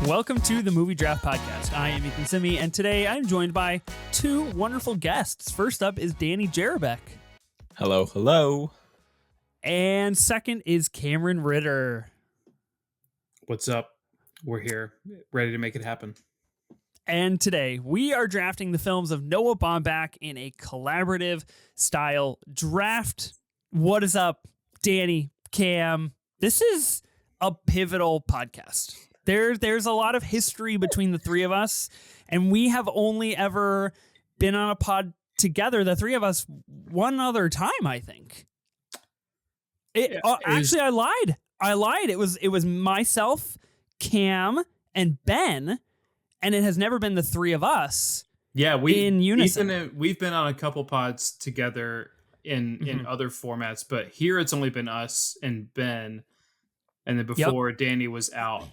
Welcome to the Movie Draft Podcast. I am Ethan Simi, and today I'm joined by two wonderful guests. First up is Danny Jarabek. Hello, hello. And second is Cameron Ritter. What's up? We're here, ready to make it happen. And today we are drafting the films of Noah Baumbach in a collaborative style draft. What is up, Danny, Cam? This is a pivotal podcast. There's a lot of history between the three of us, and we have only ever been on a pod together, the three of us, one other time, I think. Actually, I lied. It was myself, Cam, and Ben, and it has never been the three of us. Yeah, in unison. We've been on a couple pods together in other formats, but here it's only been us and Ben, and then before Danny was out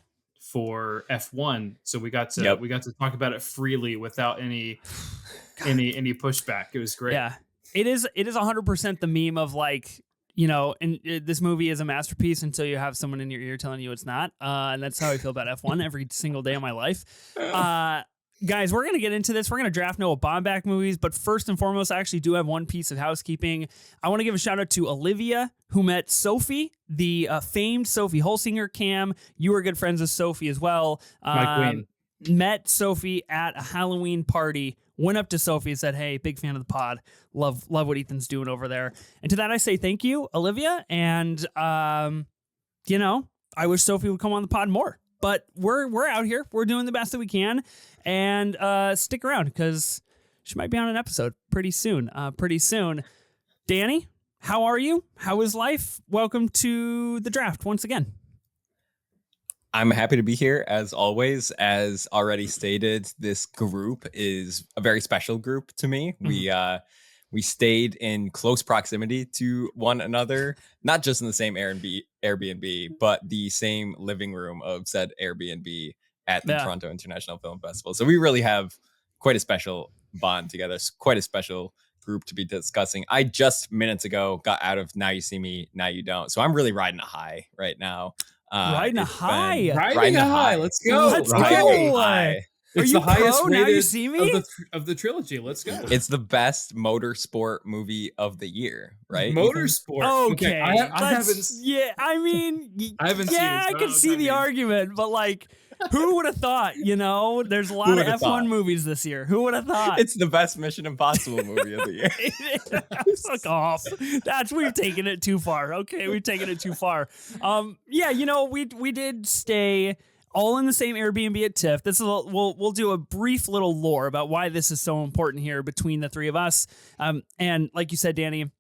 for F1, so we got to talk about it freely without any pushback. It was great. Yeah, it is 100% the meme of like, you know, and this movie is a masterpiece until you have someone in your ear telling you it's not. And that's how I feel about F1 every single day of my life. Guys, we're going to get into this. We're going to draft Noah Baumbach movies. But first and foremost, I actually do have one piece of housekeeping. I want to give a shout out to Olivia, who met Sophie, the famed Sophie Holsinger. Cam, you were good friends with Sophie as well. My queen. Met Sophie at a Halloween party. Went up to Sophie and said, "Hey, big fan of the pod. Love what Ethan's doing over there." And to that, I say thank you, Olivia. And, you know, I wish Sophie would come on the pod more. But we're out here. We're doing the best that we can. And stick around because she might be on an episode pretty soon. Danny, how are you? How is life? Welcome to the draft once again. I'm happy to be here as always. As already stated, this group is a very special group to me. Mm-hmm. We stayed in close proximity to one another, not just in the same Airbnb, but the same living room of said Airbnb at the Toronto International Film Festival. So we really have quite a special bond together. It's quite a special group to be discussing. I just minutes ago got out of Now You See Me, Now You Don't. So I'm really riding a high right now. Riding a high. Let's go. Let's go. It's the highest rated Now You See Me? of the trilogy. Let's go. It's the best motorsport movie of the year, right? Motorsport. Okay. I haven't. Yeah, I mean, I haven't seen it. Yeah, I can see the argument, but like, who would have thought? You know, there's a lot of F1 movies this year. Who would have thought? It's the best Mission Impossible movie of the year. Fuck off. We've taken it too far. Okay, we've taken it too far. Yeah, you know, we did stay all in the same Airbnb at TIFF. This is we'll do a brief little lore about why this is so important here between the three of us. And like you said, Danny,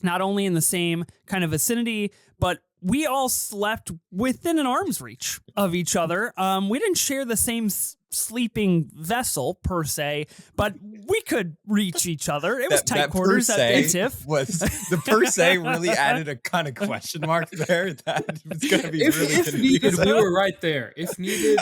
not only in the same kind of vicinity, but we all slept within an arm's reach of each other. We didn't share the same sleeping vessel per se, but we could reach each other. It was tight quarters at TIFF. The per se really added a kind of question mark there. That it's going to be really if needed, we were right there. If needed,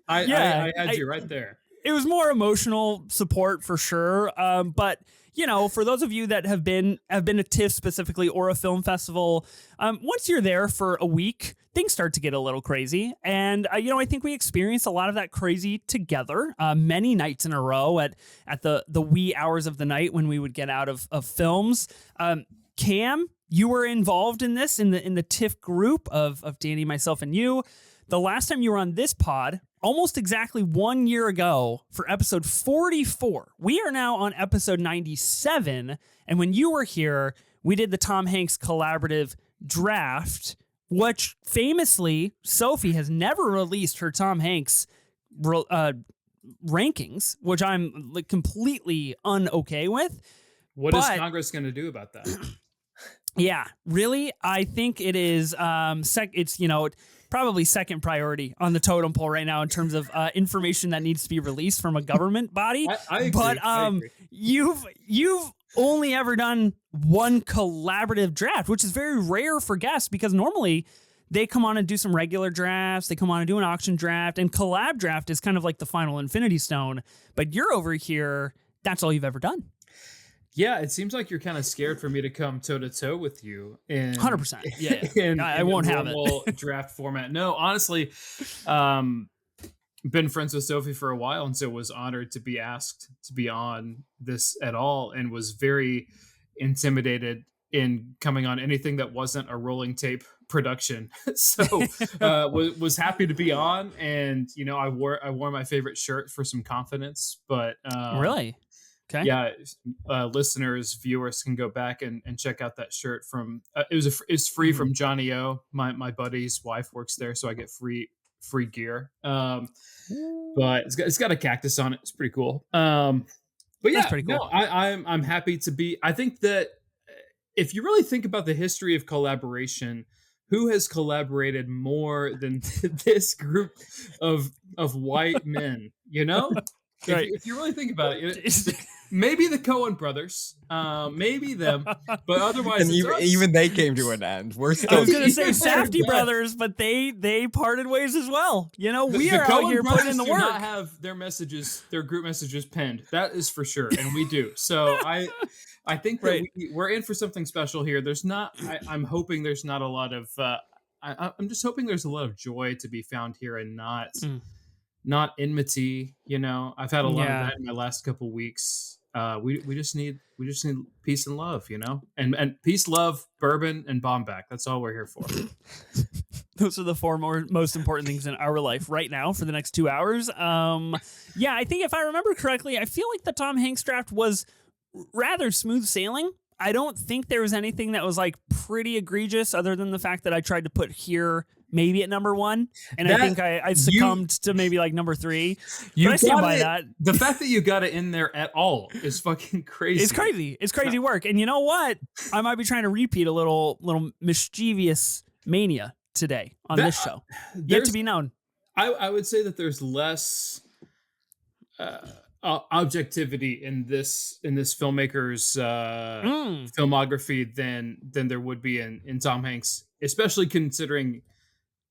I had you right there. It was more emotional support for sure. But you know, for those of you that have been to TIFF specifically or a film festival, once you're there for a week, things start to get a little crazy. And, you know, I think we experienced a lot of that crazy together, many nights in a row at the wee hours of the night when we would get out of films. Cam, you were involved in this in the TIFF group of Danny, myself, and you. The last time you were on this pod, almost exactly 1 year ago for episode 44. We are now on episode 97. And when you were here, we did the Tom Hanks collaborative draft, which famously, Sophie has never released her Tom Hanks rankings, which I'm like completely un-okay with. What is Congress going to do about that? Yeah, really, I think it is. It's, you know, probably second priority on the totem pole right now in terms of information that needs to be released from a government body. I agree. But I agree. You've only ever done one collaborative draft, which is very rare for guests because normally they come on and do some regular drafts. They come on and do an auction draft, and collab draft is kind of like the final Infinity Stone. But you're over here. That's all you've ever done. Yeah, it seems like you're kind of scared for me to come toe to toe with you in 100%. Yeah, I won't have it. Draft format. No, honestly, been friends with Sophie for a while, and so was honored to be asked to be on this at all, and was very intimidated in coming on anything that wasn't a rolling tape production. So was happy to be on, and I wore my favorite shirt for some confidence, but Really? Okay. yeah, listeners, viewers can go back and check out that shirt from it's free from Johnny O. My buddy's wife works there, so I get free gear. But it's got a cactus on it. It's pretty cool. But yeah, That's pretty cool. no, I'm happy to be. I think that if you really think about the history of collaboration, who has collaborated more than this group of white men? Right. If you really think about it, maybe the Coen brothers, maybe them, but otherwise, And even they came to an end. We're I still. was going to say Even Safdie they're brothers, but they parted ways as well. We the are out Coen here putting in the brothers do work. not have their group messages penned. That is for sure, and we do. So I think that Right. we're in for something special here. There's not. I'm hoping there's not a lot of. I'm just hoping there's a lot of joy to be found here, and not enmity. I've had a lot of that in my last couple weeks. We just need peace and love. And peace, love, bourbon, and Baumbach. That's all we're here for. Those are the four most important things in our life right now for the next 2 hours. Yeah, I think if I remember correctly, I feel like the Tom Hanks draft was rather smooth sailing. I don't think there was anything that was like pretty egregious other than the fact that I tried to put here maybe at number 1. And I think I succumbed to maybe like number 3. But I stand by that. The fact that you got it in there at all is fucking crazy. It's crazy. It's crazy work. And you know what? I might be trying to repeat a little mischievous mania today on this show. Yet to be known. I would say that there's less objectivity in this filmmaker's filmography than there would be in Tom Hanks, especially considering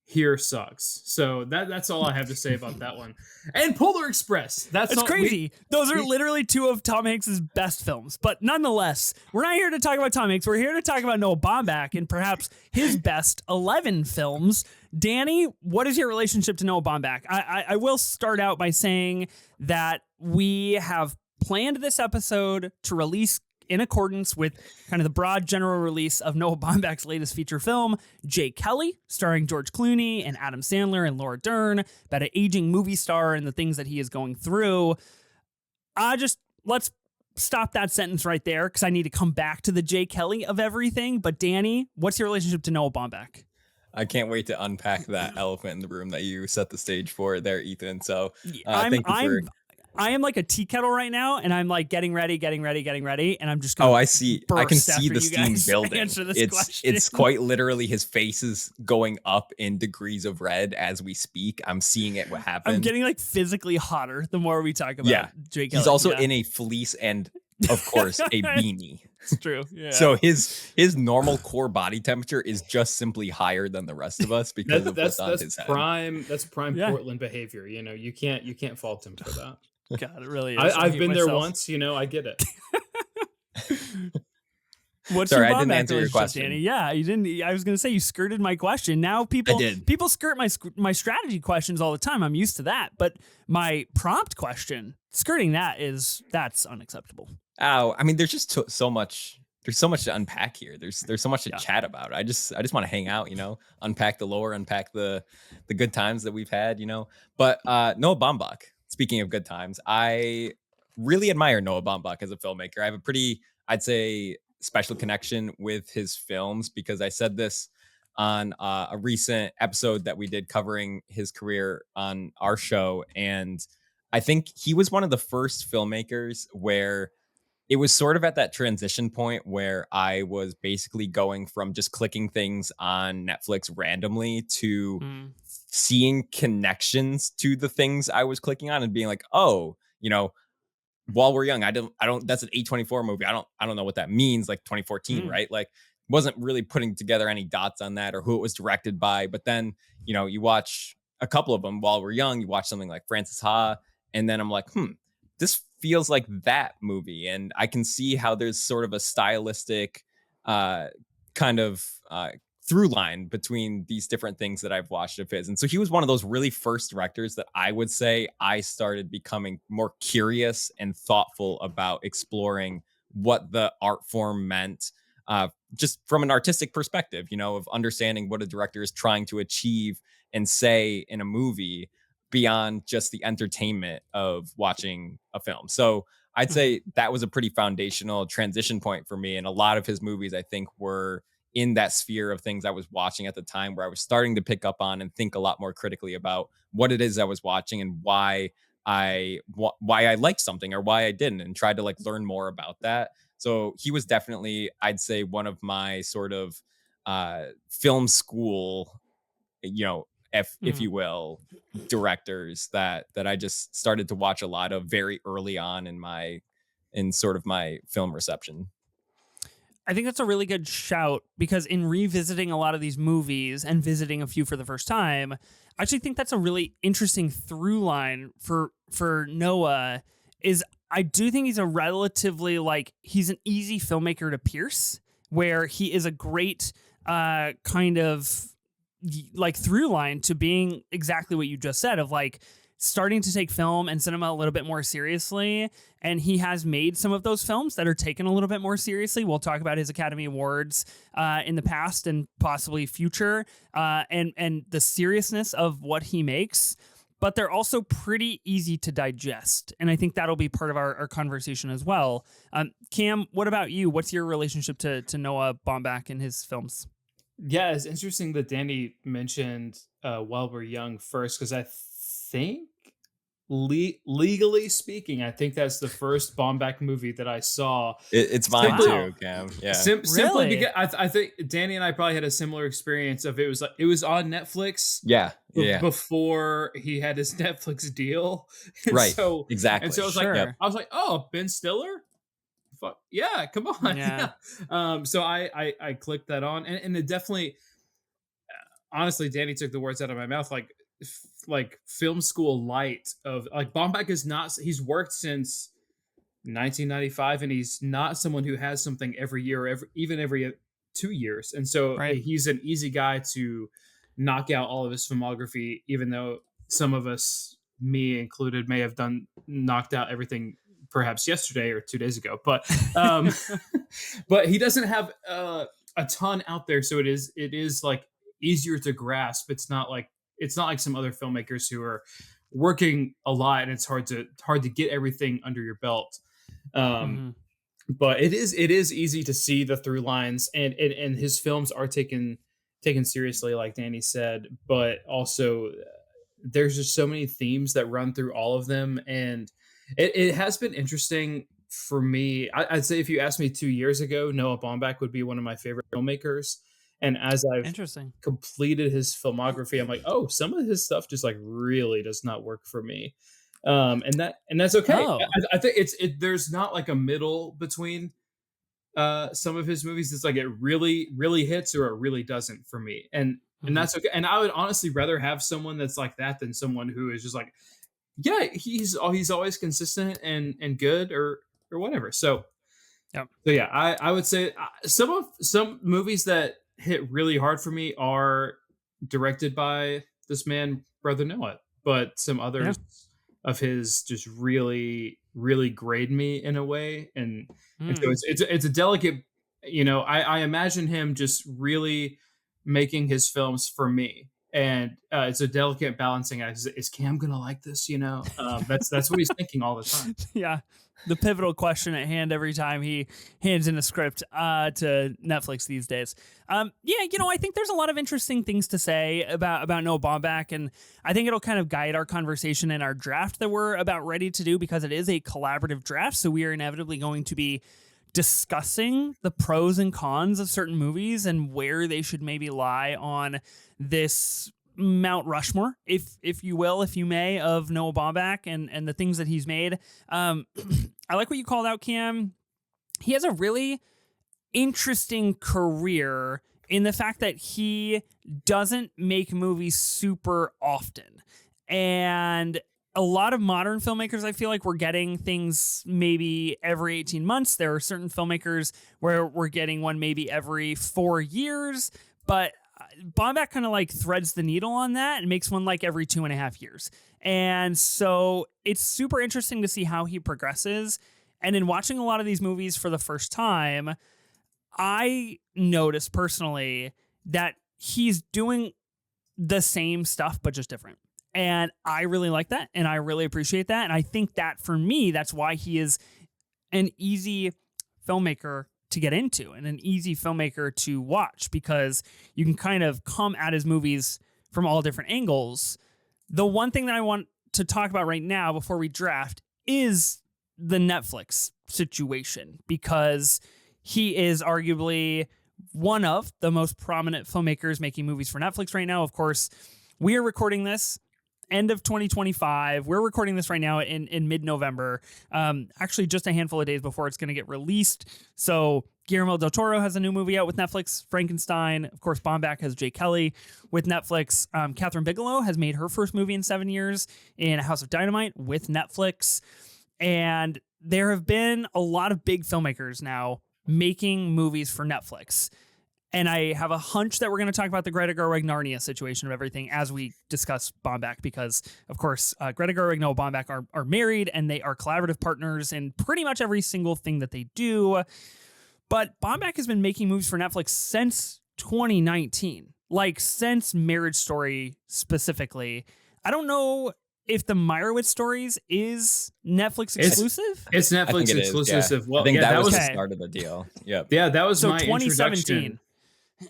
Here Sucks. So that's all I have to say about that one. And Polar Express. It's crazy. Those are literally 2 of Tom Hanks's best films. But nonetheless, we're not here to talk about Tom Hanks. We're here to talk about Noah Baumbach and perhaps his best 11 films. Danny, what is your relationship to Noah Baumbach? I will start out by saying that we have planned this episode to release in accordance with kind of the broad general release of Noah Baumbach's latest feature film, Jay Kelly, starring George Clooney and Adam Sandler and Laura Dern, about an aging movie star and the things that he is going through. Let's stop that sentence right there because I need to come back to the Jay Kelly of everything. But Danny, what's your relationship to Noah Baumbach? I can't wait to unpack that elephant in the room that you set the stage for there, Ethan. So thank you for... I am like a tea kettle right now, and I'm like getting ready, and I'm just going. I see. I can see the steam building. It's quite literally his face is going up in degrees of red as we speak. I'm seeing it happen. I'm getting like physically hotter the more we talk about Jake. He's also in a fleece and, of course, a beanie. It's true. Yeah. So his normal core body temperature is just simply higher than the rest of us because of what's on his head. That's prime Portland behavior. You can't fault him for that. God, it really is. I've been there once. I get it. Sorry, I didn't answer your question, Danny. Yeah, you didn't. I was going to say you skirted my question. Now people skirt my strategy questions all the time. I'm used to that, but my prompt question, skirting that's unacceptable. Oh, I mean, there's just so much. There's so much to unpack here. There's so much to chat about. I just want to hang out, unpack the lore, unpack the good times that we've had, But Noah Baumbach. Speaking of good times, I really admire Noah Baumbach as a filmmaker. I have a pretty, I'd say, special connection with his films because I said this on a recent episode that we did covering his career on our show. And I think he was one of the first filmmakers where it was sort of at that transition point where I was basically going from just clicking things on Netflix randomly to seeing connections to the things I was clicking on and being like, oh, While We're Young, I don't, that's an A24 movie. I don't know what that means. Like 2014, right? Like wasn't really putting together any dots on that or who it was directed by. But then, you watch a couple of them While We're Young, you watch something like Frances Ha. And then I'm like, this feels like that movie. And I can see how there's sort of a stylistic kind of through line between these different things that I've watched of his. And so he was one of those really first directors that I would say I started becoming more curious and thoughtful about exploring what the art form meant, just from an artistic perspective, of understanding what a director is trying to achieve and say in a movie beyond just the entertainment of watching a film. So I'd say that was a pretty foundational transition point for me. And a lot of his movies, I think, were in that sphere of things I was watching at the time, where I was starting to pick up on and think a lot more critically about what it is I was watching and why I liked something or why I didn't, and tried to like learn more about that. So he was definitely, I'd say, one of my sort of film school, if you will, directors that I just started to watch a lot of very early on in sort of my film reception. I think that's a really good shout, because in revisiting a lot of these movies and visiting a few for the first time, I actually think that's a really interesting through line for Noah. Is I do think he's a relatively he's an easy filmmaker to pierce, where he is a great kind of through line to being exactly what you just said, of starting to take film and cinema a little bit more seriously. And he has made some of those films that are taken a little bit more seriously. We'll talk about his Academy Awards in the past and possibly future, and the seriousness of what he makes. But they're also pretty easy to digest. And I think that'll be part of our conversation as well. Cam, what about you? What's your relationship to Noah Baumbach and his films? Yeah, it's interesting that Danny mentioned While We're Young first, because I think legally speaking, I think that's the first Baumbach movie that I saw. It's mine Wow. too, Cam. Yeah. Simply Really? because I think Danny and I probably had a similar experience of it was on Netflix. Yeah. Before he had his Netflix deal. And Right. So, Exactly. And so I was Sure. oh, Ben Stiller? Fuck yeah, come on. Yeah. So I clicked that on, and it definitely, honestly, Danny took the words out of my mouth. Like film school light of Baumbach is not. He's worked since 1995, and he's not someone who has something every year, or even every 2 years. And so Right. he's an easy guy to knock out all of his filmography, even though some of us, me included, may have knocked out everything perhaps yesterday or 2 days ago. But but he doesn't have a ton out there, so it is like easier to grasp. It's not like some other filmmakers who are working a lot and it's hard to get everything under your belt. But it is easy to see the through lines, and his films are taken seriously, like Danny said, but also there's just so many themes that run through all of them. And it has been interesting for me. I'd say if you asked me 2 years ago, Noah Baumbach would be one of my favorite filmmakers. And as I've Interesting. completed his filmography, I'm like, oh, some of his stuff just really does not work for me. And that's okay. Oh. I think there's not like a middle between some of his movies. It's like it really, really hits or it really doesn't for me. And that's okay. And I would honestly rather have someone that's like that than someone who is just like, yeah, he's always consistent and good or whatever. So, Yep. So yeah, I would say some movies that hit really hard for me are directed by this man, Brother Noah, but some others of his just really, really grade me in a way. And so it's a delicate, I imagine him just really making his films for me. And it's a delicate balancing act. Is Cam gonna like this? That's what he's thinking all the time. Yeah. The pivotal question at hand every time he hands in a script to Netflix these days. I think there's a lot of interesting things to say about Noah Baumbach, and I think it'll kind of guide our conversation in our draft that we're about ready to do, because it is a collaborative draft. So we are inevitably going to be discussing the pros and cons of certain movies and where they should maybe lie on this Mount Rushmore, if you will, if you may, of Noah Baumbach and the things that he's made. I like what you called out, Cam. He has a really interesting career in the fact that he doesn't make movies super often. And a lot of modern filmmakers, I feel like we're getting things maybe every 18 months. There are certain filmmakers where we're getting one maybe every 4 years. but Baumbach kind of like threads the needle on that and makes one like every 2.5 years. And so it's super interesting to see how he progresses. And in watching a lot of these movies for the first time, I noticed personally that he's doing the same stuff, but just different. And I really like that. And I really appreciate that. And I think that for me, that's why he is an easy filmmaker to get into and an easy filmmaker to watch, because you can kind of come at his movies from all different angles. The one thing that I want to talk about right now before we draft is the Netflix situation, because he is arguably one of the most prominent filmmakers making movies for Netflix right now. Of course, we are recording this end of 2025. We're recording this right now in mid-November, actually just a handful of days before it's going to get released. So Guillermo del Toro has a new movie out with Netflix, Frankenstein. Of course, Baumbach has Jay Kelly with Netflix. Catherine Bigelow has made her first movie in 7 years in A House of Dynamite with Netflix. And there have been a lot of big filmmakers now making movies for Netflix. And I have a hunch that we're going to talk about the Greta Gerwig Narnia situation of everything as we discuss Baumbach, because, of course, Greta Gerwig and Noah Baumbach are married, and they are collaborative partners in pretty much every single thing that they do. But Baumbach has been making movies for Netflix since 2019, like since Marriage Story specifically. I don't know if the Meyerowitz Stories is Netflix exclusive. It's Netflix exclusive. Well, I think that was the okay. start of the deal. Yep. Yeah, that was So my 2017. introduction.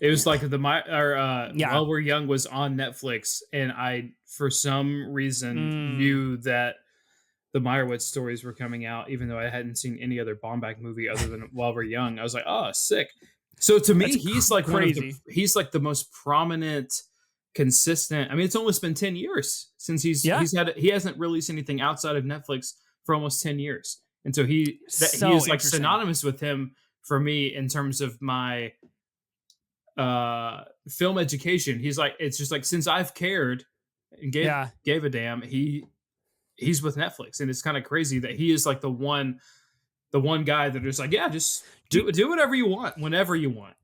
It was like Yeah. While We're Young was on Netflix, and I, for some reason, knew that the Meyerowitz stories were coming out, even though I hadn't seen any other Baumbach movie other than While We're Young. I was like, oh, sick. So to me, he's like crazy. He's like the most prominent, consistent. I mean, it's almost been 10 years since he hasn't released anything outside of Netflix for almost 10 years, and so he is like synonymous with him for me in terms of my film education. He's like, it's just like, since I've cared and gave a damn, he's with Netflix. And it's kind of crazy that he is like the one guy that is like, yeah, just do whatever you want whenever you want.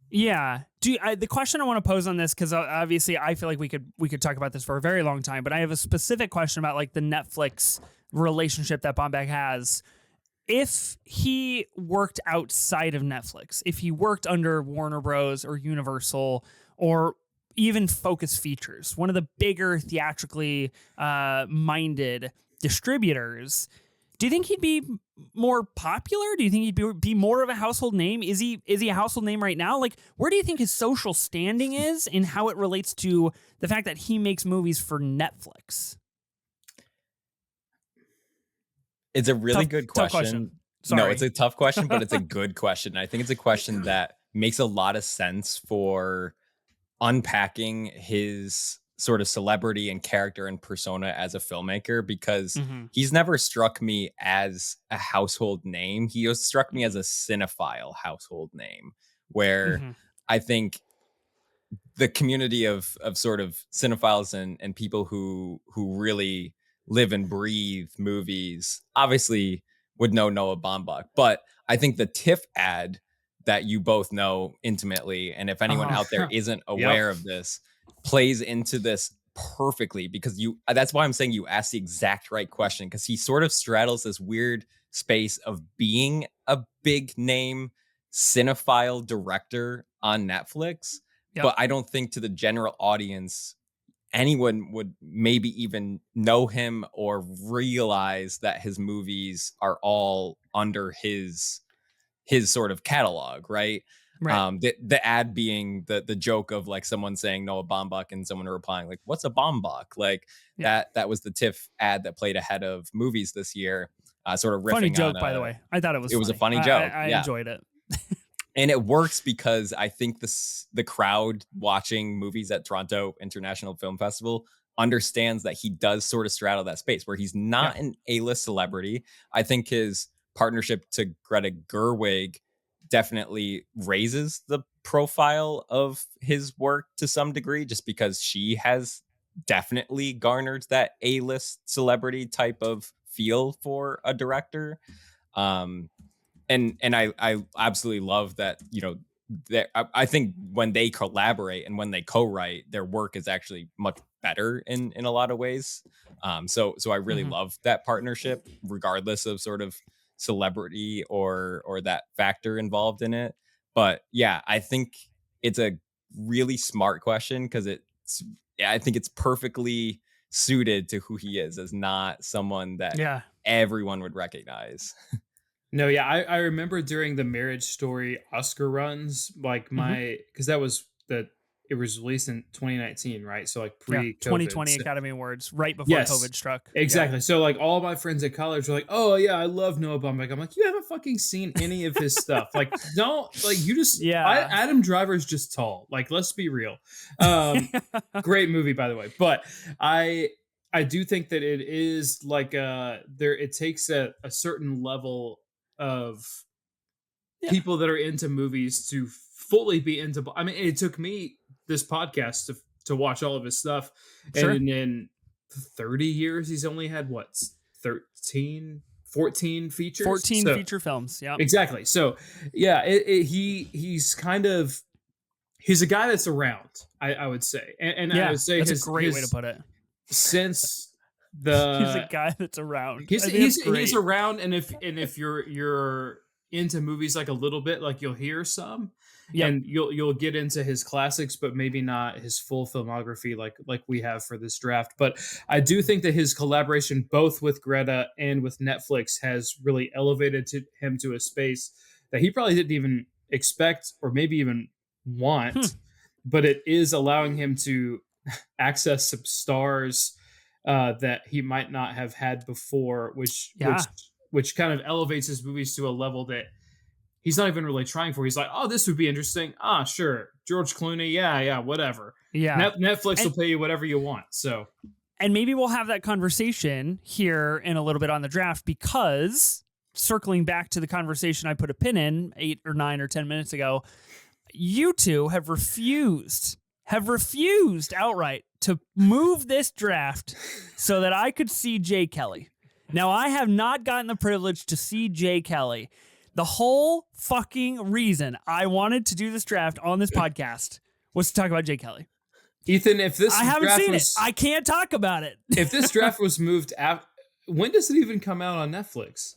Yeah. The question I want to pose on this, because obviously I feel like we could talk about this for a very long time, but I have a specific question about like the Netflix relationship that Baumbach has. If he worked outside of Netflix, if he worked under Warner Bros. Or Universal or even Focus Features, one of the bigger theatrically minded distributors, do you think he'd be more popular? Do you think he'd be more of a household name? Is he a household name right now? Like, where do you think his social standing is and how it relates to the fact that he makes movies for Netflix? It's a really good question. Sorry. No, it's a tough question, but it's a good question. I think it's a question that makes a lot of sense for unpacking his sort of celebrity and character and persona as a filmmaker, because he's never struck me as a household name. He has struck me as a cinephile household name, where I think the community of sort of cinephiles and people who really live and breathe movies obviously would know Noah Baumbach. But I think the TIFF ad that you both know intimately, and if anyone out there isn't aware of this, plays into this perfectly, because that's why I'm saying you asked the exact right question, because he sort of straddles this weird space of being a big name cinephile director on Netflix. But I don't think to the general audience anyone would maybe even know him or realize that his movies are all under his sort of catalog, right? The ad being the joke of like someone saying Noah Baumbach and someone replying like, what's a Baumbach? Like that was the TIFF ad that played ahead of movies this year. Sort of riffing funny joke, on, by the way. I thought it was a funny joke. I enjoyed it. And it works because I think the crowd watching movies at Toronto International Film Festival understands that he does sort of straddle that space where he's not an A-list celebrity. I think his partnership to Greta Gerwig definitely raises the profile of his work to some degree, just because she has definitely garnered that A-list celebrity type of feel for a director. And I absolutely love that, I think when they collaborate and when they co-write, their work is actually much better in a lot of ways. So I really love that partnership, regardless of sort of celebrity or that factor involved in it. But yeah, I think it's a really smart question because I think it's perfectly suited to who he is as not someone that everyone would recognize. No, yeah, I remember during the Marriage Story Oscar runs, like because it was released in 2019, right? So like pre-COVID. 2020 Academy Awards, right before Yes, COVID struck. exactly. So like all my friends at college were like, "Oh yeah, I love Noah Baumbach." I'm like, "You haven't fucking seen any of his stuff. Like, don't like you just Adam Driver's just tall. Like, let's be real." Great movie, by the way, but I do think that it is like it takes a certain level of people that are into movies to fully be into. I mean, it took me this podcast to watch all of his stuff, and in 30 years he's only had what 14 features, 14 feature films. Yeah, exactly. So yeah, he's kind of he's a guy that's around. I would say, and I would say that's a great way to put it. Since he's a guy that's around. He's around, and if you're into movies like a little bit, like you'll hear some, and you'll get into his classics, but maybe not his full filmography like we have for this draft. But I do think that his collaboration both with Greta and with Netflix has really elevated him to a space that he probably didn't even expect or maybe even want, but it is allowing him to access some stars that he might not have had before, which kind of elevates his movies to a level that he's not even really trying for. He's like, oh, this would be interesting. Ah, sure. George Clooney. Yeah, whatever. Yeah. Netflix will pay you whatever you want. So, and maybe we'll have that conversation here in a little bit on the draft, because circling back to the conversation I put a pin in 8 or 9 or 10 minutes ago, you two have refused outright to move this draft so that I could see Jay Kelly. Now, I have not gotten the privilege to see Jay Kelly. The whole fucking reason I wanted to do this draft on this podcast was to talk about Jay Kelly. Ethan, if this I haven't seen it, I can't talk about it. If this draft was moved when does it even come out on Netflix?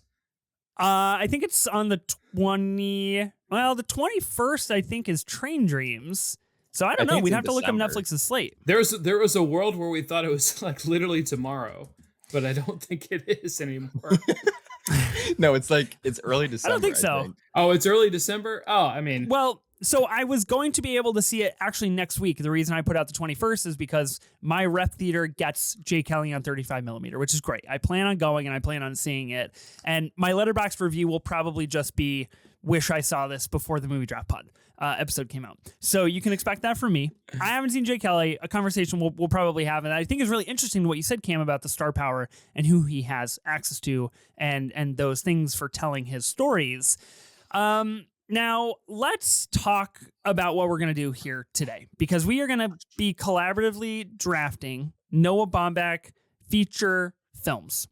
I think it's on the 21st, I think, is Train Dreams. So I don't know. We'd have to look up Netflix's slate. There was a world where we thought it was like literally tomorrow, but I don't think it is anymore. No, it's early December. I don't think so. Oh, it's early December? Oh, I mean. Well, so I was going to be able to see it actually next week. The reason I put out the 21st is because my rep theater gets Jay Kelly on 35mm, which is great. I plan on going and I plan on seeing it. And my Letterboxd review will probably just be, wish I saw this before the Movie Draft Pod episode came out. So you can expect that from me. I haven't seen Jay Kelly. A conversation we'll probably have. And I think is really interesting what you said, Cam, about the star power and who he has access to and those things for telling his stories. Now, let's talk about what we're going to do here today, because we are going to be collaboratively drafting Noah Baumbach feature films.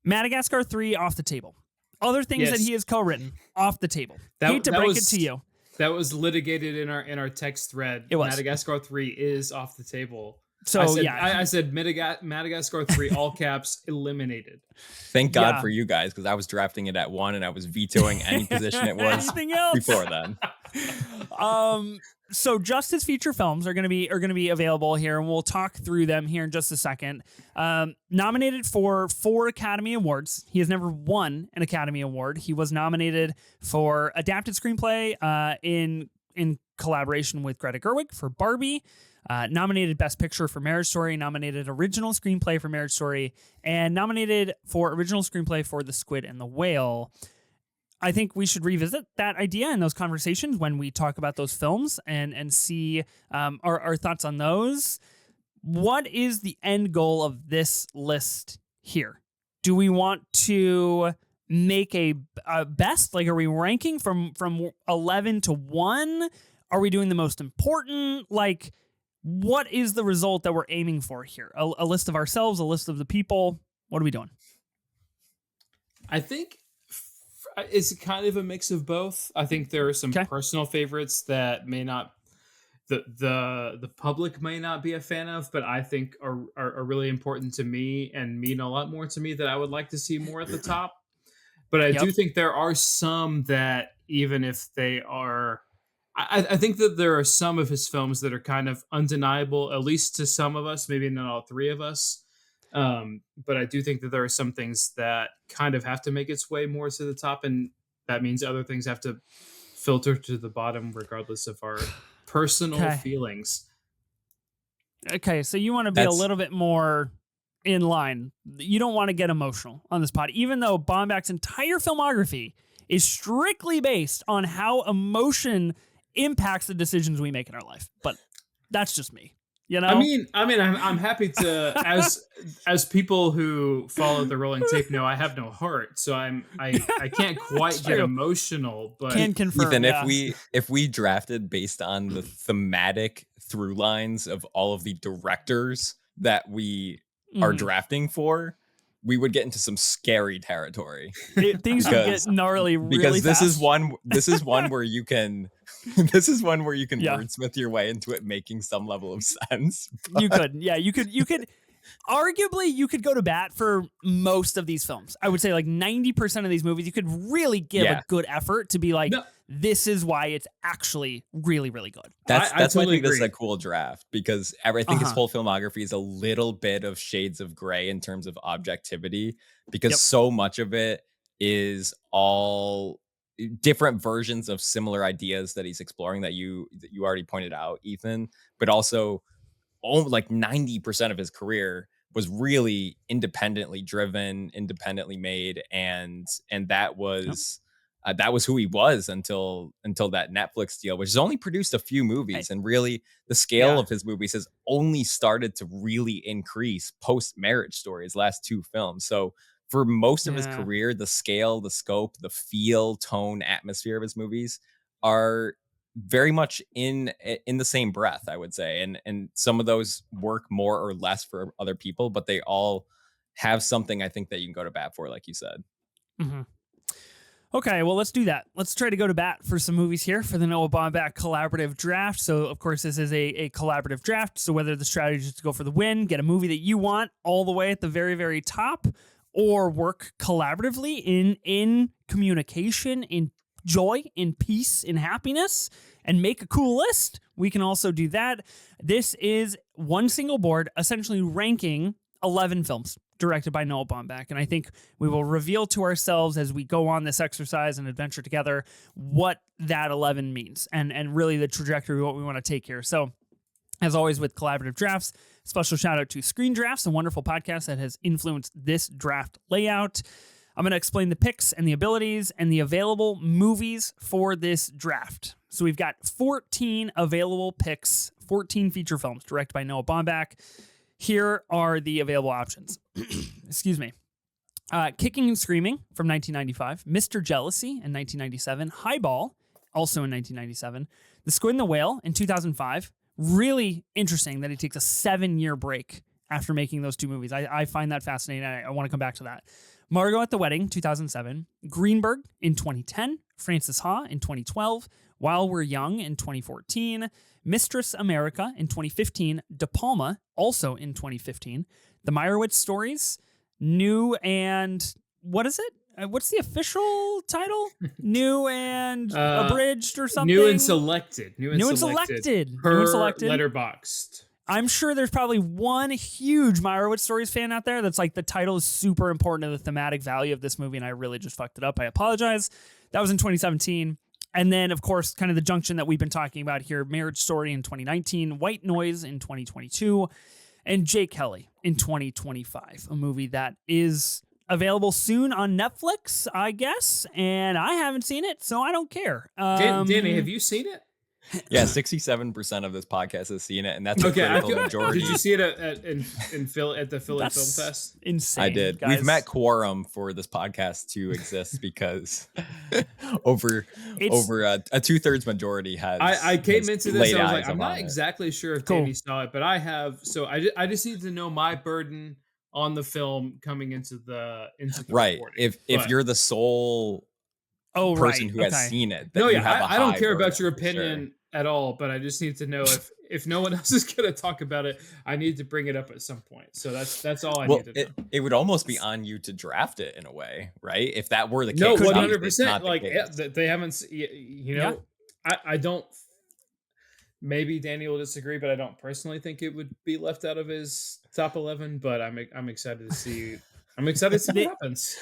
Madagascar 3 off the table. Other things that he has co-written off the table. Hate to break it to you. That was litigated in our text thread. It was. Madagascar 3 is off the table. So I said Madagascar 3 all caps eliminated. Thank God for you guys, because I was drafting it at 1 and I was vetoing any position it was before then. So just his feature films are going to be available here, and we'll talk through them here in just a second. Nominated for 4 Academy Awards. He has never won an Academy Award. He was nominated for adapted screenplay in collaboration with Greta Gerwig for Barbie. Nominated Best Picture for Marriage Story, nominated Original Screenplay for Marriage Story, and nominated for Original Screenplay for The Squid and the Whale. I think we should revisit that idea and those conversations when we talk about those films and see our thoughts on those. What is the end goal of this list here? Do we want to make a best? Like, are we ranking from 11 to 1? Are we doing the most important? Like, what is the result that we're aiming for here? A list of ourselves, a list of the people. What are we doing? I think It's kind of a mix of both. I think there are some personal favorites that may not the public may not be a fan of, but I think are really important to me and mean a lot more to me, that I would like to see more at the top. But I do think there are some that, even if they are, I think that there are some of his films that are kind of undeniable, at least to some of us, maybe not all three of us. But I do think that there are some things that kind of have to make its way more to the top, and that means other things have to filter to the bottom, regardless of our personal feelings. Okay, so you want to be a little bit more in line. You don't want to get emotional on this pod, even though Baumbach's entire filmography is strictly based on how emotion impacts the decisions we make in our life. But that's just me. You know? I mean, I'm happy to, as people who follow the rolling tape know, I have no heart, so I can't quite get emotional. But can confirm, Ethan, if we drafted based on the thematic through lines of all of the directors that we are drafting for, we would get into some scary territory. Things would get gnarly really because fast. This is one where you can wordsmith your way into it making some level of sense. You could arguably you could go to bat for most of these films. I would say like 90% of these movies you could really give a good effort to be like, this is why it's actually really, really good. That's why I think this is a cool draft, because I think his whole filmography is a little bit of shades of gray in terms of objectivity, because so much of it is all different versions of similar ideas that he's exploring that you already pointed out, Ethan, but also like 90% of his career was really independently driven, independently made, and that was who he was until that Netflix deal, which has only produced a few movies, and really the scale of his movies has only started to really increase post Marriage Story, his last two films. So for most of his career, the scale, the scope, the feel, tone, atmosphere of his movies are very much in the same breath, I would say. And some of those work more or less for other people, but they all have something I think that you can go to bat for, like you said. Mm-hmm. Okay, well, let's do that. Let's try to go to bat for some movies here for the Noah Baumbach collaborative draft. So, of course, this is a collaborative draft. So whether the strategy is to go for the win, get a movie that you want all the way at the very, very top, or work collaboratively in communication, in joy, in peace, in happiness, and make a cool list, we can also do that. This is one single board, essentially ranking 11 films directed by Noah Baumbach. And I think we will reveal to ourselves as we go on this exercise and adventure together what that 11 means and really the trajectory, what we want to take here. So as always with collaborative drafts, special shout out to Screen Drafts, a wonderful podcast that has influenced this draft layout. I'm going to explain the picks and the abilities and the available movies for this draft. So we've got 14 available picks, 14 feature films directed by Noah Baumbach. Here are the available options. Excuse me. Kicking and Screaming from 1995, Mr. Jealousy in 1997, Highball, also in 1997, The Squid and the Whale in 2005. Really interesting that he takes a 7-year break after making those two movies. I find that fascinating. I want to come back to that. Margot at the Wedding, 2007. Greenberg in 2010. Frances Ha in 2012. While We're Young in 2014. Mistress America in 2015. De Palma, also in 2015. The Meyerowitz Stories. New and... What is it? What's the official title? New and abridged or something? New and selected. New and selected. Letterboxd. I'm sure there's probably one huge Meyerowitz Stories fan out there that's like, the title is super important to the thematic value of this movie, and I really just fucked it up. I apologize. That was in 2017. And then, of course, kind of the junction that we've been talking about here, Marriage Story in 2019, White Noise in 2022, and Jake Kelly in 2025, a movie that is available soon on Netflix, I guess, and I haven't seen it, so I don't care. Danny, have you seen it? Yeah, 67% of this podcast has seen it, and that's a critical majority. Did you see it at the Philly Film Fest? Insane. I did. Guys. We've met quorum for this podcast to exist because over a 2/3 majority has. I came into this. I was like, I'm not it. exactly sure if Danny saw it, but I have. So I just need to know my burden on the film coming into the right. recording. If you're the sole person right. who has Okay. seen it. That No, you yeah, have a I don't high care about burden your for sure. opinion at all, but I just need to know if no one else is going to talk about it, I need to bring it up at some point. So that's all I Well, need to know. it would almost be on you to draft it in a way, right? If that were the case, No, obviously it's 100%. not the Like case. they haven't, I don't. Maybe Danny will disagree, but I don't personally think it would be left out of his top 11. But I'm excited to see. I'm excited to see what happens.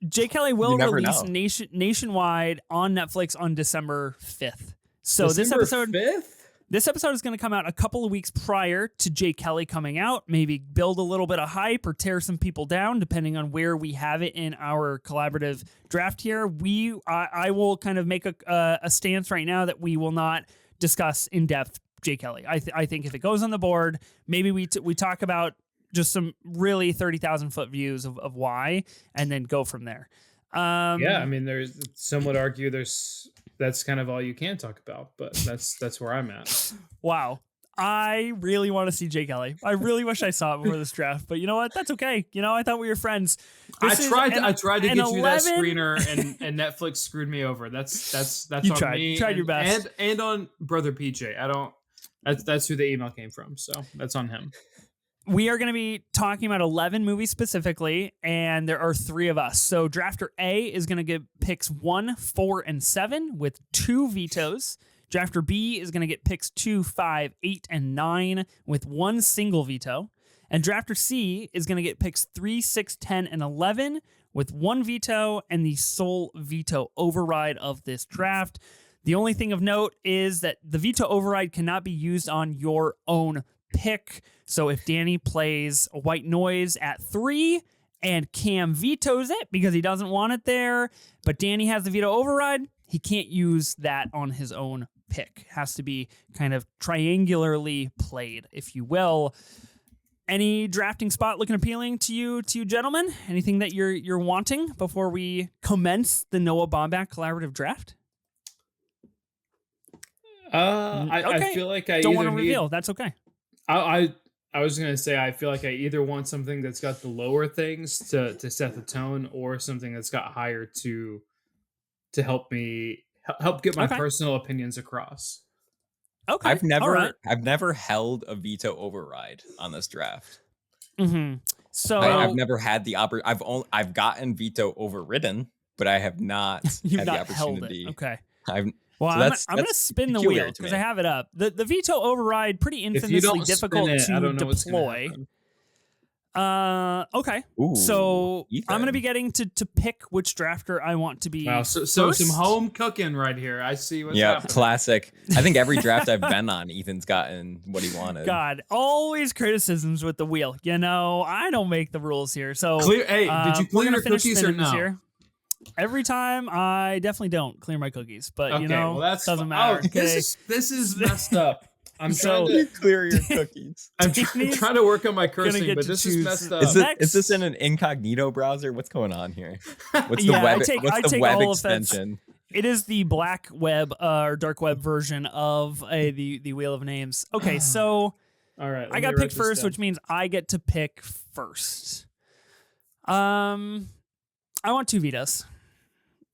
J. Kelly You will never release know. nationwide on Netflix on December 5th. So December 5th? This episode is going to come out a couple of weeks prior to J. Kelly coming out. Maybe build a little bit of hype or tear some people down, depending on where we have it in our collaborative draft here. I will kind of make a stance right now that we will not discuss in depth J. Kelly. I think if it goes on the board, maybe we talk about just some really 30,000 foot views of why, and then go from there. Yeah, I mean, some would argue that's kind of all you can talk about, but that's where I'm at. Wow. I really want to see J. Kelly. I really wish I saw it before this draft, but you know what? That's okay. I thought we were friends. I tried to get you that screener, and Netflix screwed me over. That's you on tried. me. You tried your best. And on Brother PJ. That's who the email came from, so that's on him. We are going to be talking about 11 movies specifically, and there are 3 of us. So Drafter A is going to get picks 1, 4, and 7 with 2 vetoes. Drafter B is going to get picks 2, 5, 8, and 9 with 1 single veto. And Drafter C is going to get picks 3, 6, 10, and 11 with 1 veto and the sole veto override of this draft. The only thing of note is that the veto override cannot be used on your own pick. So if Danny plays a white noise at 3 and Cam vetoes it because he doesn't want it there, but Danny has the veto override, he can't use that on his own pick. It has to be kind of triangularly played, if you will. Any drafting spot looking appealing to you gentlemen? Anything that you're wanting before we commence the Noah Baumbach collaborative draft? I feel like I don't either want to need, reveal. That's okay. I was gonna say I feel like I either want something that's got the lower things to set the tone, or something that's got higher to help get my personal opinions across. Okay, I've never held a veto override on this draft. Mm-hmm. So I've never had the I've gotten veto overridden, but I have not you've had not the held opportunity. it. Okay. Well, I'm going to spin the wheel because I have it up. The veto override, pretty infamously difficult to deploy. Okay. Ooh, so Ethan. I'm going to be getting to pick which drafter I want to be. Wow, so some home cooking right here. I see what's happening. Classic. I think every draft I've been on, Ethan's gotten what he wanted. God, always criticisms with the wheel. I don't make the rules here. So did you clean your cookies or no? Here. Every time, I definitely don't clear my cookies, but that doesn't matter. Oh, this is messed up. I'm trying to clear your cookies. I'm trying to work on my cursing, but this is messed up. Is this in an incognito browser? What's going on here? What's the web? What's the web extension? It is the black web or dark web version of the Wheel of Names. Okay, so all right, I got picked first, which means I get to pick first. I want 2 vetoes.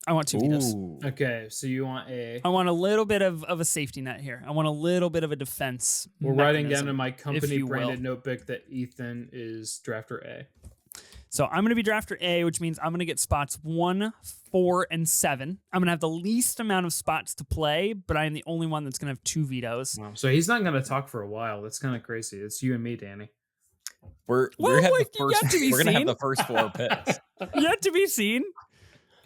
Okay, so you want I want a little bit of a safety net here. I want a little bit of a defense. We're writing down in my company branded notebook that Ethan is drafter A. So I'm going to be drafter A, which means I'm going to get spots 1, 4, and 7. I'm going to have the least amount of spots to play, but I am the only one that's going to have 2 vetoes. Wow. So he's not going to talk for a while. That's kind of crazy. It's you and me, Danny. We're going to have the first 4 picks. Yet to be seen.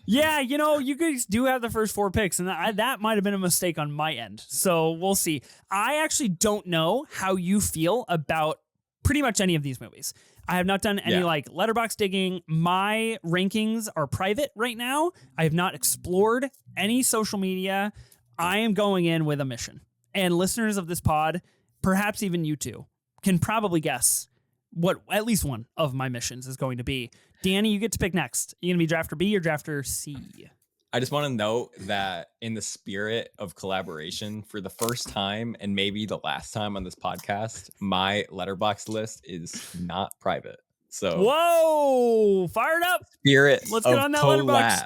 Yeah, you guys do have the first 4 picks, and that might have been a mistake on my end. So we'll see. I actually don't know how you feel about pretty much any of these movies. I have not done any letterbox digging. My rankings are private right now. I have not explored any social media. I am going in with a mission. And listeners of this pod, perhaps even you two, can probably guess what at least one of my missions is going to be. Danny, you get to pick next. You gonna be drafter B or drafter C? I just want to note that in the spirit of collaboration, for the first time and maybe the last time on this podcast, my letterbox list is not private. So whoa, fired up! Spirit. Let's get on that letterbox.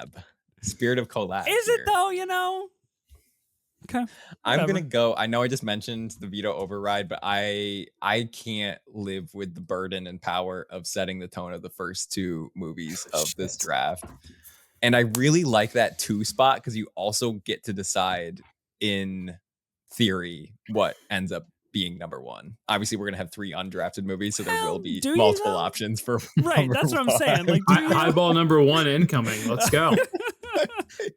Spirit of collab. Is here. it though? You know. Okay. I'm Whatever. gonna go. I know I just mentioned the veto override, but I can't live with the burden and power of setting the tone of the first two movies of this draft. And I really like that 2 spot because you also get to decide in theory what ends up being number 1. Obviously, we're gonna have 3 undrafted movies, so there will be do you, multiple though? options for Right, number that's what I'm 1. saying. Like, do you? Highball number 1 incoming. Let's go.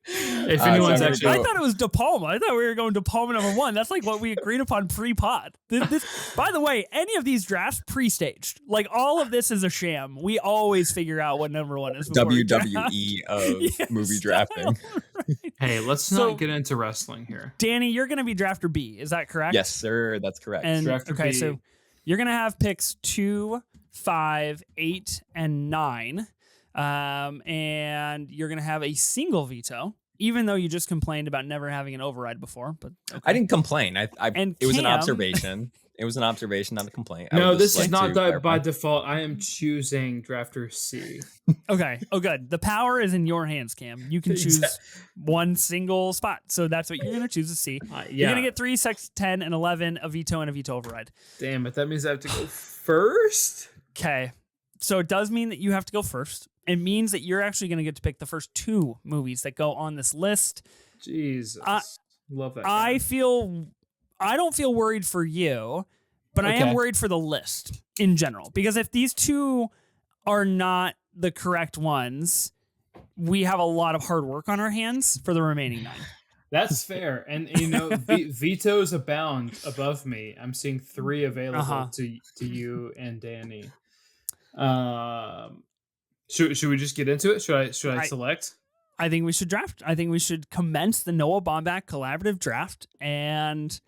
If anyone's so actually, I thought it was De Palma. I thought we were going De Palma number 1. That's like what we agreed upon pre-pod. By the way, any of these drafts pre-staged. Like all of this is a sham. We always figure out what number 1 is. WWE of movie drafting. Right. hey, let's not get into wrestling here. Danny, you're going to be drafter B. Is that correct? Yes, sir. That's correct. And Drafter okay, B. so you're going to have picks 2, 5, 8, and 9. And you're going to have a single veto, even though you just complained about never having an override before. But okay. I didn't complain. And it was an Cam- observation. It was an observation, not a complaint. No, this is not that by default. I am choosing drafter C. Okay. Oh, good. The power is in your hands, Cam. You can choose one single spot. So that's what you're going to choose to C. You're going to get 3, 6, 10, and 11, a veto and a veto override. Damn it. That means I have to go first? Okay. So it does mean that you have to go first. It means that you're actually going to get to pick the first 2 movies that go on this list. Jesus. Love that. I don't feel worried for you, but I am worried for the list in general. Because if these 2 are not the correct ones, we have a lot of hard work on our hands for the remaining 9. That's fair. And, you know, vetoes abound above me. I'm seeing 3 available to you and Danny. Should we just get into it? Should I select? I think we should draft. I think we should commence the Noah Baumbach collaborative draft and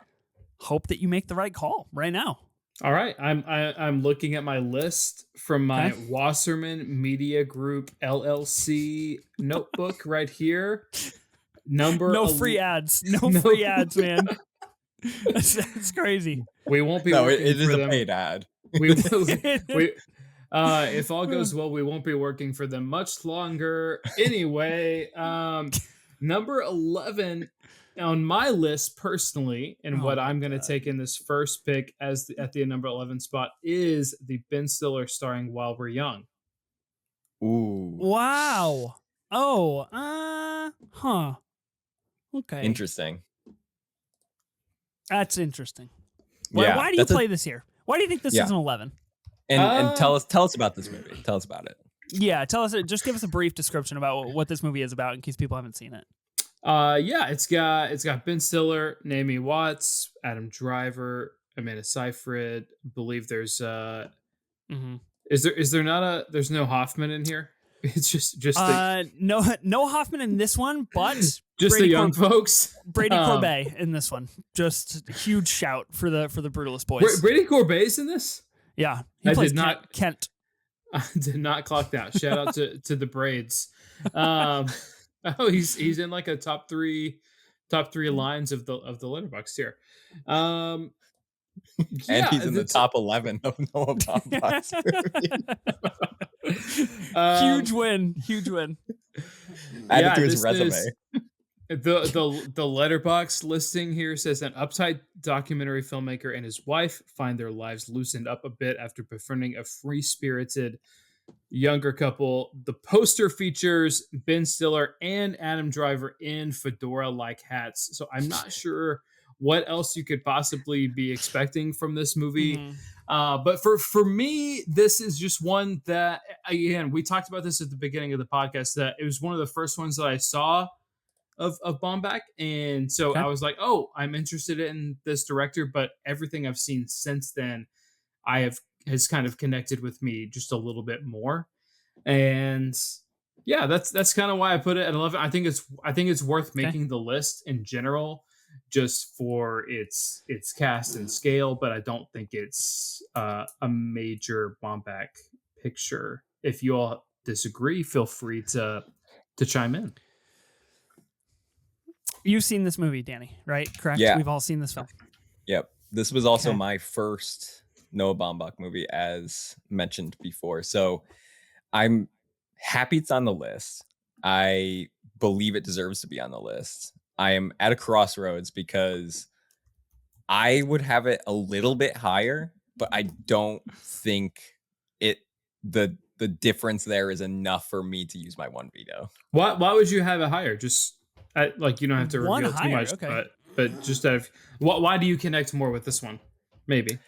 hope that you make the right call right now. All right. I'm looking at my list from my Wasserman Media Group LLC notebook right here. No free ads. No free ads, man. That's crazy. We won't be. No, it is a paid ad. If all goes well, we won't be working for them much longer. Anyway, number 11 on my list personally, and what I'm going to take in this first pick at the number 11 spot is the Ben Stiller starring While We're Young. Ooh. Wow. Oh, okay. Interesting. That's interesting. Why do you play this here? Why do you think this is an 11? And tell us about this movie. Tell us about it. Yeah, tell us. Just give us a brief description about what this movie is about in case people haven't seen it. It's got Ben Stiller, Naomi Watts, Adam Driver, Amanda Seyfried. I believe there's is there not there's no Hoffman in here? It's just no Hoffman in this one, but just Brady the young folks. Brady Corbet in this one. Just huge shout for the Brutalist boys. Brady Corbet's in this? Yeah, he plays Kent. I did not clock that. Shout out to the Braids. He's in like a top three lines of the Letterboxd here. And he's in the top 11 of Noah Baumbach's movie. Huge win. Added to his resume. The Letterboxd listing here says an uptight documentary filmmaker and his wife find their lives loosened up a bit after befriending a free-spirited younger couple. The poster features Ben Stiller and Adam Driver in fedora-like hats. So I'm not sure what else you could possibly be expecting from this movie. Mm-hmm. But for me, this is just one that, again, we talked about this at the beginning of the podcast, that it was one of the first ones that I saw of Baumbach. And so I was like, oh, I'm interested in this director, but everything I've seen since then has kind of connected with me just a little bit more. And yeah, that's kind of why I put it at 11. I think it's worth making the list in general, just for its cast and scale, but I don't think it's a major Baumbach picture. If you all disagree, feel free to chime in. You've seen this movie, Danny, right? Correct? Yeah. We've all seen this film. Yep. This was also my first Noah Baumbach movie, as mentioned before. So I'm happy it's on the list. I believe it deserves to be on the list. I am at a crossroads because I would have it a little bit higher, but I don't think the difference there is enough for me to use my one veto. Why would you have it higher? Just like, you don't have to One reveal too higher, much, okay. but just out of why do you connect more with this one? Maybe.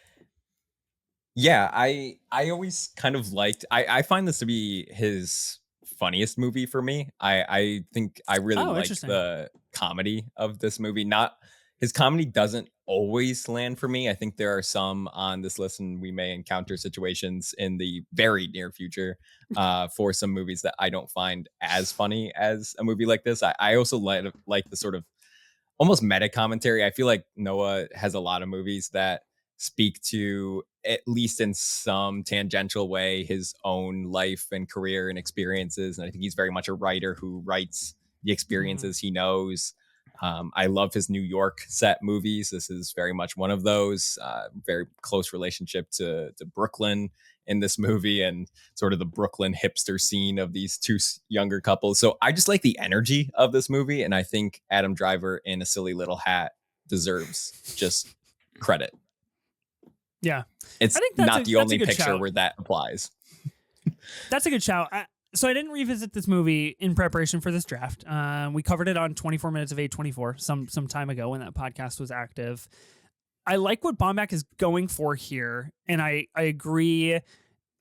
Yeah, I always kind of liked. I find this to be his funniest movie for me. I think I really like interesting. the comedy of this movie. Not his comedy doesn't always land for me. I think there are some on this list, and we may encounter situations in the very near future for some movies that I don't find as funny as a movie like this. I also like the sort of almost meta commentary. I feel like Noah has a lot of movies that speak to, at least in some tangential way, his own life and career and experiences. And I think he's very much a writer who writes the experiences he knows. I love his New York set movies. This is very much one of those. Very close relationship to Brooklyn in this movie, and sort of the Brooklyn hipster scene of these two younger couples. So I just like the energy of this movie, and I think Adam Driver in a silly little hat deserves just credit. Yeah, it's I think not the only picture shout. where that applies. That's a good shout. So I didn't revisit this movie in preparation for this draft. We covered it on 24 Minutes of A24 some time ago when that podcast was active. I like what Baumbach is going for here, and I agree.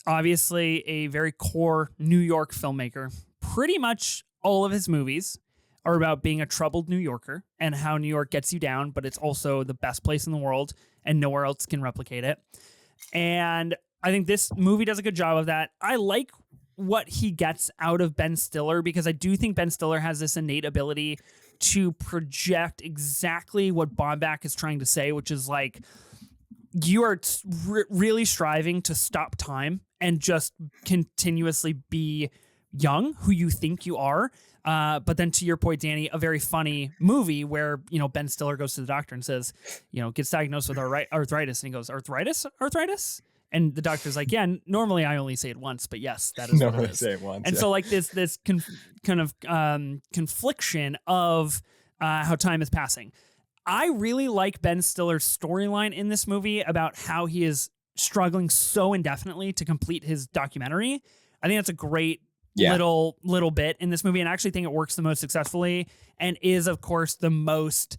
Obviously, a very core New York filmmaker. Pretty much all of his movies are about being a troubled New Yorker and how New York gets you down, but it's also the best place in the world, and nowhere else can replicate it. And I think this movie does a good job of that. I like what he gets out of Ben Stiller, because I do think Ben Stiller has this innate ability to project exactly what Baumbach is trying to say, which is like, you are really striving to stop time and just continuously be young, who you think you are. But then, to your point, Danny, a very funny movie where, Ben Stiller goes to the doctor and says, gets diagnosed with arthritis. And he goes, arthritis? And the doctor's like, yeah, normally I only say it once, but yes, that is what it is. Say it once, and so like this kind of confliction of how time is passing. I really like Ben Stiller's storyline in this movie about how he is struggling so indefinitely to complete his documentary. I think that's a great little bit in this movie, and I actually think it works the most successfully and is, of course, the most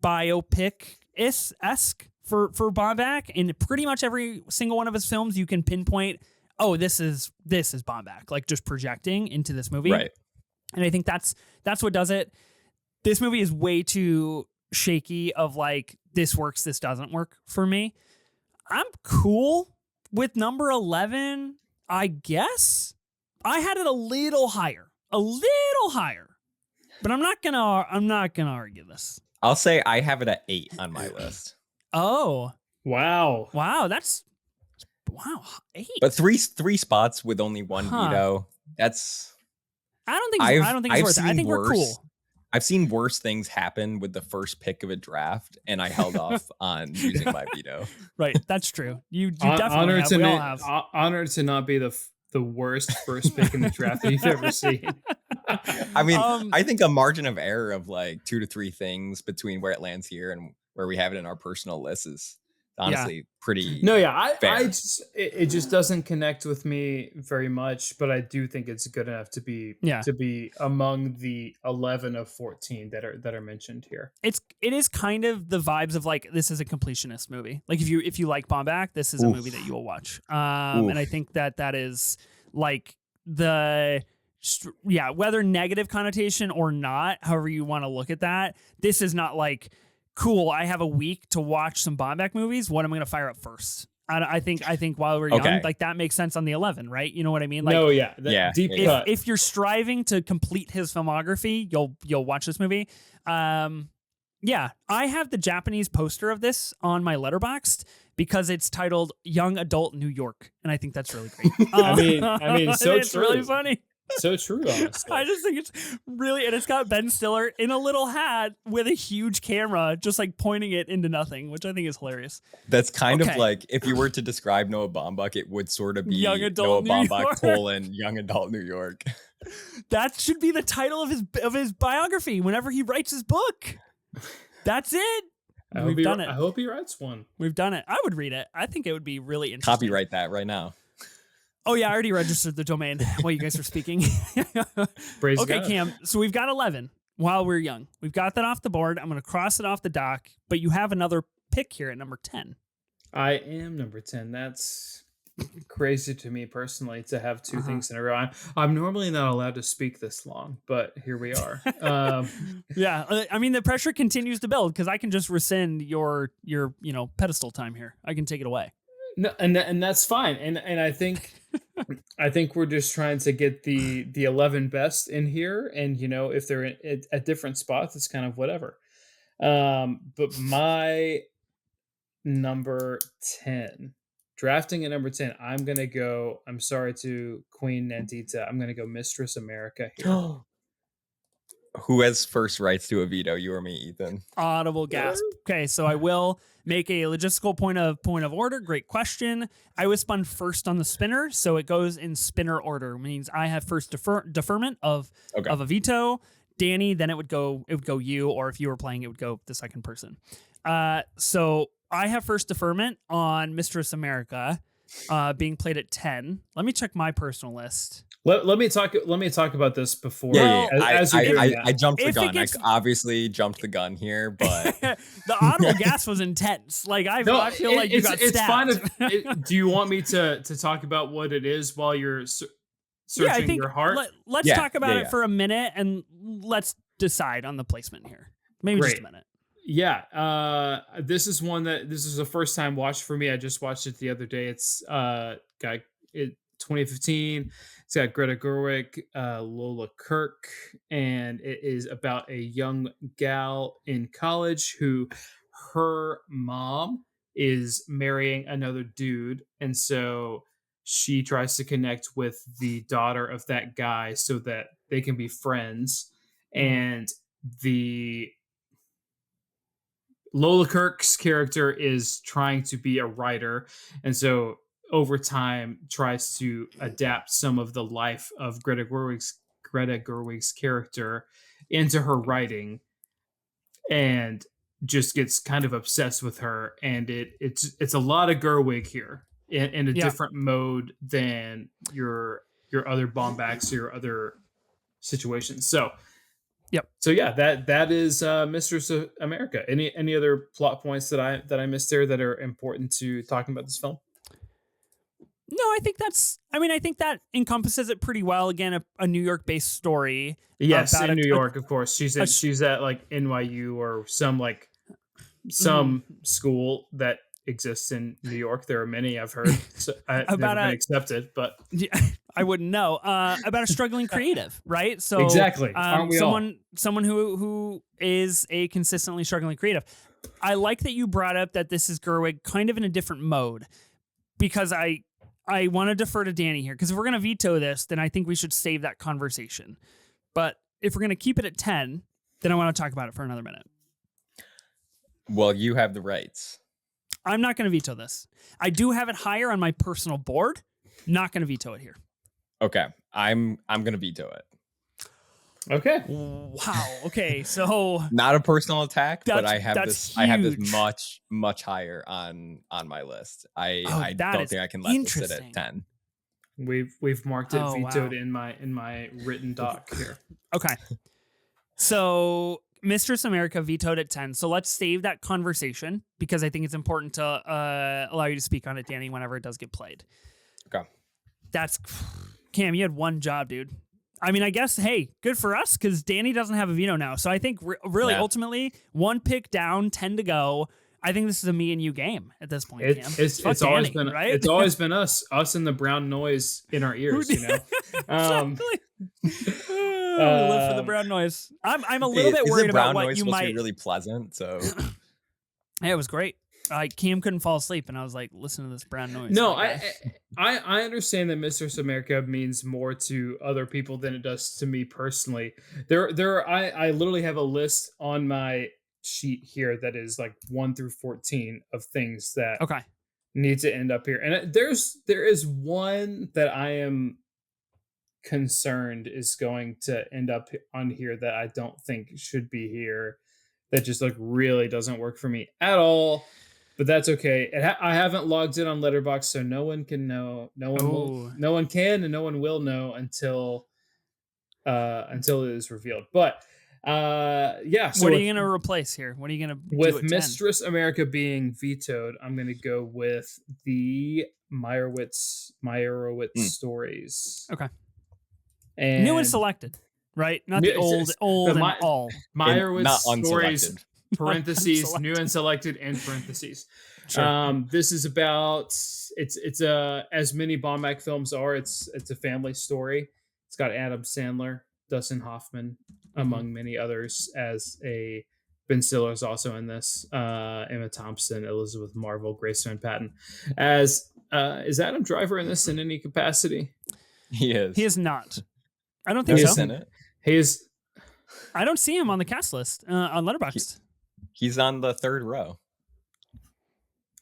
biopic-esque for Baumbach. In pretty much every single one of his films, you can pinpoint, oh, this is Baumbach, like just projecting into this movie. Right. And I think that's what does it. This movie is way too shaky of like, this works, this doesn't work for me. I'm cool with number 11, I guess. I had it a little higher, but I'm not gonna argue this. I'll say I have it at 8 on my list. Oh, wow, that's 8. But three spots with only one veto. That's. I don't think it's worth it. I think we're cool. I've seen worse things happen with the first pick of a draft, and I held off on using my veto. Right, that's true. You definitely have. We all have. Honored to not be the worst first pick in the draft that you've ever seen. I mean, I think a margin of error of like 2 to 3 things between where it lands here and where we have it in our personal list is honestly pretty. No, yeah, it just doesn't connect with me very much, but I do think it's good enough to be among the 11 of 14 that are mentioned here. It is kind of the vibes of like, this is a completionist movie. Like if you like Baumbach, this is a movie that you will watch. And I think that is like whether negative connotation or not, however you want to look at that, this is not like, cool, I have a week to watch some Baumbach movies. What am I going to fire up first? I think while we're young, like that makes sense on the 11, right? You know what I mean? Like, deep cut. If you're striving to complete his filmography, you'll watch this movie. I have the Japanese poster of this on my Letterboxd because it's titled Young Adult New York, and I think that's really great. I mean, so it's true. really funny. So true, honestly. I just think it's really, and it's got Ben Stiller in a little hat with a huge camera, just like pointing it into nothing, which I think is hilarious. That's kind of Okay. like, if you were to describe Noah Baumbach, it would sort of be Young adult Noah New Baumbach York. Young adult New York. That should be the title of his biography whenever he writes his book. That's it. We've done it. I hope he writes one. We've done it. I would read it. I think it would be really interesting. Copyright that right now. Oh yeah, I already registered the domain while you guys are speaking. Praise Okay, God. Cam. So we've got 11 while we're young. We've got that off the board. I'm going to cross it off the dock, but you have another pick here at number 10. I am number 10. That's crazy to me personally to have two things in a row. I'm normally not allowed to speak this long, but here we are. Yeah, I mean the pressure continues to build because I can just rescind your pedestal time here. I can take it away. No, and that's fine. And I think we're just trying to get the 11 best in here, and if they're at different spots, it's kind of whatever. But my number 10, drafting at number 10, I'm gonna go. I'm sorry to Queen Nandita. I'm gonna go Mistress America here. Who has first rights to a veto? You or me, Ethan? Audible gasp. Okay, so I will make a logistical point of order. Great question. I was spun first on the spinner, so it goes in spinner order. Means I have first deferment of a veto. Danny, then it would go you, or if you were playing, it would go the second person. So I have first deferment on Mistress America, being played at 10. Let me check my personal list. Let me talk about this before. Yeah, I I jumped the If it gun. gets- I obviously jumped the gun here, but The audible gas was intense. Like I feel like you got stabbed. It's fine. Do you want me to talk about what it is while you're searching your heart? Let's talk about it for a minute and let's decide on the placement here. Maybe just a minute. Yeah, this is a first time watch for me. I just watched it the other day. It's 2015. It's got Greta Gerwig, Lola Kirk, and it is about a young gal in college who her mom is marrying another dude, and so she tries to connect with the daughter of that guy so that they can be friends. And the Lola Kirk's character is trying to be a writer, and so over time tries to adapt some of the life of Greta Gerwig's character into her writing, and just gets kind of obsessed with her. And it's a lot of Gerwig here in a different mode than your other Baumbachs or your other situations. So that is Mistress America. Any other plot points that I missed there that are important to talking about this film? No, I think that encompasses it pretty well. Again, a New York-based story. Yes, in New York, of course. She's at like NYU or some school that exists in New York. There are many I've heard. So I've never been accepted, but I wouldn't know about a struggling creative, right? So exactly, aren't we someone who is a consistently struggling creative. I like that you brought up that this is Gerwig kind of in a different mode, because I want to defer to Danny here, because if we're going to veto this, then I think we should save that conversation. But if we're going to keep it at 10, then I want to talk about it for another minute. Well, you have the rights. I'm not going to veto this. I do have it higher on my personal board. Not going to veto it here. Okay, I'm going to veto it. Okay. Wow. Okay. So not a personal attack, but I have this. I have this much higher on my list. I don't think I can let this sit at 10. We've marked it vetoed in my written doc here. Okay. So Mistress America vetoed at 10. So let's save that conversation, because I think it's important to allow you to speak on it, Danny, whenever it does get played. Okay. That's Cam. You had one job, dude. I mean, I guess, hey, good for us, because Danny doesn't have a veto now. So I think really, ultimately, one pick down, 10 to go. I think this is a me and you game at this point, Cam. It's Danny, always been right? It's always been us and the brown noise in our ears, Exactly. We live for the brown noise. I'm a little bit worried about what you might. Be really pleasant. So Yeah, it was great. Cam couldn't fall asleep, and I was like, listen to this brown noise. No, my guy. I understand that Mistress America means more to other people than it does to me personally. I literally have a list on my sheet here that is like 1 through 14 of things that Okay. need to end up here. And there is one that I am concerned is going to end up on here that I don't think should be here. That just like really doesn't work for me at all. But that's okay. I haven't logged in on Letterboxd, so no one can know. No one can, and no one will know until it is revealed. But yeah. So what are you going to replace here? What are you going to with do at Mistress America being vetoed? I'm going to go with the Meyerowitz stories. Okay. And new and selected, right? Not the old and all. Meyerowitz not stories. unselected. Parentheses, new and selected, and parentheses. Sure. This is about it's as many Baumbach films are. It's a family story. It's got Adam Sandler, Dustin Hoffman, among many others. As a Ben Stiller is also in this. Emma Thompson, Elizabeth Marvel, Grace Van Patten. As is Adam Driver in this in any capacity? He is. He is not. I don't think He's so. in it. He is. I don't see him on the cast list on Letterboxd. He's on the third row.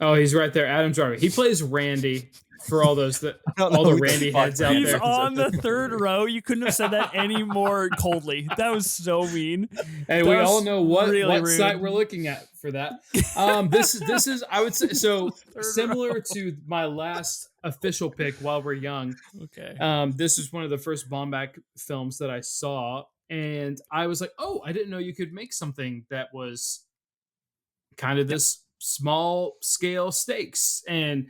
Oh, he's right there. Adam Driver. He plays Randy for all those the Randy heads out He's there. on the third row. You couldn't have said that any more coldly. That was so mean. Hey, we all know what site we're looking at for that. This is I would say so similar to my last official pick, While We're Young. Okay. This is one of the first Baumbach films that I saw, and I was like, oh, I didn't know you could make something that was kind of this small scale stakes. And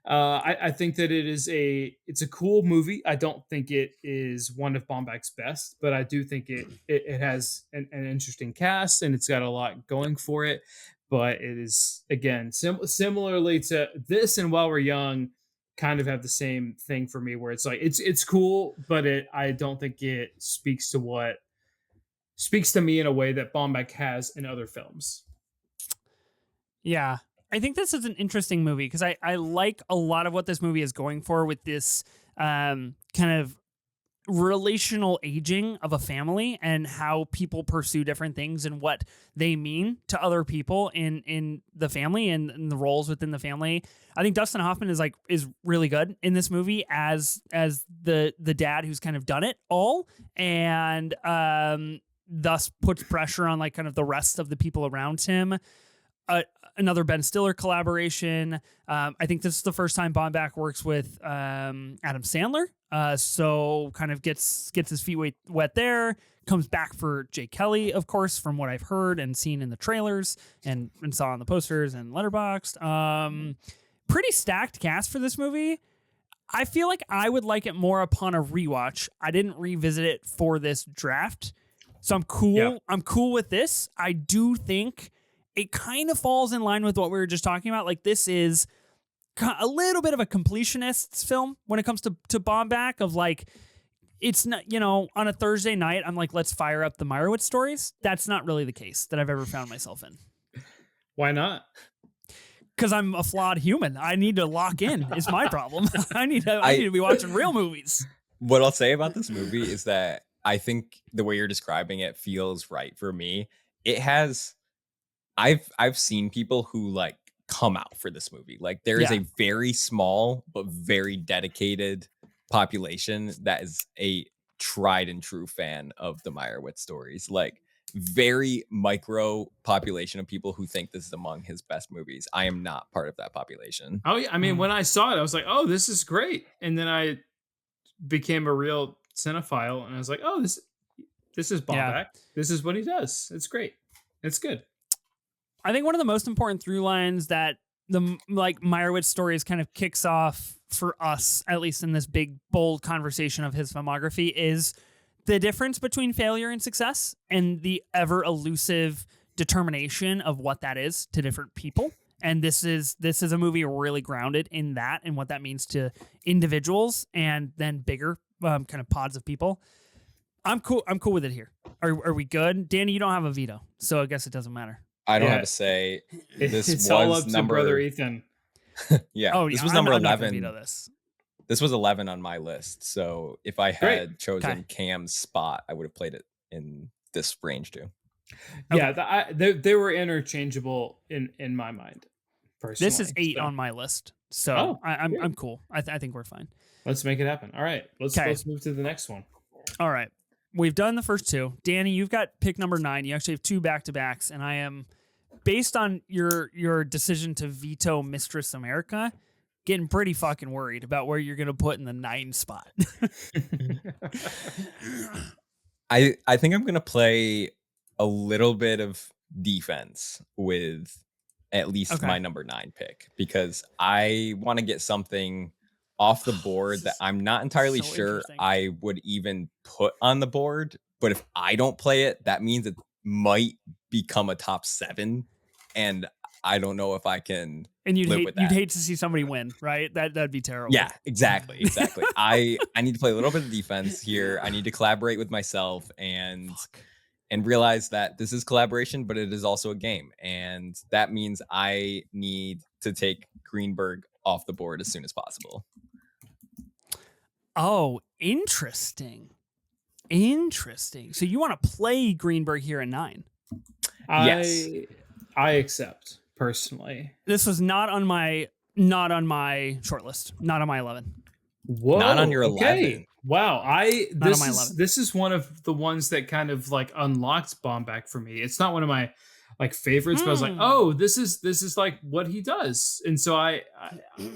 I think that it's a cool movie. I don't think it is one of Baumbach's best, but I do think it has an interesting cast, and it's got a lot going for it. But it is, again, similarly to this and While We're Young, kind of have the same thing for me, where it's like it's cool, but I don't think it speaks to me in a way that Baumbach has in other films. Yeah. I think this is an interesting movie because I like a lot of what this movie is going for with this kind of relational aging of a family and how people pursue different things and what they mean to other people in the family and in the roles within the family. I think Dustin Hoffman is really good in this movie as the dad who's kind of done it all and thus puts pressure on like kind of the rest of the people around him. Another Ben Stiller collaboration. I think this is the first time Baumbach works with Adam Sandler. So kind of gets his feet wet there. Comes back for Jay Kelly, of course, from what I've heard and seen in the trailers and saw on the posters and Letterboxd. Pretty stacked cast for this movie. I feel like I would like it more upon a rewatch. I didn't revisit it for this draft, so I'm cool. Yeah. I'm cool with this. I do think it kind of falls in line with what we were just talking about. Like, this is a little bit of a completionist's film when it comes to Baumbach of like, it's not, on a Thursday night, I'm like, let's fire up the Meyerowitz stories. That's not really the case that I've ever found myself in. Why not? Because I'm a flawed human. I need to lock in. Is my problem. I need to be watching real movies. What I'll say about this movie is that I think the way you're describing it feels right for me. It has... I've seen people who like come out for this movie. Like there is a very small but very dedicated population that is a tried and true fan of the Meyerowitz stories. Like very micro population of people who think this is among his best movies. I am not part of that population. Oh yeah, I mean, when I saw it, I was like, "Oh, this is great," and then I became a real cinephile, and I was like, "Oh, this is Baumbach. Yeah. This is what he does. It's great. It's good." I think one of the most important through lines that the Meyerowitz stories kind of kicks off for us, at least in this big, bold conversation of his filmography, is the difference between failure and success and the ever elusive determination of what that is to different people. And this is a movie really grounded in that and what that means to individuals and then bigger kind of pods of people. I'm cool with it here. Are we good? Danny, you don't have a veto, so I guess it doesn't matter. I don't have Yeah. to say this It's all was up to brother number. Ethan. Yeah, Oh, this yeah, was number I'm not gonna 11. veto this. This was 11 on my list. So if I Great. had chosen Okay. Cam's spot, I would have played it in this range too. Yeah, they were interchangeable in my mind, personally. This is 8 So- on my list, so Oh, I'm great. cool. I think we're fine. Let's make it happen. All right, let's 'Kay. move to the next one. All right, we've done the first 2. Danny, you've got pick number 9. You actually have 2 back-to-backs, and I am, based on your decision to veto Mistress America, getting pretty fucking worried about where you're gonna put in the 9 spot. I think I'm gonna play a little bit of defense with at least my number 9 pick, because I want to get something off the board that I'm not entirely so sure interesting. I would even put on the board. But if I don't play it, that means it might become a top 7, and I don't know if I can And live with that. you'd hate to see somebody win, right? That'd be terrible. Yeah, exactly. I need to play a little bit of defense here. I need to collaborate with myself and realize that this is collaboration, but it is also a game, and that means I need to take Greenberg off the board as soon as possible. Oh, interesting. So you want to play Greenberg here at 9? Yes. I accept personally. This was not on my short list. Not on my 11. Whoa, Not on your okay. 11. Wow, Not on my 11. this is one of the ones that kind of like unlocked Baumbach for me. It's not one of my like favorites, but I was like, oh, this is like what he does, and so I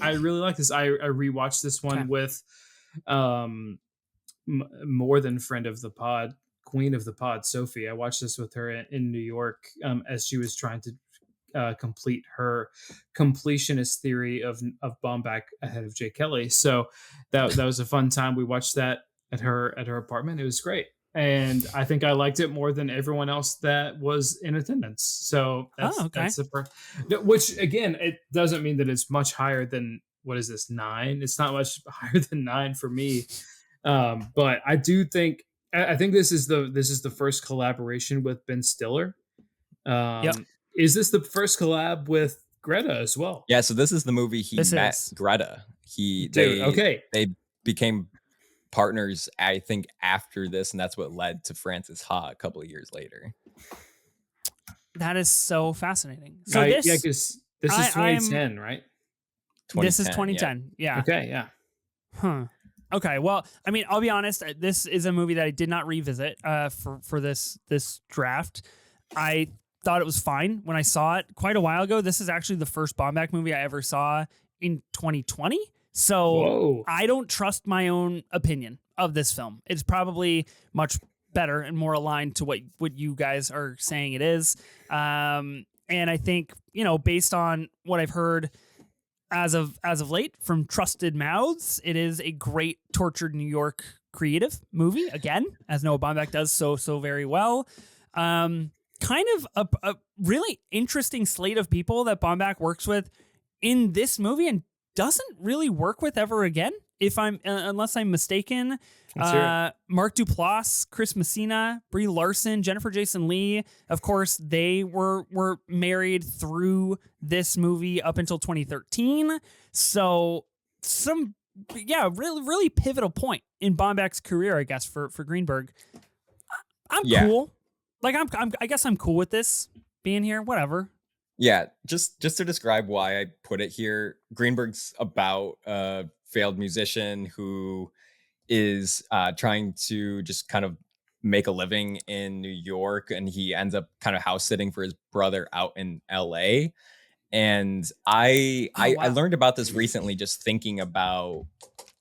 really like this. I rewatched this one with more than friend of the pod, queen of the pod, Sophie. I watched this with her in New York as she was trying to complete her completionist theory of Baumbach ahead of Jay Kelly. So that was a fun time. We watched that at her apartment. It was great. And I think I liked it more than everyone else that was in attendance. So that's which again, it doesn't mean that it's much higher than, what is this, 9? It's not much higher than 9 for me. But I do think, I think this is the first collaboration with Ben Stiller. Is this the first collab with Greta as well? Yeah, so this is the movie he met Greta. They became partners, I think, after this, and that's what led to Frances Ha a couple of years later. That is so fascinating. So because this is 2010, right? This is 2010. Yeah. Okay. Yeah. Huh. Okay. Well, I mean, I'll be honest. This is a movie that I did not revisit for this draft. I thought it was fine when I saw it quite a while ago. This is actually the first Baumbach movie I ever saw in 2020. So I don't trust my own opinion of this film. It's probably much better and more aligned to what you guys are saying it is. And I think, based on what I've heard as of late from trusted mouths, it is a great tortured New York creative movie, again, as Noah Baumbach does so very well. Kind of a really interesting slate of people that Baumbach works with in this movie and doesn't really work with ever again, unless I'm mistaken. Mark Duplass, Chris Messina, Brie Larson, Jennifer Jason Leigh. Of course, they were married through this movie up until 2013. So really pivotal point in Baumbach's career, I guess, for Greenberg. I'm cool. Like I guess I'm cool with this being here. Whatever. Yeah, just to describe why I put it here, Greenberg's about a failed musician who is trying to just kind of make a living in New York, and he ends up kind of house sitting for his brother out in LA. And I learned about this recently, just thinking about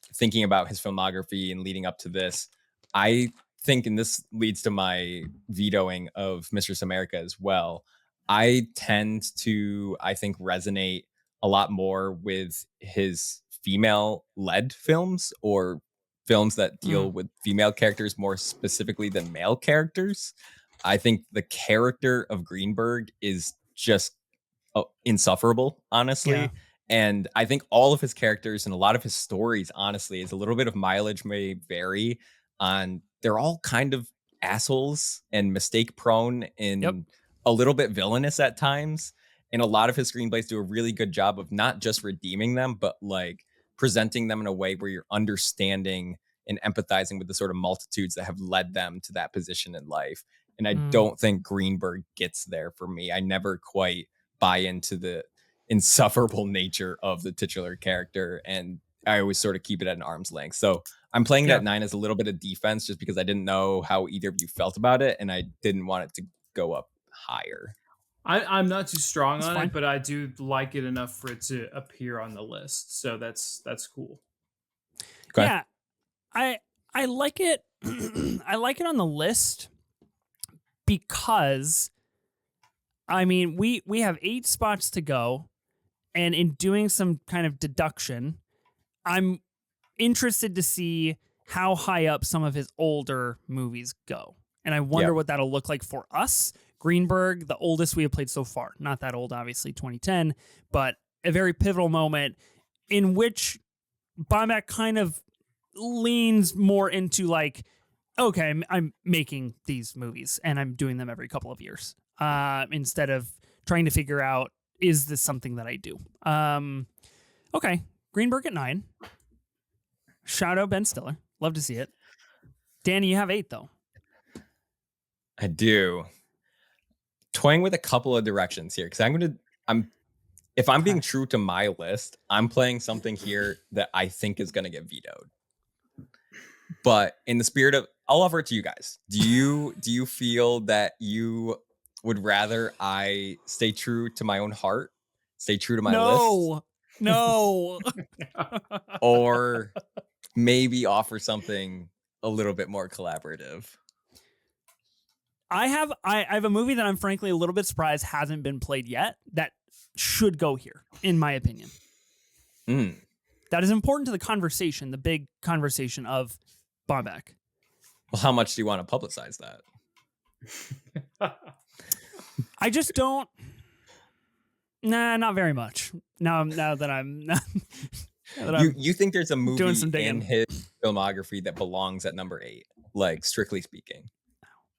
his filmography and leading up to this. I think, and this leads to my vetoing of Mistress America as well, I tend to, I think, resonate a lot more with his female-led films, or films that deal with female characters more specifically than male characters. I think the character of Greenberg is just insufferable, honestly. Yeah. And I think all of his characters and a lot of his stories, honestly, is a little bit of mileage may vary on, they're all kind of assholes and mistake prone in a little bit villainous at times, and a lot of his screenplays do a really good job of not just redeeming them, but like presenting them in a way where you're understanding and empathizing with the sort of multitudes that have led them to that position in life. And I don't think Greenberg gets there for me. I never quite buy into the insufferable nature of the titular character, and I always sort of keep it at an arm's length. So I'm playing that 9 as a little bit of defense, just because I didn't know how either of you felt about it, and I didn't want it to go up higher. I'm not too strong on it, but I do like it enough for it to appear on the list. So that's cool. Okay. Yeah, I like it. I like it on the list because, I mean, we have 8 spots to go, and in doing some kind of deduction, I'm interested to see how high up some of his older movies go. And I wonder what that'll look like for us. Greenberg, the oldest we have played so far. Not that old, obviously, 2010, but a very pivotal moment in which Baumbach kind of leans more into like, okay, I'm making these movies and I'm doing them every couple of years, instead of trying to figure out, is this something that I do? Okay, Greenberg at 9. Shout out Ben Stiller. Love to see it. Danny, you have 8 though. I do. Toying with a couple of directions here, because if I'm being true to my list, I'm playing something here that I think is going to get vetoed. But in the spirit of, I'll offer it to you guys. Do you feel that you would rather I stay true to my own heart, stay true to my list? No. Or maybe offer something a little bit more collaborative? I have a movie that I'm frankly a little bit surprised hasn't been played yet that should go here, in my opinion. That is important to the conversation, the big conversation of Baumbach. Well, how much do you want to publicize that? I just don't. Nah, not very much. Now that I'm. You think there's a movie doing some in his filmography that belongs at number 8, like strictly speaking?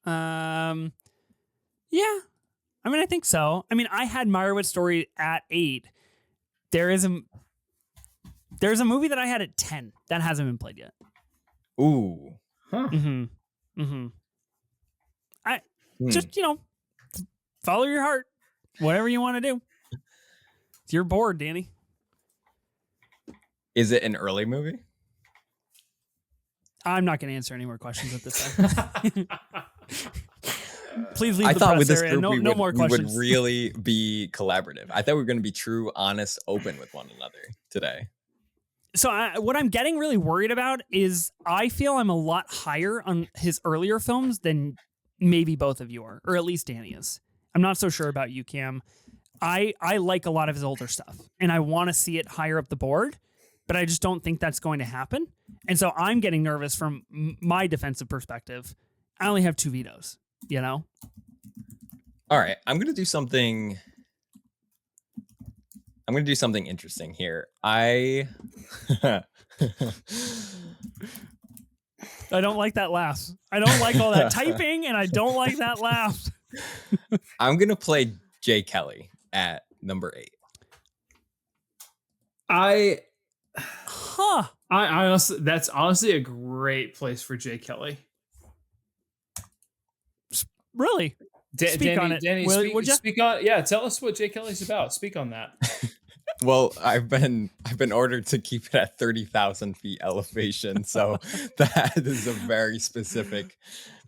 Yeah. I mean, I think so. I mean, I had Meyerowitz Story at 8. There's a movie that I had at 10 that hasn't been played yet. Ooh. Huh. Just, follow your heart. Whatever you want to do. It's your board, Danny. Is it an early movie? I'm not going to answer any more questions at this time. Please leave I the thought press with this area. group No more questions. we would really be collaborative. I thought we were going to be true, honest, open with one another today. So what I'm getting really worried about is I feel I'm a lot higher on his earlier films than maybe both of you are, or at least Danny is. I'm not so sure about you, Cam. I like a lot of his older stuff, and I want to see it higher up the board, but I just don't think that's going to happen. And so I'm getting nervous from my defensive perspective. I only have 2 vetoes, All right, I'm going to do something interesting here. I don't like that laugh. I don't like all that typing, and I don't like that laugh. I'm going to play Jay Kelly at number 8. I honestly, that's honestly a great place for Jay Kelly. Really? Speak Danny, on it. Danny, speak on. Yeah, tell us what Jay Kelly's about. Speak on that. Well, I've been ordered to keep it at 30,000 feet elevation, so that is a very specific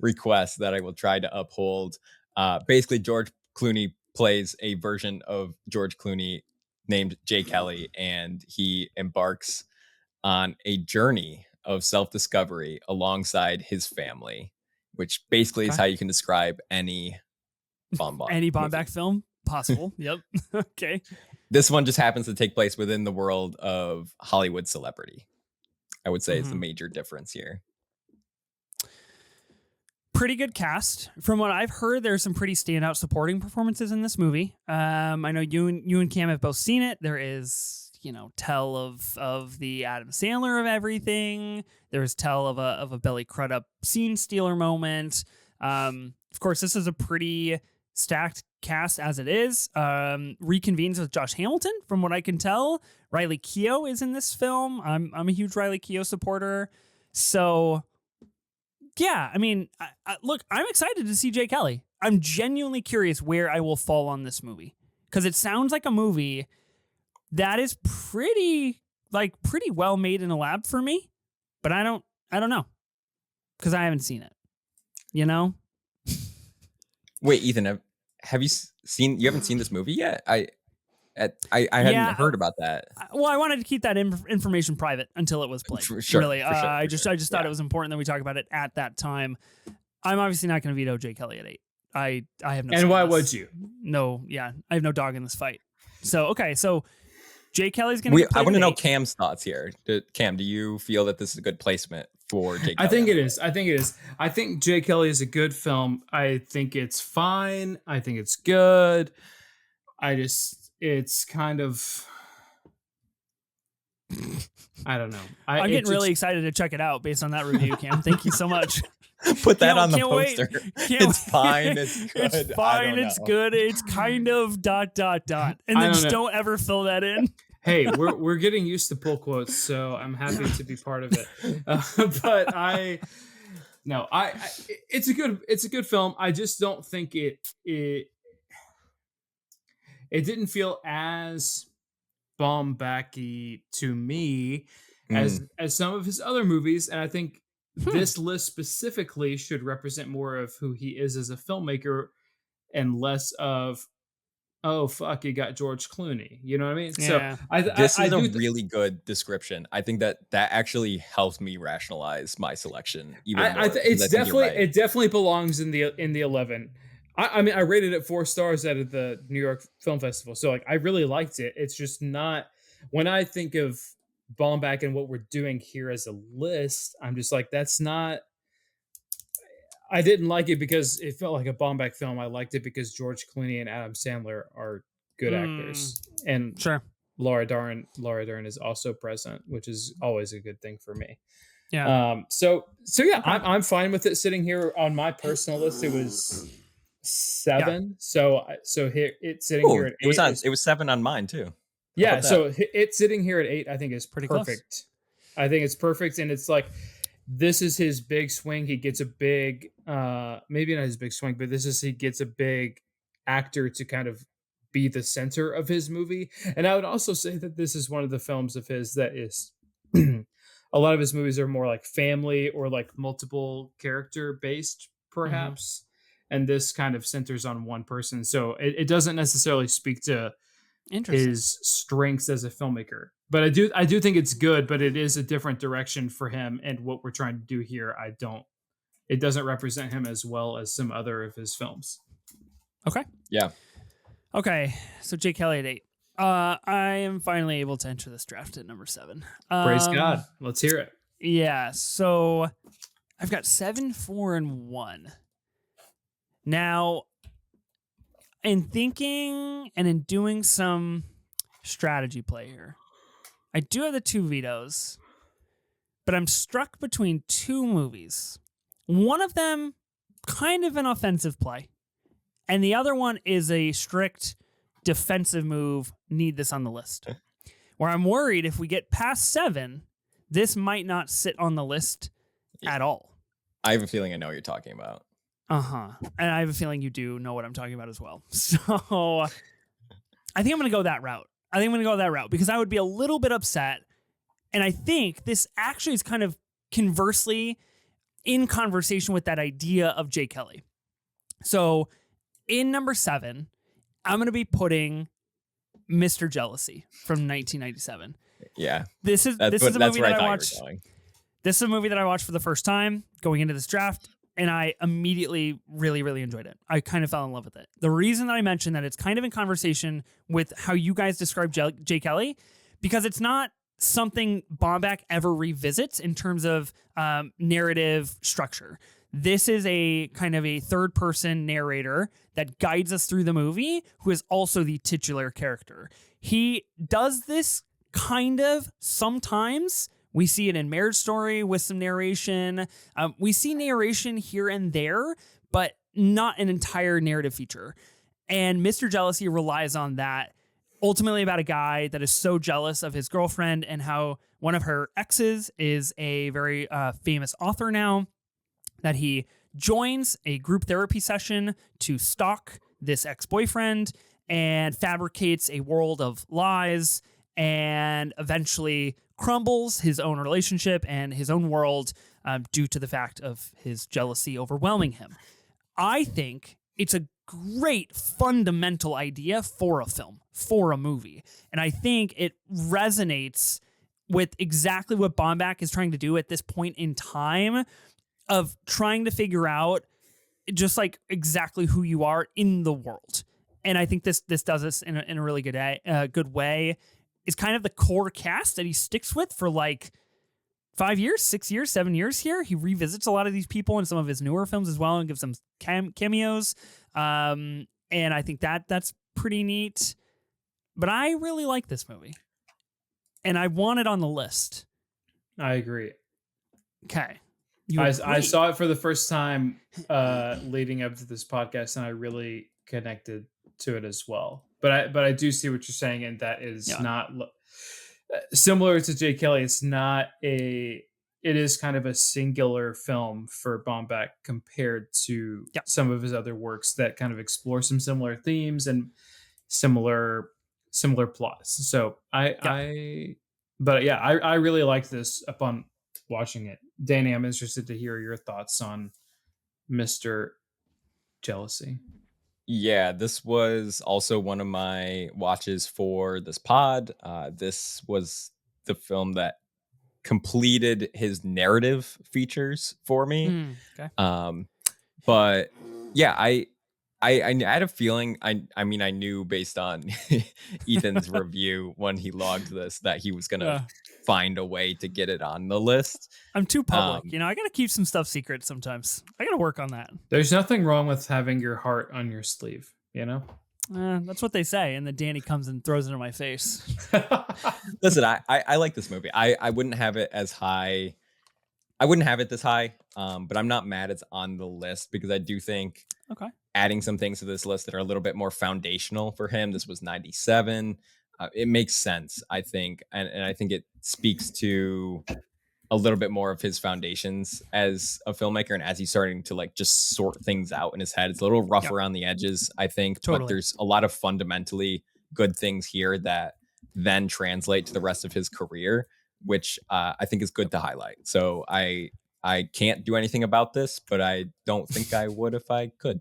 request that I will try to uphold. Basically, George Clooney plays a version of George Clooney named Jay Kelly, and he embarks on a journey of self-discovery alongside his family, which basically is how you can describe any Baumbach film possible. Yep. Okay. This one just happens to take place within the world of Hollywood celebrity, I would say is the major difference here. Pretty good cast. From what I've heard, there's some pretty standout supporting performances in this movie. I know you and Cam have both seen it. There is, tell of the Adam Sandler of everything. There's tell of a Billy Crudup scene stealer moment. Of course, this is a pretty stacked cast as it is. Reconvenes with Josh Hamilton, from what I can tell. Riley Keough is in this film. I'm a huge Riley Keough supporter. So, yeah, I mean, look, I'm excited to see Jay Kelly. I'm genuinely curious where I will fall on this movie, because it sounds like a movie that is pretty well made in a lab for me, but I don't know, because I haven't seen it. You know? Wait, Ethan, have you seen? You haven't seen this movie yet? I hadn't heard about that. Well, I wanted to keep that information private until it was played. Sure, really, I just thought Yeah. it was important that we talk about it at that time. I'm obviously not going to veto Jay Kelly at 8. I have no. And why would you? No, yeah, I have no dog in this fight. So okay, so Jay Kelly's going to. I want to know Cam's thoughts here. Cam, do you feel that this is a good placement for Jay Kelly? I think it is. I think Jay Kelly is a good film. I think it's fine. I think it's good. It's kind of, I don't know. I'm getting really excited to check it out based on that review, Cam. Thank you so much. Put that on the can't wait. poster. Can't It's fine. It's good. It's fine. It's good. It's kind of ... And then just don't ever fill that in. Hey, we're getting used to pull quotes, so I'm happy to be part of it. But it's a good film. I just don't think it didn't feel as Baumbach-y to me as some of his other movies, and I think this list specifically should represent more of who he is as a filmmaker and less of, oh fuck, you got George Clooney. You know what I mean? Yeah. So This is a really good description. I think that actually helps me rationalize my selection even more. It definitely belongs in the 11. I mean, I rated it 4 stars out of the New York Film Festival, so like I really liked it. It's just not, when I think of Baumbach and what we're doing here as a list, I'm just like, that's not. I didn't like it because it felt like a Baumbach film. I liked it because George Clooney and Adam Sandler are good actors, and Sure, Laura Dern is also present, which is always a good thing for me. Yeah. So yeah, I'm fine with it sitting here on my personal list. It was 7. Yeah. So here it's sitting here at 8. It was 7 on mine too. Yeah. So it's sitting here at 8. I think is Pretty perfect. close. I think it's perfect, and it's like, this is his big swing. He gets a big, maybe not his big swing, but he gets a big actor to kind of be the center of his movie. And I would also say that this is one of the films of his that is, a lot of his movies are more like family or like multiple character based, perhaps. And this kind of centers on one person. So it doesn't necessarily speak to his strengths as a filmmaker. But I do think it's good, but it is a different direction for him, and what we're trying to do here, it doesn't represent him as well as some other of his films. Okay. Yeah. Okay. So Jay Kelly at 8. I am finally able to enter this draft at number 7. Praise God. Let's hear it. Yeah. So I've got 7, 4, and 1. Now, in thinking and in doing some strategy play here, I do have the 2 vetoes, but I'm struck between 2 movies. One of them kind of an offensive play, and the other one is a strict defensive move. Need this on the list. Where I'm worried if we get past 7, this might not sit on the list at all. I have a feeling I know what you're talking about. And I have a feeling you do know what I'm talking about as well. So I think I'm going to go that route. Because I would be a little bit upset. And I think this actually is kind of conversely in conversation with that idea of Jay Kelly. So in number 7, I'm going to be putting Mr. Jealousy from 1997. Yeah. This is a movie that I watched. Going. This is a movie that I watched for the first time going into this draft, and I immediately really, really enjoyed it. I kind of fell in love with it. The reason that I mentioned that it's kind of in conversation with how you guys describe Jay Kelly, because it's not something Baumbach ever revisits in terms of narrative structure. This is a kind of a third-person narrator that guides us through the movie, who is also the titular character. He does this kind of sometimes. We see it in Marriage Story with some narration. We see narration here and there, but not an entire narrative feature. And Mr. Jealousy relies on that, ultimately about a guy that is so jealous of his girlfriend and how one of her exes is a very famous author now, that he joins a group therapy session to stalk this ex-boyfriend and fabricates a world of lies and eventually crumbles his own relationship and his own world due to the fact of his jealousy overwhelming him. I think it's a great fundamental idea for a film, for a movie. And I think it resonates with exactly what Baumbach is trying to do at this point in time, of trying to figure out just like exactly who you are in the world. And I think this does this in a really good way. Is kind of the core cast that he sticks with for like 5 years, 6 years, 7 years here. He revisits a lot of these people in some of his newer films as well and gives them cameos. And I think that's pretty neat. But I really like this movie. And I want it on the list. I agree. Okay. I saw it for the first time leading up to this podcast, and I really connected to it as well. But I do see what you're saying, and that is not similar to Jay Kelly. It is kind of a singular film for Baumbach compared to some of his other works that kind of explore some similar themes and similar plots. So I really liked this upon watching it. Danny, I'm interested to hear your thoughts on Mr. Jealousy. Yeah, this was also one of my watches for this pod. This was the film that completed his narrative features for me. Okay. But yeah, I had a feeling. I mean, I knew based on Ethan's review when he logged this that he was gonna find a way to get it on the list. I'm too public, I gotta keep some stuff secret sometimes. I gotta work on that. There's nothing wrong with having your heart on your sleeve, That's what they say, and then Danny comes and throws it in my face. Listen, I like this movie. I wouldn't have it as high. I wouldn't have it this high, but I'm not mad it's on the list because I do think adding some things to this list that are a little bit more foundational for him. This was 97. It makes sense, I think. And I think it speaks to a little bit more of his foundations as a filmmaker. And as he's starting to like just sort things out in his head, it's a little rough around the edges, I think. But there's a lot of fundamentally good things here that then translate to the rest of his career, which I think is good to highlight. So I can't do anything about this, but I don't think I would if I could.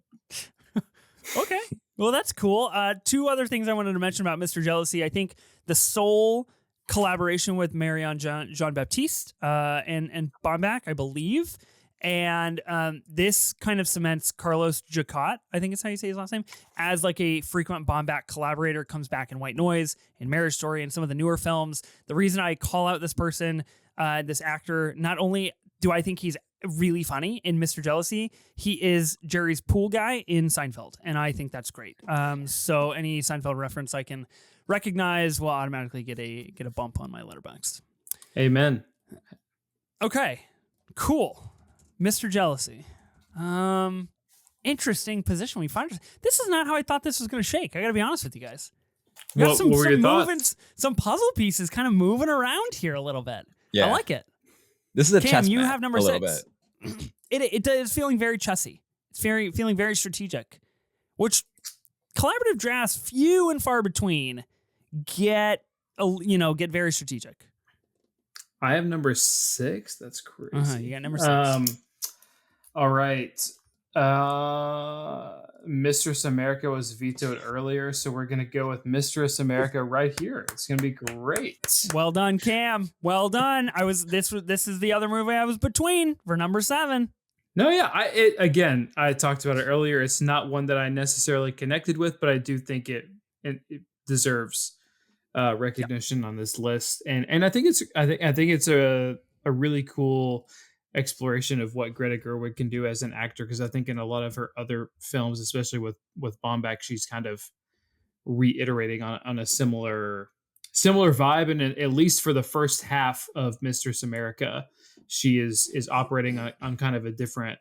Okay. Well, that's cool. Two other things I wanted to mention about Mr. Jealousy. I think the sole collaboration with Marion Jean-Baptiste and Baumbach, I believe. And this kind of cements Carlos Jacquot, I think is how you say his last name, as like a frequent Baumbach collaborator. Comes back in White Noise, in Marriage Story, and some of the newer films. The reason I call out this person, this actor, not only do I think he's really funny in Mr. Jealousy, he is Jerry's pool guy in Seinfeld, and I think that's great. So any Seinfeld reference I can recognize will automatically get a bump on my letterboxd. Amen. Okay, cool. Mr. Jealousy. Interesting position we find. This is not how I thought this was going to shake. I got to be honest with you guys. What were your thoughts? Some puzzle pieces kind of moving around here a little bit. Yeah. I like it. This is a Cam, chess you match have number a 6. Little bit. It is feeling very chessy. It's feeling very strategic, which collaborative drafts, few and far between, get very strategic. I have number 6. That's crazy. You got number 6. All right. Mistress America was vetoed earlier, so we're gonna go with Mistress America right here. It's gonna be great. Well done, Cam. Well done. This is the other movie I was between for number 7. No, yeah. I talked about it earlier. It's not one that I necessarily connected with, but I do think it deserves recognition on this list. And I think it's a really cool exploration of what Greta Gerwig can do as an actor, because I think in a lot of her other films, especially with Baumbach, she's kind of reiterating on a similar vibe, and at least for the first half of Mistress America, she is operating on kind of a different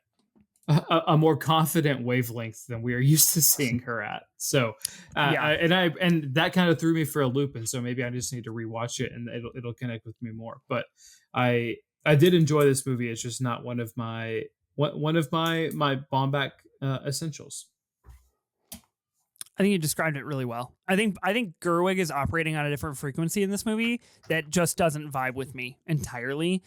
a more confident wavelength than we are used to seeing her at. So, and that kind of threw me for a loop, and so maybe I just need to rewatch it, and it'll connect with me more. But I did enjoy this movie. It's just not one of my my Baumbach essentials. I think you described it really well. I think Gerwig is operating on a different frequency in this movie that just doesn't vibe with me entirely.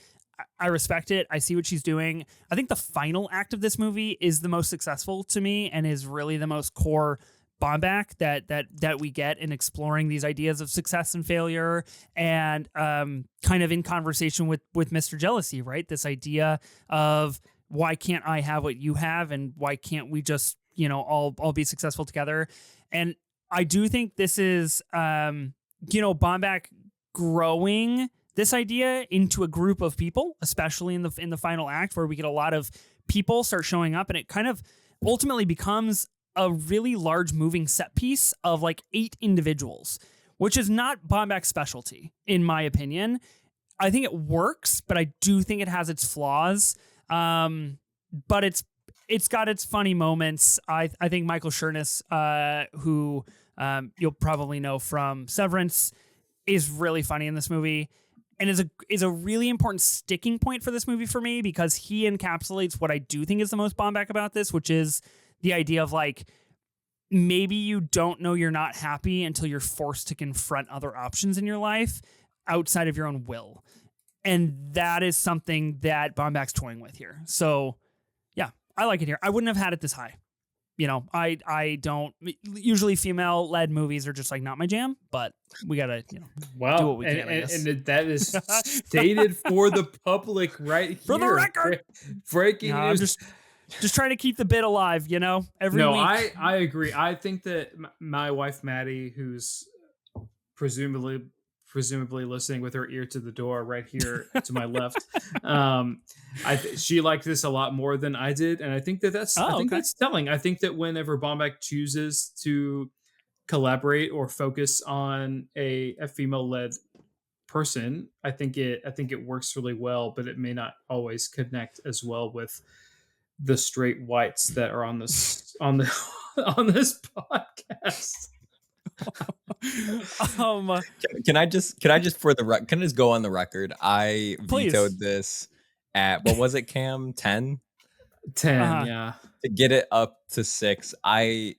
I respect it. I see what she's doing. I think the final act of this movie is the most successful to me and is really the most core Baumbach that we get in exploring these ideas of success and failure, and kind of in conversation with Mr. Jealousy, right? This idea of why can't I have what you have, and why can't we just, all be successful together? And I do think this is Baumbach growing this idea into a group of people, especially in the final act, where we get a lot of people start showing up, and it kind of ultimately becomes a really large moving set piece of like 8 individuals, which is not Baumbach's specialty, in my opinion. I think it works, but I do think it has its flaws. But it's got its funny moments. I think Michael Chernus, who you'll probably know from Severance, is really funny in this movie, and is a really important sticking point for this movie for me, because he encapsulates what I do think is the most Baumbach about this, which is the idea of like, maybe you don't know you're not happy until you're forced to confront other options in your life outside of your own will. And that is something that Baumbach's toying with here. So yeah, I like it here. I wouldn't have had it this high. I don't usually female-led movies are just like not my jam, but we gotta do what we can. And that is stated for the public right here. For the record, breaking news. I'm just trying to keep the bit alive, every week. I agree. I think that my wife Maddie, who's presumably listening with her ear to the door right here to my left, she liked this a lot more than I did, and I think that's telling. I think that whenever Baumbach chooses to collaborate or focus on a female-led person, I think it works really well, but it may not always connect as well with the straight whites that are on this on this podcast. Can I just go on the record? I vetoed this at, what was it, Cam? 10? 10, yeah. To get it up to 6.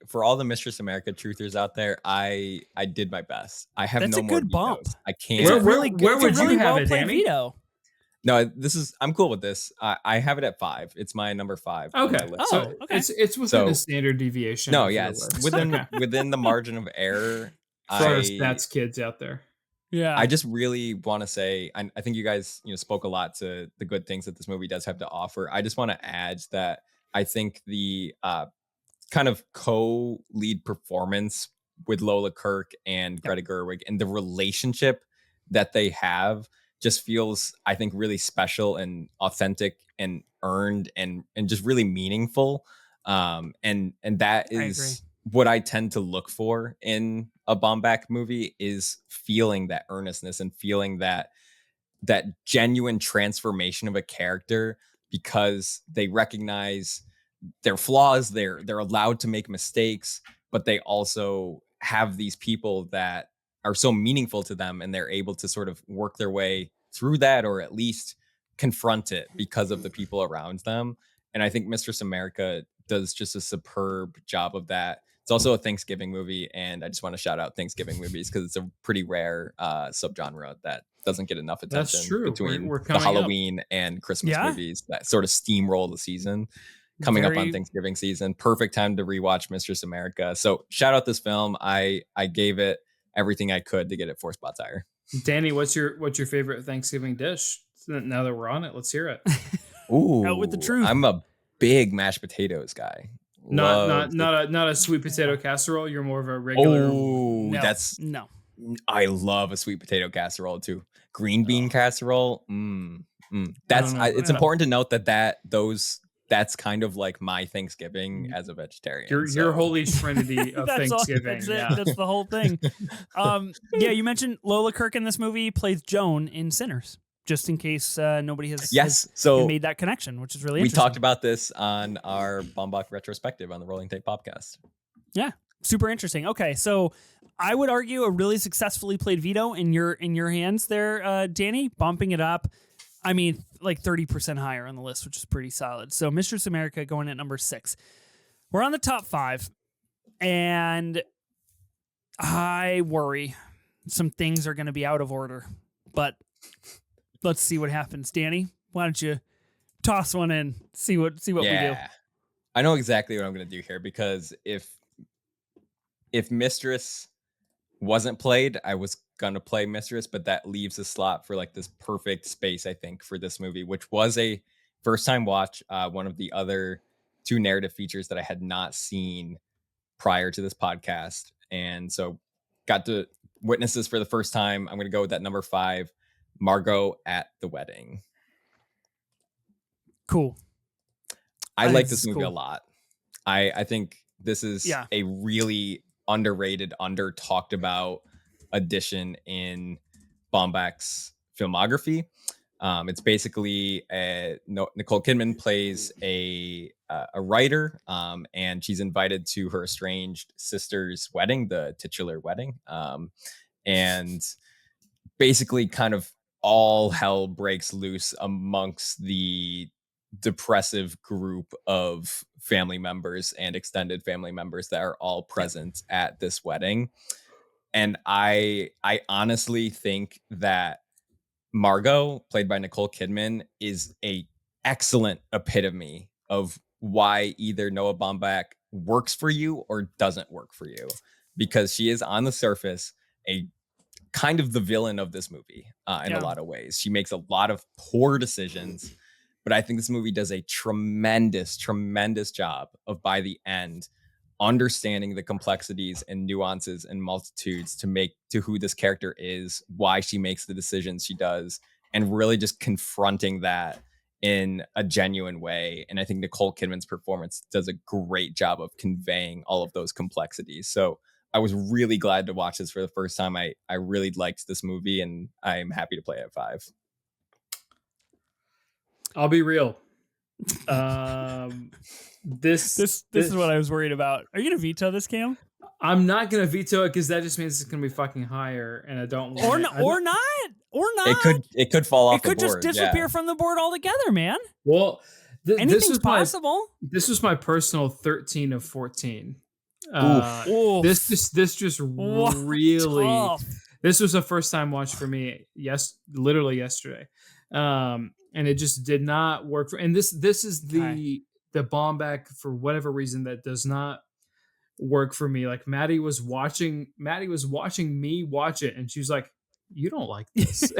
For all the Mistress America truthers out there, I did my best. I have That's no more good bump. vetoes. I can't. Where would you have it, Danny? Veto. No, I'm cool with this. I have it at 5. It's my number 5. Okay. On my list. So it's within the standard deviation. No, yeah, it's within the margin of error. For our stats kids out there. Yeah. I just really want to say, I think you guys, spoke a lot to the good things that this movie does have to offer. I just want to add that I think the kind of co-lead performance with Lola Kirk and Greta Gerwig, and the relationship that they have, just feels, I think, really special and authentic and earned and just really meaningful. And that is what I tend to look for in a Baumbach movie, is feeling that earnestness and feeling that genuine transformation of a character, because they recognize their flaws, they're allowed to make mistakes, but they also have these people that are so meaningful to them, and they're able to sort of work their way through that, or at least confront it because of the people around them. And I think Mistress America does just a superb job of that. It's also a Thanksgiving movie, and I just want to shout out Thanksgiving movies, because it's a pretty rare subgenre that doesn't get enough attention. That's true. Between we're the Halloween and Christmas movies that sort of steamroll the season. Coming up on Thanksgiving season, perfect time to rewatch Mistress America. So shout out this film. I gave it everything I could to get it 4 spots higher. Danny, what's your favorite Thanksgiving dish? Now that we're on it, let's hear it. Ooh, out with the truth. I'm a big mashed potatoes guy. Not a sweet potato casserole. You're more of a regular. Oh, no. I love a sweet potato casserole too. Green bean casserole. It's important to note that's kind of like my Thanksgiving as a vegetarian. Your holy trinity of Thanksgiving. That's the whole thing. You mentioned Lola Kirk in this movie plays Joan in Sinners. just in case nobody has So made that connection, which is really we interesting. talked about this on our Baumbach retrospective on the Rolling Tape podcast. Yeah, super interesting. Okay, so I would argue a really successfully played veto in your hands there, Danny, bumping it up. I mean, like 30% higher on the list, which is pretty solid. So Mistress America going at number 6. We're on the top 5, and I worry some things are going to be out of order, but let's see what happens. Danny, why don't you toss one in, see what we do. I know exactly what I'm going to do here, because if Mistress wasn't played, I was gonna play Mistress, but that leaves a slot for like this perfect space, I think, for this movie, which was a first time watch, one of the other 2 narrative features that I had not seen prior to this podcast, and so got to witness this for the first time. I'm gonna go with that number 5, Margot at the Wedding. Cool. I like this movie a lot. I think this is a really underrated, under talked about addition in Baumbach's filmography. It's basically Nicole Kidman plays a writer, and she's invited to her estranged sister's wedding, the titular wedding, and basically kind of all hell breaks loose amongst the depressive group of family members and extended family members that are all present at this wedding. And I honestly think that Margot, played by Nicole Kidman, is a excellent epitome of why either Noah Baumbach works for you or doesn't work for you, because she is on the surface a kind of the villain of this movie in a lot of ways. She makes a lot of poor decisions, but I think this movie does a tremendous job of, by the end, understanding the complexities and nuances and multitudes to who this character is, why she makes the decisions she does, and really just confronting that in a genuine way. And I think Nicole Kidman's performance does a great job of conveying all of those complexities. So I was really glad to watch this for the first time. I really liked this movie, and I'm happy to play it at 5. I'll be real. This is what I was worried about. Are you gonna veto this, Cam? I'm not gonna veto it, because that just means it's gonna be fucking higher, and I don't want or not. It could fall off. It could just disappear from the board altogether, man. Well, anything's possible. This was my personal 13 of 14. This just really tough. This was a first time watch for me. Literally yesterday. And it just did not work for. And this is the Baumbach, for whatever reason, that does not work for me. Like Maddie was watching me watch it, and she's like, "You don't like this."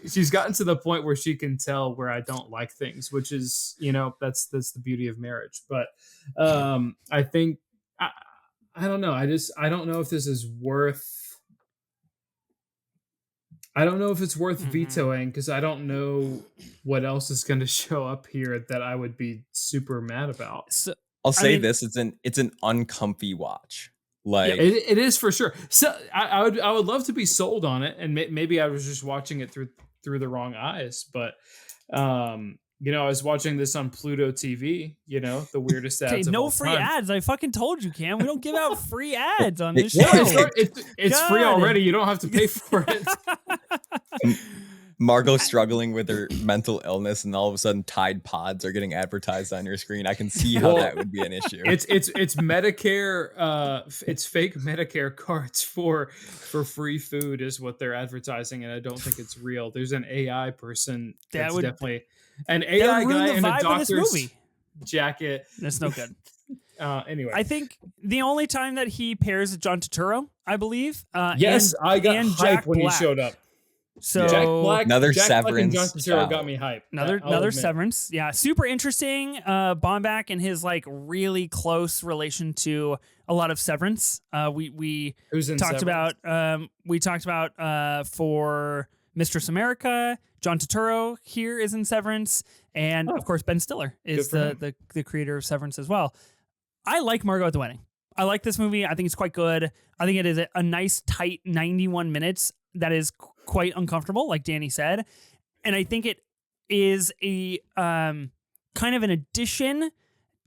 She's gotten to the point where she can tell where I don't like things, which is, that's the beauty of marriage. But I think I don't know. I don't know if this is worth. I don't know if it's worth vetoing, because I don't know what else is going to show up here that I would be super mad about. So, I'll say this: it's an uncomfy watch. Like it is for sure. So I would love to be sold on it, and maybe I was just watching it through the wrong eyes. But I was watching this on Pluto TV. The weirdest ads. Okay, no free ads. I fucking told you, Cam. We don't give out free ads on this show. It's free already. You don't have to pay for it. Margot struggling with her mental illness, and all of a sudden Tide Pods are getting advertised on your screen. I can see how that would be an issue. It's Medicare. It's fake Medicare cards for free food is what they're advertising, and I don't think it's real. There's an AI person that's definitely an AI guy in a doctor's jacket. That's no good. Anyway, I think the only time that he pairs with John Turturro, I believe. I got hyped when he showed up. So Jack Black, another Jack Severance. Black and John Turturro got me hyped. Another Severance. Yeah, super interesting. Baumbach and his like really close relation to a lot of Severance. We talked about for Mistress America. John Turturro here is in Severance, and of course Ben Stiller is the creator of Severance as well. I like Margot at the Wedding. I like this movie. I think it's quite good. I think it is a nice tight 91 minutes that is quite uncomfortable, like Danny said. And I think it is a kind of an addition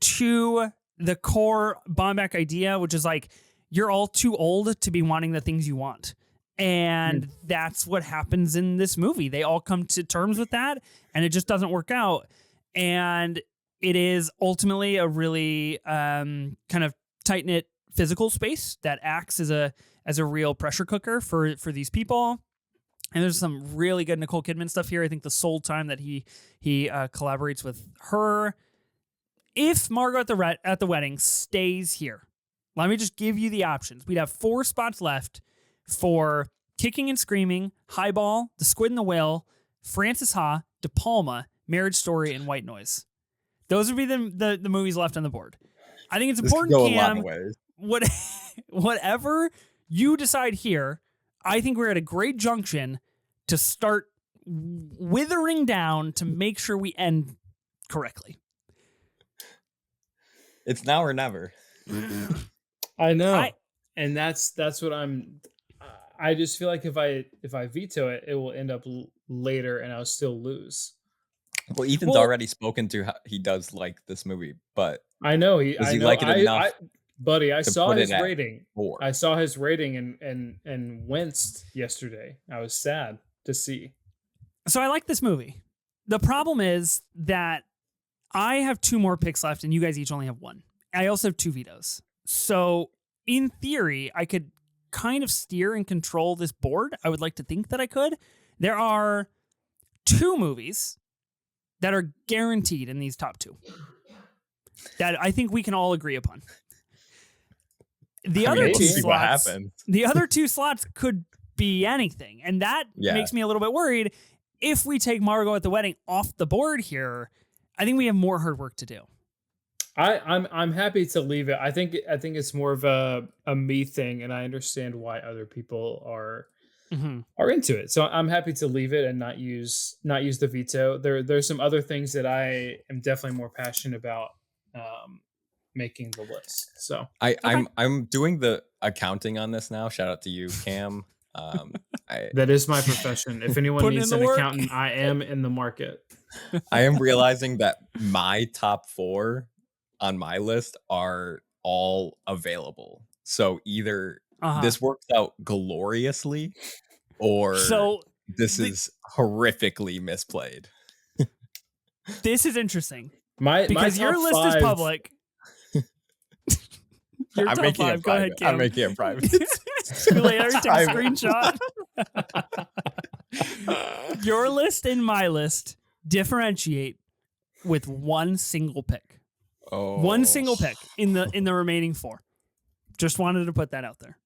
to the core Baumbach idea, which is like, you're all too old to be wanting the things you want. And that's what happens in this movie. They all come to terms with that, and it just doesn't work out. And it is ultimately a really kind of tight-knit physical space that acts as a real pressure cooker for these people. And there's some really good Nicole Kidman stuff here. I think the sole time that he collaborates with her. If Margot at the wedding stays here, let me just give you the options. We'd have 4 spots left for Kicking and Screaming, Highball, The Squid and the Whale, Frances Ha, De Palma, Marriage Story, and White Noise. Those would be the movies left on the board. I think it's important, Cam. Whatever you decide here, I think we're at a great junction to start withering down to make sure we end correctly. It's now or never. I know. And that's what I just feel like if I veto it, it will end up later and I'll still lose. Well, Ethan's already spoken to how he does like this movie, but I know does he like it enough? Buddy, I saw his rating. 4. I saw his rating and winced yesterday. I was sad to see. So I like this movie. The problem is that I have 2 more picks left and you guys each only have 1. I also have 2 vetoes. So in theory, I could kind of steer and control this board. I would like to think that I could. There are 2 movies that are guaranteed in these top 2 that I think we can all agree upon. The other 2 slots could be anything, and that makes me a little bit worried. If we take Margot at the Wedding off the board here, I think we have more hard work to do. I'm happy to leave it. I think it's more of a me thing, and I understand why other people are into it. So I'm happy to leave it and not use the veto. There's some other things that I am definitely more passionate about making the list. So I'm doing the accounting on this now. Shout out to you, Cam. That is my profession. If anyone needs an accountant, I am in the market. I am realizing that my top 4 on my list are all available. So either this works out gloriously or this is horrifically misplayed. This is interesting. Because your list is public. I'm making it private. I'm making it private. Later, take a screenshot. Your list and my list differentiate with 1 single pick. Oh. 1 single pick in the remaining 4. Just wanted to put that out there.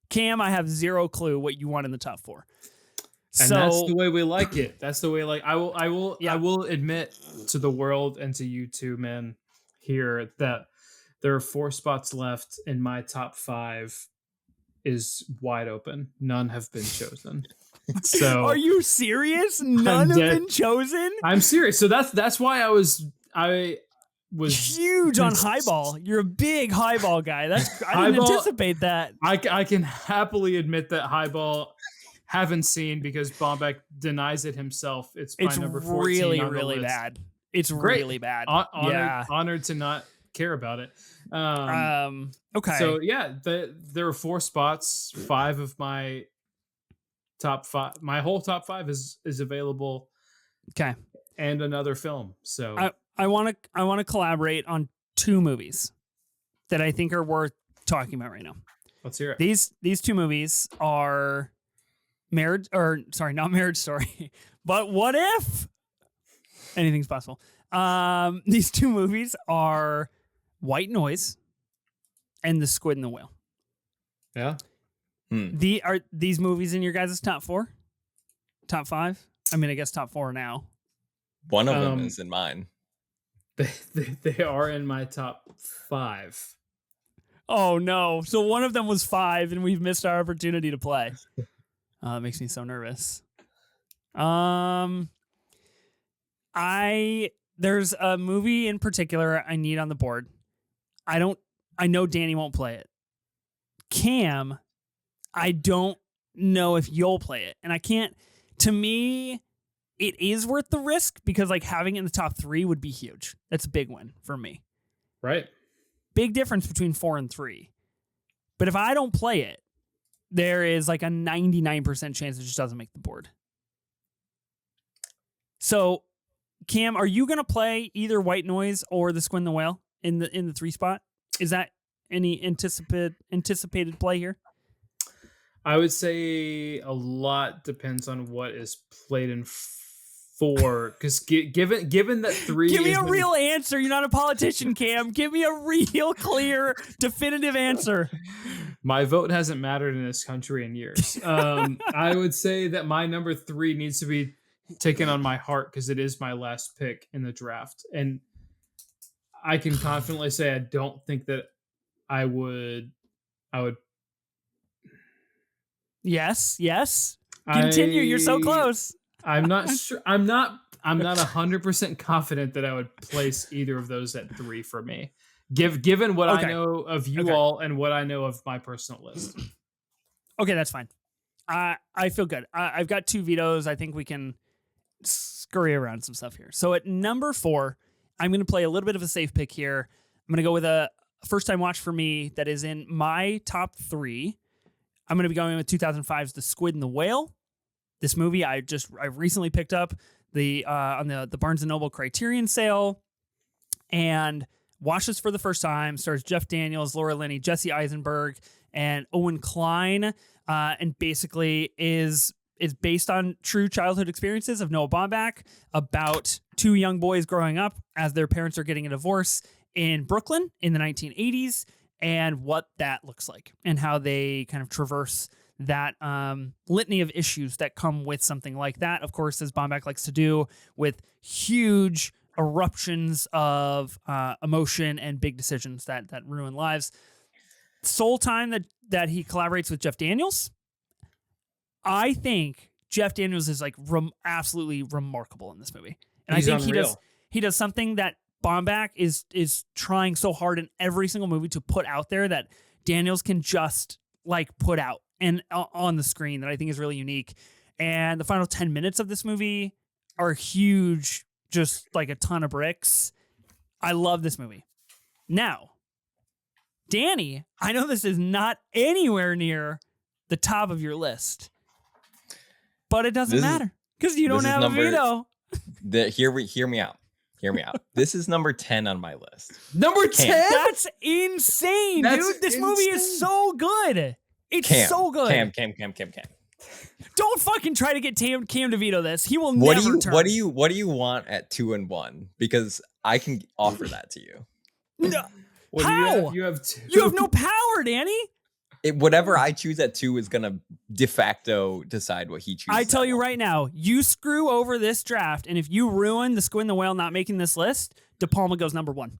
Cam, I have 0 clue what you want in the top 4. And that's the way we like it. That's the way I will admit to the world and to you two men here that there are 4 spots left in my top 5 is wide open. None have been chosen. So are you serious? None have been chosen? I'm serious. So that's why I was huge on Highball. You're a big Highball guy. I didn't anticipate that. I can happily admit that Highball haven't seen because Baumbach denies it himself. It's my number 14 really, on the really list. bad. It's really bad. Honored to not care about it. Okay. So yeah, there are 4 spots. 5 of my top 5. My whole top 5 is available. Okay. And another film. So I want to collaborate on 2 movies that I think are worth talking about right now. Let's hear it. These 2 movies are not Marriage Story, but What If? Anything's possible. These 2 movies are White Noise and The Squid and the Whale. Yeah. Are these movies in your guys' top 4? Top 5? I mean, I guess top 4 now. One of them is in mine. They are in my top 5. Oh no! So one of them was 5, and we've missed our opportunity to play. That makes me so nervous. There's a movie in particular I need on the board. I know Danny won't play it. Cam, I don't know if you'll play it. And I can't, to me, it is worth the risk because like having it in the top 3 would be huge. That's a big win for me. Right. Big difference between 4 and 3. But if I don't play it, there is like a 99% chance it just doesn't make the board. So, Cam, are you going to play either White Noise or the Squid and the Whale in the 3 spot? Is that any anticipated play here? I would say a lot depends on what is played in 4. Because given that 3, give me a real answer. You're not a politician, Cam. Give me a real, clear, definitive answer. My vote hasn't mattered in this country in years. I would say that my number 3 needs to be taken on my heart because it is my last pick in the draft, and I can confidently say I don't think that I would. Yes. Continue. You're so close. I'm not sure. I'm not 100% confident that I would place either of those at 3 for me. Given what I know of you all and what I know of my personal list. Okay, that's fine. I feel good. I've got 2 vetoes. I think we can scurry around some stuff here. So at number 4, I'm going to play a little bit of a safe pick here. I'm going to go with a first-time watch for me that is in my top 3. I'm going to be going with 2005's The Squid and the Whale. This movie I recently picked up on the Barnes & Noble Criterion sale and watched this for the first time. Stars Jeff Daniels, Laura Linney, Jesse Eisenberg, and Owen Klein, and basically is based on true childhood experiences of Noah Baumbach about 2 young boys growing up as their parents are getting a divorce in Brooklyn in the 1980s and what that looks like and how they kind of traverse that litany of issues that come with something like that, of course, as Baumbach likes to do with huge eruptions of emotion and big decisions that ruin lives. Sole time that he collaborates with Jeff Daniels, I think Jeff Daniels is like absolutely remarkable in this movie, and He's I think unreal. he does something that Baumbach is trying so hard in every single movie to put out there that Daniels can just like put out and on the screen that I think is really unique. And the final 10 minutes of this movie are huge, just like a ton of bricks. I love this movie. Now, Danny, I know this is not anywhere near the top of your list, but it doesn't matter because you don't have a veto. Hear me out. This is number 10 on my list. Number 10? That's insane, dude. This movie is so good. It's so good. Cam. Don't fucking try to get Cam to veto this. He will never turn. What do you want at 2 and 1? Because I can offer that to you. No. How? You have 2. You have no power, Danny. Whatever I choose at 2 is gonna de facto decide what he chooses. I tell you right now, you screw over this draft, and if you ruin the Squid and the Whale not making this list, De Palma goes number 1.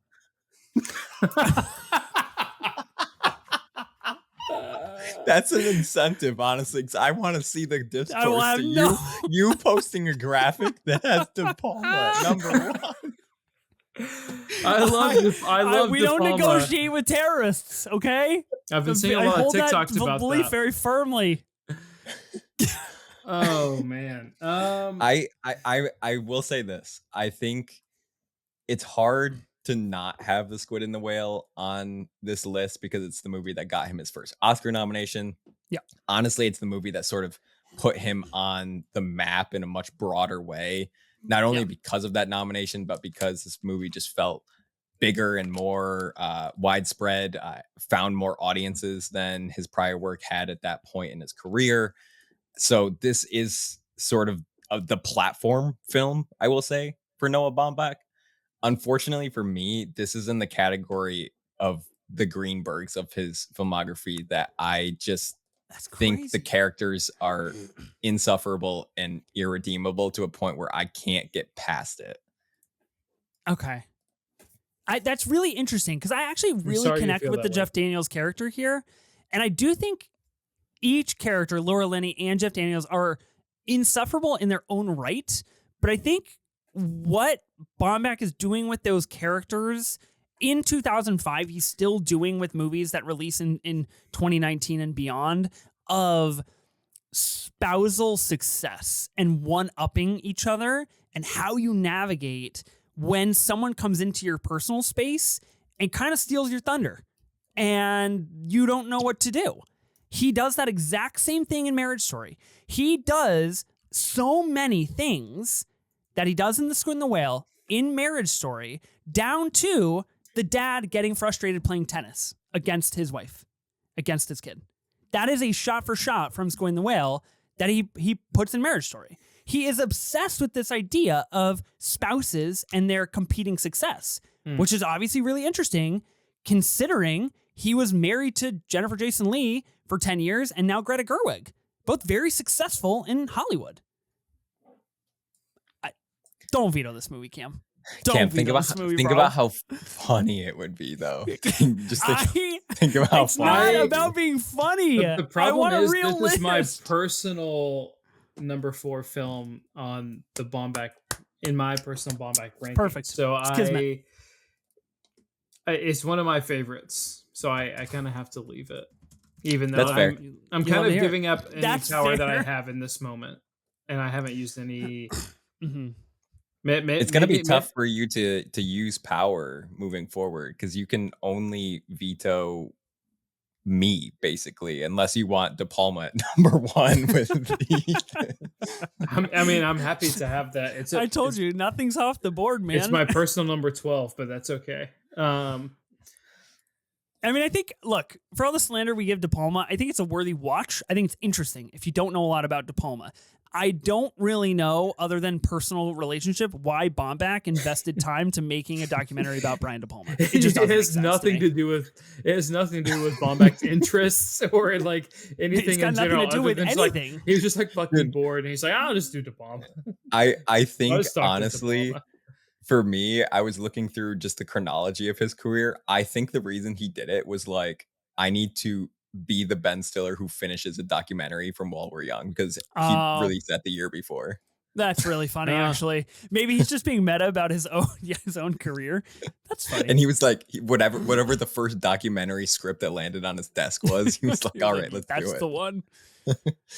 That's an incentive, honestly, because I want to see the discourse to you posting a graphic that has De Palma at number 1. I love we De don't Palma. negotiate with terrorists, okay? I've been seeing a lot of TikToks about belief that. very firmly. Oh man. I will say this. I think it's hard to not have The Squid and the Whale on this list because it's the movie that got him his first Oscar nomination. Yeah. Honestly, it's the movie that sort of put him on the map in a much broader way. Not only because of that nomination, but because this movie just felt bigger and more widespread, found more audiences than his prior work had at that point in his career. So this is sort of the platform film, I will say, for Noah Baumbach. Unfortunately for me, this is in the category of the Greenbergs of his filmography that I just think the characters are insufferable and irredeemable to a point where I can't get past it. Okay. That's really interesting because I actually really connect with the Jeff Daniels character here. And I do think each character, Laura Linney and Jeff Daniels, are insufferable in their own right. But I think what Baumbach is doing with those characters in 2005, he's still doing with movies that release in 2019 and beyond, of spousal success and one-upping each other, and how you navigate when someone comes into your personal space and kind of steals your thunder and you don't know what to do. He does that exact same thing in Marriage Story. He does so many things that he does in The Squid and the Whale in Marriage Story, down to the dad getting frustrated playing tennis against his wife, against his kid. That is a shot for shot from Squid and the Whale that he puts in Marriage Story. He is obsessed with this idea of spouses and their competing success, which is obviously really interesting considering he was married to Jennifer Jason Leigh for 10 years and now Greta Gerwig, both very successful in Hollywood. Don't veto this movie, Cam. Don't think about how funny it would be, though. Just think about how it's funny. Not about being funny. The problem is this is my personal number 4 film on the Baumbach, in my personal Baumbach ranking. Perfect. So it's one of my favorites. So I kind of have to leave it, even though I'm kind of giving up any power that I have in this moment, and I haven't used any. It's going to be tough for you to use power moving forward, because you can only veto me, basically, unless you want De Palma at number 1 with I'm happy to have that. I told you, nothing's off the board, man. It's my personal number 12, but that's okay. I think, look, for all the slander we give De Palma, I think it's a worthy watch. I think it's interesting if you don't know a lot about De Palma. I don't really know, other than personal relationship, why Baumbach invested time to making a documentary about Brian De Palma. It just has nothing to do with Baumbach's interests or like anything in general. Nothing to do with anything. Like, he was just like fucking bored, and he's like, "I'll just do De Palma." I think honestly, for me, I was looking through just the chronology of his career. I think the reason he did it was like, I need to be the Ben Stiller who finishes a documentary from While We're Young, because he released that the year before. That's really funny, actually. Maybe he's just being meta about his own career. That's funny. And he was like, whatever the first documentary script that landed on his desk was, he was like, all right, let's do it. That's the one.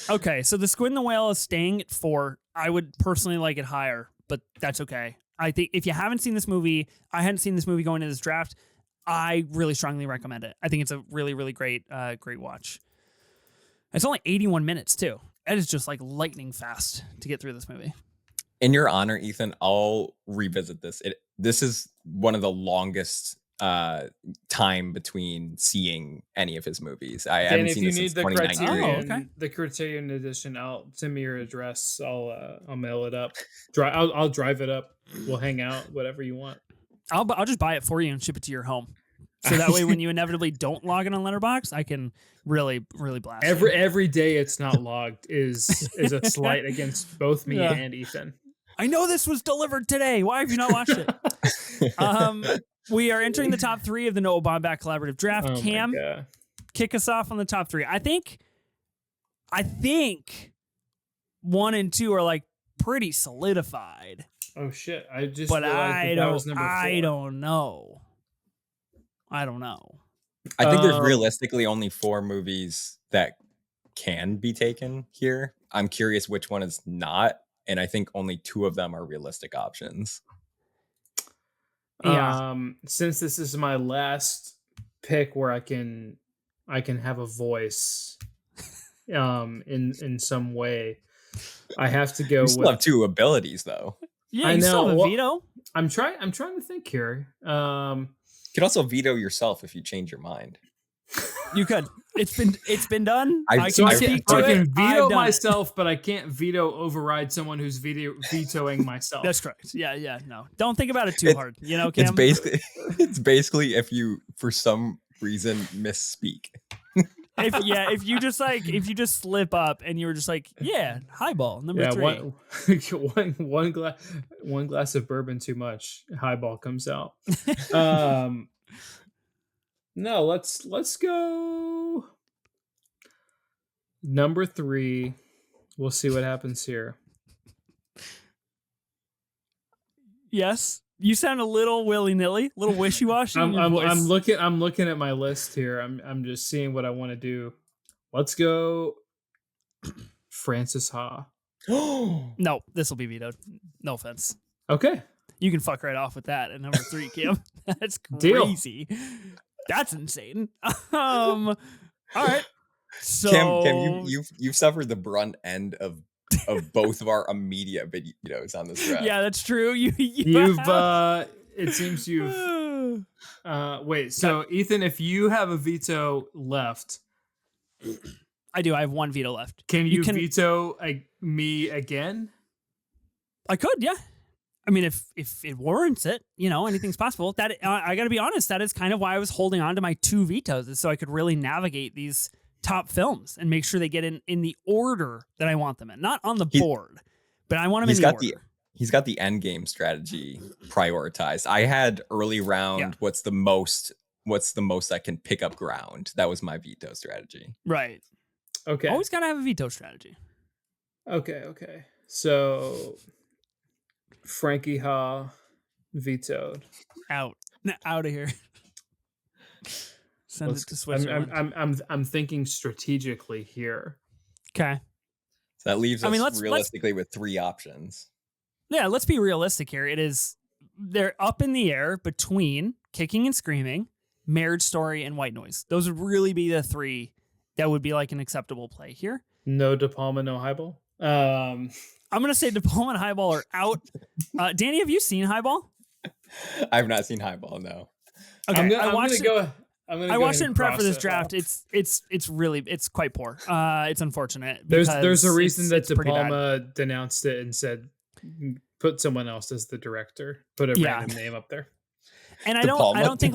Okay, so The Squid and the Whale is staying at 4. I would personally like it higher, but that's okay. I think if you haven't seen this movie, I hadn't seen this movie going into this draft, I really strongly recommend it. I think it's a really, really great watch. It's only 81 minutes, too. It is just like lightning fast to get through this movie. In your honor, Ethan, I'll revisit this. This is one of the longest time between seeing any of his movies. I haven't seen this since 2019. The Criterion edition, send me your address. I'll mail it up. I'll drive it up. We'll hang out, whatever you want. I'll just buy it for you and ship it to your home. So that way, when you inevitably don't log in on Letterboxd, I can really, really blast every day it's not logged is a slight against both me and Ethan. I know this was delivered today. Why have you not watched it? We are entering the top 3 of the Noah Baumbach collaborative draft. Cam, kick us off on the top 3. I think 1 and 2 are like pretty solidified. Oh shit! I just realized that was number 4. I don't know. I think there's realistically only 4 movies that can be taken here. I'm curious which one is not, and I think only 2 of them are realistic options. Yeah. Since this is my last pick where I can have a voice, in some way, I have to go. You still have 2 abilities, though. Yeah, you still have a veto. I'm trying to think here. You could also veto yourself if you change your mind. You could. It's been done. I can veto myself, but I can't override someone who's vetoing myself. That's correct. Yeah. No, don't think about it too hard. You know, Kim? It's basically if you for some reason misspeak. If you just slip up and you were just like, highball number 3. One glass of bourbon too much, highball comes out. No, let's go number 3. We'll see what happens here. Yes. You sound a little willy-nilly, a little wishy-washy. I'm looking at my list here. I'm just seeing what I want to do. Let's go Francis Ha. No, this will be vetoed. No offense. Okay. You can fuck right off with that at number 3, Kim. That's Deal. crazy. That's insane. All right. So Kim, you've suffered the brunt end of both of our immediate videos on this draft. Yeah, that's true. You've it seems you've wait, so Ethan, if you have a veto left, I do. I have 1 veto left. Can you veto me again? I could, yeah. I mean, if it warrants it, anything's possible. That I got to be honest, that is kind of why I was holding on to my 2 vetoes, is so I could really navigate these top films and make sure they get in the order that I want them in, not on the board, but I want them in the order. He's got the end game strategy prioritized. I had early round. Yeah. What's the most I can pick up ground? That was my veto strategy. Right. Okay. Always got to have a veto strategy. Okay. So Frankie Ha vetoed. Out of here. Send it to Switzerland. I'm thinking strategically here. Okay. So that leaves us realistically with 3 options. Yeah, let's be realistic here. They're up in the air between Kicking and Screaming, Marriage Story, and White Noise. Those would really be the 3 that would be like an acceptable play here. No De Palma, no Highball. I'm gonna say De Palma and Highball are out. Danny, have you seen Highball? I have not seen Highball. No. Okay, I watched it in prep for this draft. It's quite poor. It's unfortunate. There's a reason that De Palma denounced it and said, put someone else as the director. Put a random name up there. And I don't think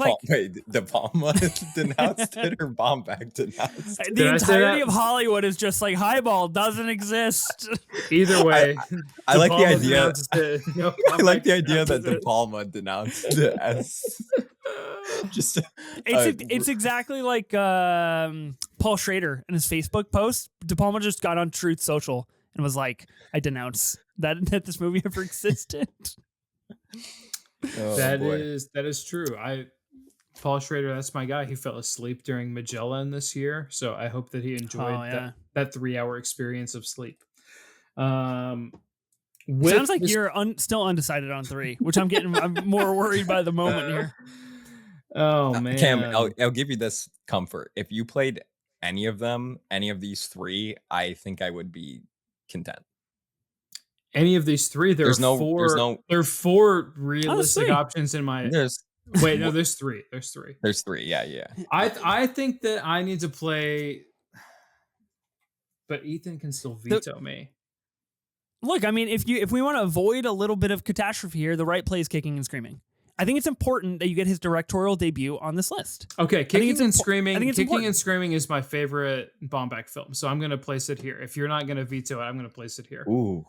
De Palma denounced it or Baumbach denounced it? The entirety of Hollywood is just like Highball doesn't exist. Either way, I like the idea. I like the idea that De Palma denounced it as just. It's exactly like Paul Schrader in his Facebook post. De Palma just got on Truth Social and was like, "I denounce that this movie ever existed." That is true. Paul Schrader, that's my guy. He fell asleep during Magellan this year, so I hope that he enjoyed that 3-hour experience of sleep. Sounds like you're still undecided on 3, which I'm more worried by the moment here. Oh man, Cam, I'll give you this comfort. If you played any of these 3, I think I would be content. Any of these 3, there are 4 realistic options in my. There's 3. There's 3. There's 3. Yeah. I think that I need to play, but Ethan can still veto me. Look, I mean, if we want to avoid a little bit of catastrophe here, the right play is Kicking and Screaming. I think it's important that you get his directorial debut on this list. Okay, Kicking and Screaming is my favorite Baumbach film, so I'm going to place it here. If you're not going to veto it, I'm going to place it here. Ooh.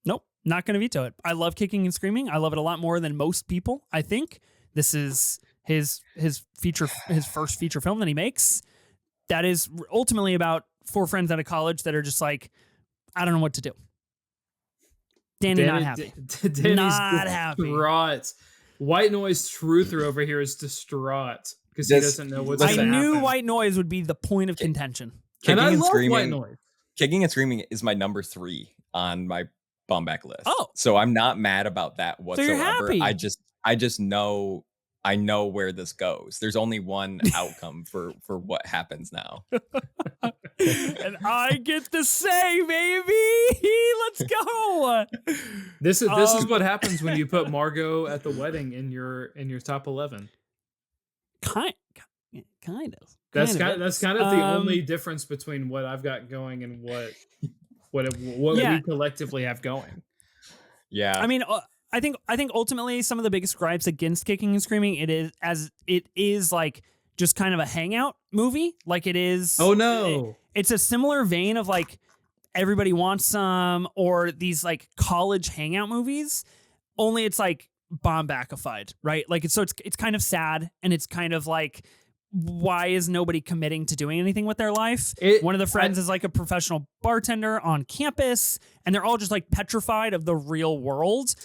Nope, not going to veto it. I love Kicking and Screaming. I love it a lot more than most people. I think this is his first feature film that he makes. That is ultimately about 4 friends out of college that are just like, I don't know what to do. Danny not happy. Danny's not happy. Distraught. White Noise Truther over here is distraught because he doesn't know what's going to happen. I knew White Noise would be the point of contention. And I love White Noise. Kicking and Screaming is my number 3 on my Baumbach list. Oh, so I'm not mad about that whatsoever. So you're happy. I just know where this goes. There's only one outcome for what happens now. And I get to say, baby, let's go. This is what happens when you put Margot at the wedding in your top 11. Kind of. That's kind of the only difference between what I've got going and what we collectively have going. Yeah. I mean, I think ultimately some of the biggest gripes against Kicking and Screaming it is like just kind of a hangout movie. Like it is. Oh no. It's a similar vein of like Everybody Wants Some or these like college hangout movies. Only it's like Baumbach-ified, right? Like it's kind of sad and it's kind of like, why is nobody committing to doing anything with their life? One of the friends is like a professional bartender on campus, and they're all just like petrified of the real world.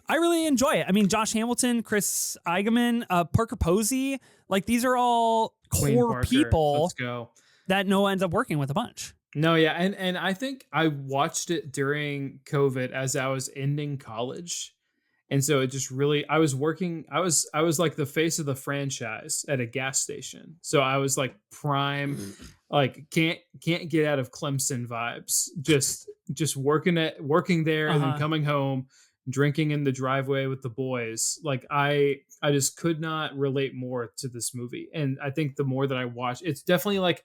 I really enjoy it. I mean, Josh Hamilton, Chris Eigenman, Parker Posey, like these are all core people. Let's go. that Noah ends up working with a bunch. No, yeah, and I think I watched it during COVID as I was ending college. And so it just really, I was like the face of the franchise at a gas station. So I was like prime, like can't get out of Clemson vibes. Just working there and then coming home, drinking in the driveway with the boys. Like I just could not relate more to this movie. And I think the more that I watch, it's definitely like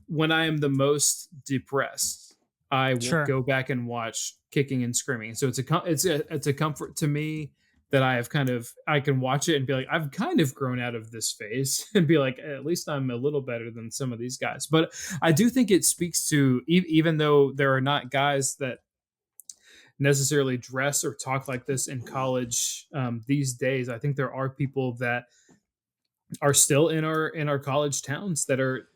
when I am the most depressed, I will go back and watch Kicking and Screaming. So it's a comfort to me that I can watch it and be like, I've kind of grown out of this phase and be like, at least I'm a little better than some of these guys. But I do think it speaks to, even though there are not guys that necessarily dress or talk like this in college these days, I think there are people that are still in our college towns that are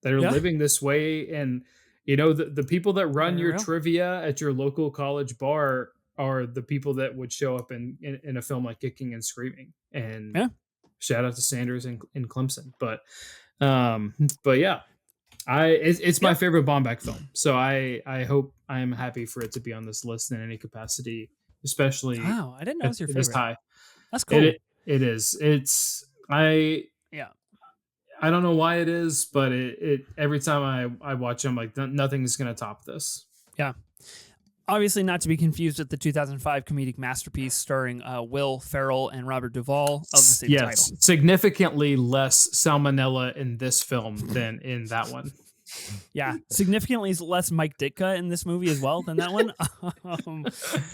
living this way. And the people that run your trivia at your local college bar are the people that would show up in a film like Kicking and Screaming. And shout out to Sanders and Clemson. But yeah, it's my favorite Baumbach film. So I hope, I am happy for it to be on this list in any capacity, especially. Wow, I didn't know it was your favorite. This high. That's cool. It is. I don't know why it is, but it every time I watch them, like nothing's going to top this. Yeah. Obviously not to be confused with the 2005 comedic masterpiece starring Will Ferrell and Robert Duvall of the same title. Significantly less salmonella in this film than in that one. Yeah, significantly less Mike Ditka in this movie as well than that one.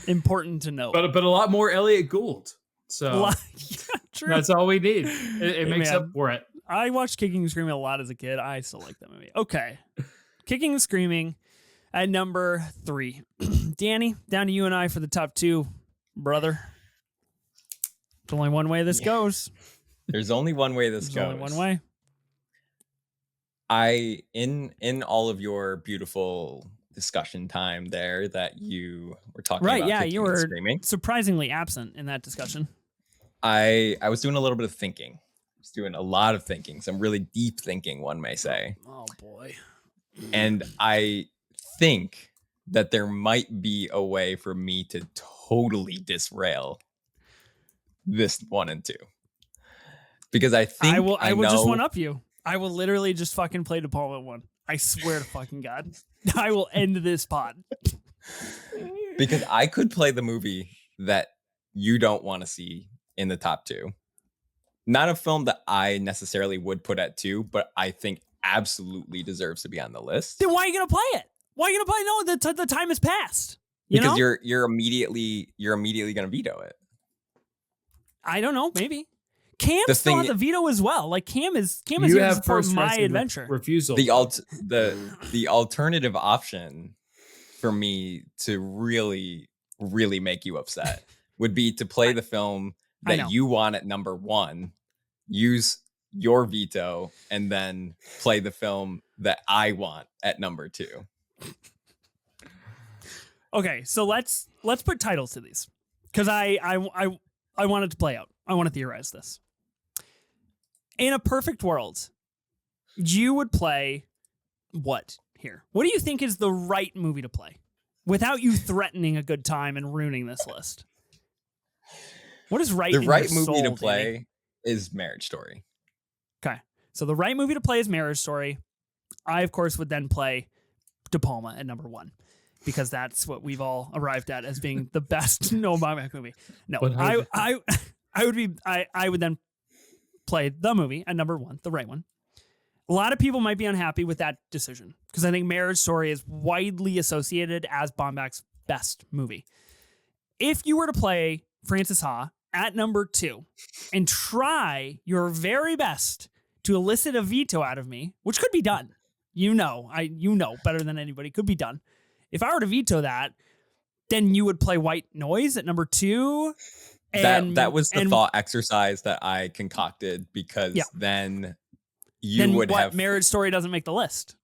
Important to note. But a lot more Elliot Gould. So true. That's all we need. It makes up for it. I watched Kicking and Screaming a lot as a kid. I still like that movie. Okay. Kicking and Screaming at number 3. Danny, down to you and I for the top 2, brother. There's only one way this goes. There's only one way this goes. Only one way. In all of your beautiful discussion time there that you were talking about. Right, yeah, you were surprisingly absent in that discussion. I was doing a little bit of thinking. Doing a lot of thinking, some really deep thinking, one may say. Oh boy. And I think that there might be a way for me to totally disrail this 1 and 2. Because I think I will just one up you. I will literally just fucking play De Palma 1. I swear to fucking God. I will end this pod. Because I could play the movie that you don't want to see in the top 2. Not a film that I necessarily would put at 2, but I think absolutely deserves to be on the list. Then why are you gonna play it? Why are you gonna play it? No, the time has passed. Because you're immediately gonna veto it. I don't know. Maybe Cam still has the veto as well. Like Cam is here to support my adventure. Refusal. The alternative option for me to really, really make you upset would be to play the film that you want at number 1, use your veto, and then play the film that I want at number 2. Okay, so let's put titles to these, because I wanted to play out. I want to theorize this. In a perfect world, you would play what here? What do you think is the right movie to play without you threatening a good time and ruining this list? What is right? The right movie to play is Marriage Story. Okay, so the right movie to play is Marriage Story. I, of course, would then play De Palma at number 1, because that's what we've all arrived at as being the best Noah Baumbach movie. No, I would then play the movie at number 1, the right one. A lot of people might be unhappy with that decision, because I think Marriage Story is widely associated as Baumbach's best movie. If you were to play Frances Ha at number 2 and try your very best to elicit a veto out of me, which could be done. You know better than anybody, could be done. If I were to veto that, then you would play White Noise at number 2. And that was the thought exercise that I concocted, because then would have Marriage Story doesn't make the list.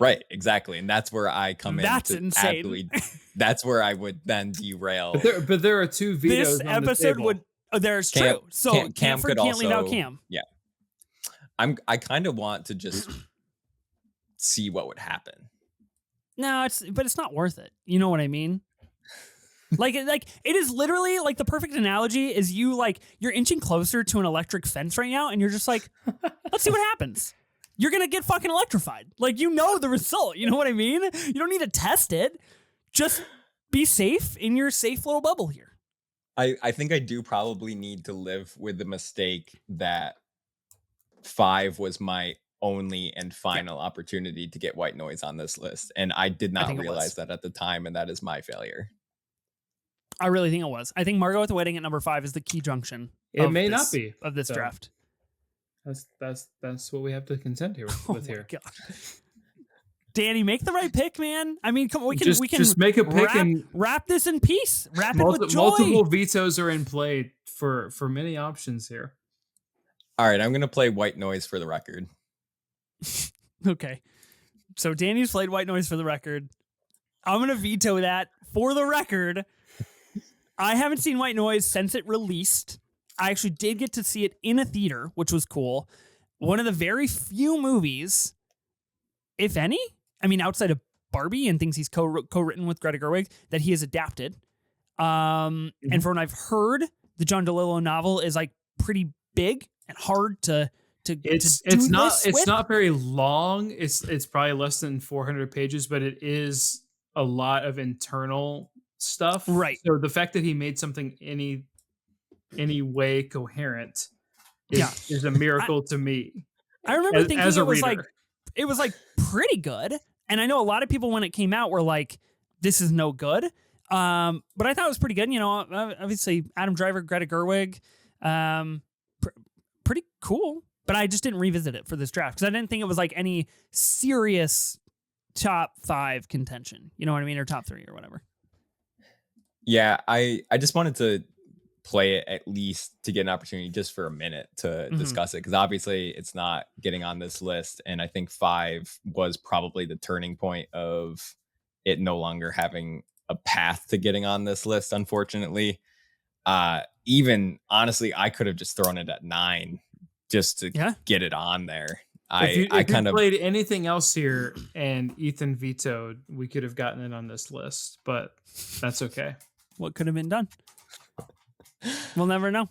Right, exactly. And that's where I come in. That's insane. That's where I would then derail. But there are 2 vetoes. This episode would. There's true. So Cam can't leave out Cam. Yeah. I kind of want to just see what would happen. No, but it's not worth it. You know what I mean? Like it is literally like the perfect analogy is you're inching closer to an electric fence right now, and you're just like, let's see what happens. You're gonna get fucking electrified. Like, you know the result. You know what I mean? You don't need to test it. Just be safe in your safe little bubble here. I think I do probably need to live with the mistake that 5 was my only and final opportunity to get white noise on this list, and I did not realize that at the time, and that is my failure. I really think it was. I think Margot at the Wedding at number 5 is the key junction. It may not be of this draft. That's what we have to contend here with here. God. Danny, make the right pick, man. I mean, come on, we can just make a pick and wrap this in peace. Wrap it with joy. Multiple vetoes are in play for many options here. All right, I'm gonna play white noise for the record. Okay, so Danny's played white noise for the record. I'm gonna veto that for the record. I haven't seen white noise since it released. I actually did get to see it in a theater, which was cool. One of the very few movies, if any, I mean, outside of Barbie and things he's co-written with Greta Gerwig, that he has adapted. And from what I've heard, the John DeLillo novel is like pretty big and hard to it's not very long. It's probably less than 400 pages, but it is a lot of internal stuff. Right. So the fact that he made something any way coherent is a miracle to me. I remember thinking it was like pretty good. And I know a lot of people when it came out were like, this is no good. But I thought it was pretty good. You know, obviously Adam Driver, Greta Gerwig, pretty cool. But I just didn't revisit it for this draft because I didn't think it was like any serious top 5 contention. You know what I mean? Or top 3 or whatever. Yeah, I just wanted to play it at least to get an opportunity just for a minute to discuss it, because obviously it's not getting on this list, and I think 5 was probably the turning point of it no longer having a path to getting on this list, unfortunately. Even honestly, I could have just thrown it at 9 just to get it on there. If you played anything else here and Ethan vetoed, we could have gotten it on this list, but that's okay. What could have been done? We'll never know.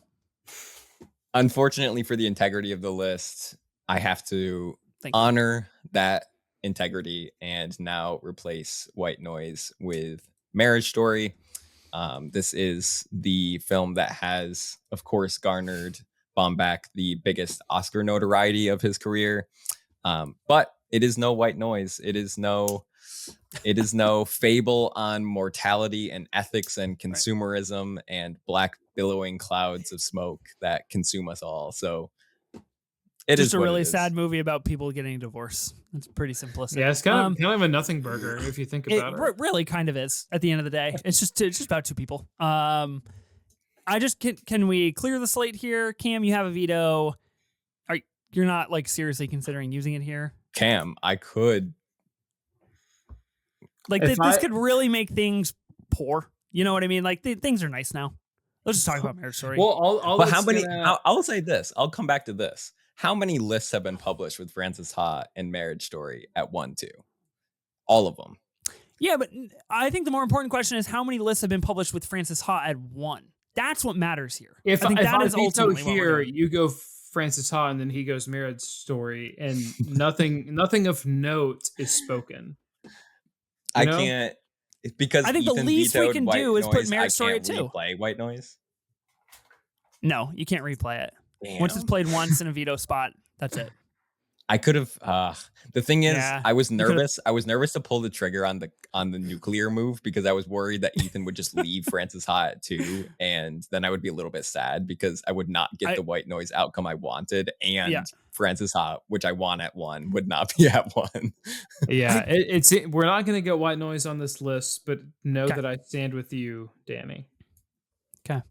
Unfortunately for the integrity of the list, I have to honor that integrity and now replace white noise with Marriage Story. This is the film that has, of course, garnered Baumbach the biggest Oscar notoriety of his career. But it is no white noise. It is no fable on mortality and ethics and consumerism and black billowing clouds of smoke that consume us all. So it is just a really sad movie about people getting a divorce. It's pretty simplistic. Yeah, it's kind of a nothing burger if you think about it. It really kind of is at the end of the day. It's just about 2 people. Can we clear the slate here? Cam, you have a veto. You're not like seriously considering using it here? Cam, I could. Like this could really make things poor. You know what I mean? Like things are nice now. Let's just talk about Marriage Story. Well, I'll say this. I'll come back to this. How many lists have been published with Frances Ha and Marriage Story at 1, 2? All of them. Yeah, but I think the more important question is how many lists have been published with Frances Ha at 1? That's what matters here. If I veto here, you go Frances Ha and then he goes Marriage Story, and nothing of note is spoken. I can't. It's because I think Ethan the least we can do is put Marriage Story at 2. Replay white noise. No, you can't replay it. Damn. Once it's played once in a veto spot, that's it. I could have. The thing is, I was nervous. I was nervous to pull the trigger on the nuclear move because I was worried that Ethan would just leave Frances Ha at 2, and then I would be a little bit sad because I would not get the white noise outcome I wanted, and Frances Ha, which I want at 1, would not be at 1. Yeah, we're not going to get white noise on this list, but know that I stand with you, Danny. Okay,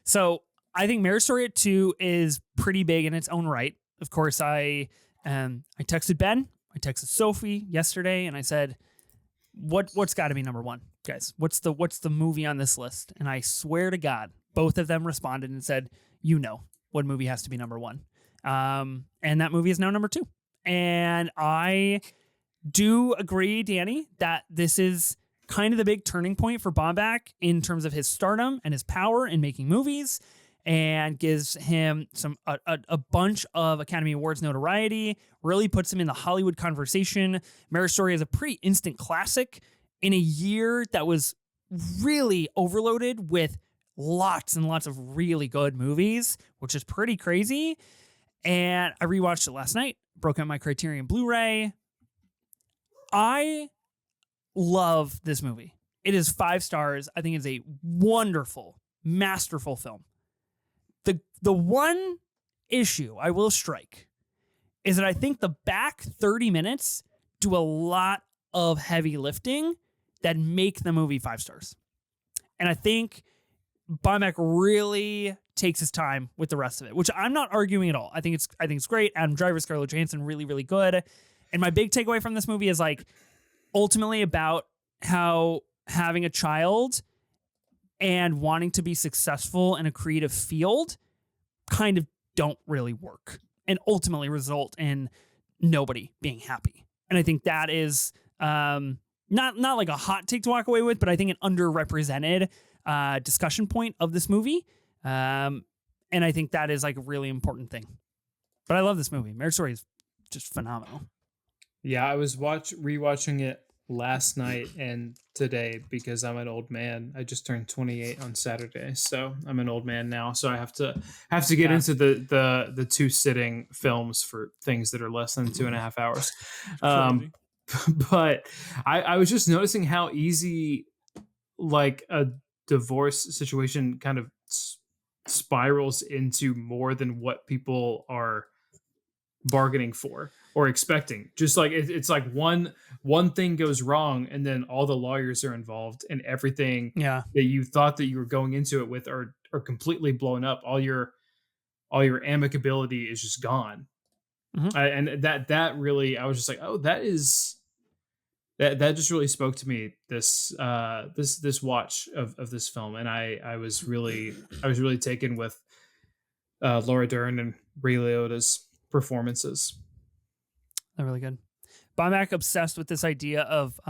so I think Marriage Story at 2 is pretty big in its own right. Of course, I texted Ben, I texted Sophie yesterday, and I said, "What's got to be number 1, guys? What's the movie on this list?" And I swear to God, both of them responded and said, "You know what movie has to be number 1." And that movie is now number 2. And I do agree, Danny, that this is kind of the big turning point for Baumbach in terms of his stardom and his power in making movies, and gives him a bunch of Academy Awards notoriety, really puts him in the Hollywood conversation. Marriage Story is a pretty instant classic in a year that was really overloaded with lots and lots of really good movies, which is pretty crazy. And I rewatched it last night, broke out my Criterion Blu-ray. I love this movie. It is 5 stars. I think it's a wonderful, masterful film. The one issue I will strike is that I think the back 30 minutes do a lot of heavy lifting that make the movie 5 stars. And I think Baumbach really takes his time with the rest of it, which I'm not arguing at all. I think it's great. Adam Driver, Scarlett Johansson, really, really good. And my big takeaway from this movie is like ultimately about how having a child and wanting to be successful in a creative field kind of don't really work and ultimately result in nobody being happy. And I think that is not like a hot take to walk away with, but I think an underrepresented discussion point of this movie. And I think that is like a really important thing. But I love this movie. Marriage Story is just phenomenal. Yeah, I was rewatching it last night and today because I'm an old man. I just turned 28 on Saturday, so I'm an old man now. So I have to get into the 2 sitting films for things that are less than 2.5 hours. But I was just noticing how easy like a divorce situation kind of spirals into more than what people are bargaining for or expecting. Just like it's like one thing goes wrong and then all the lawyers are involved and everything that you thought that you were going into it with are completely blown up. All your amicability is just gone. Mm-hmm. And that really, I was just like, oh, that just really spoke to me this watch of this film. And I was really taken with Laura Dern and Ray Liotta's performances. They're really good. Baumbach obsessed with this idea of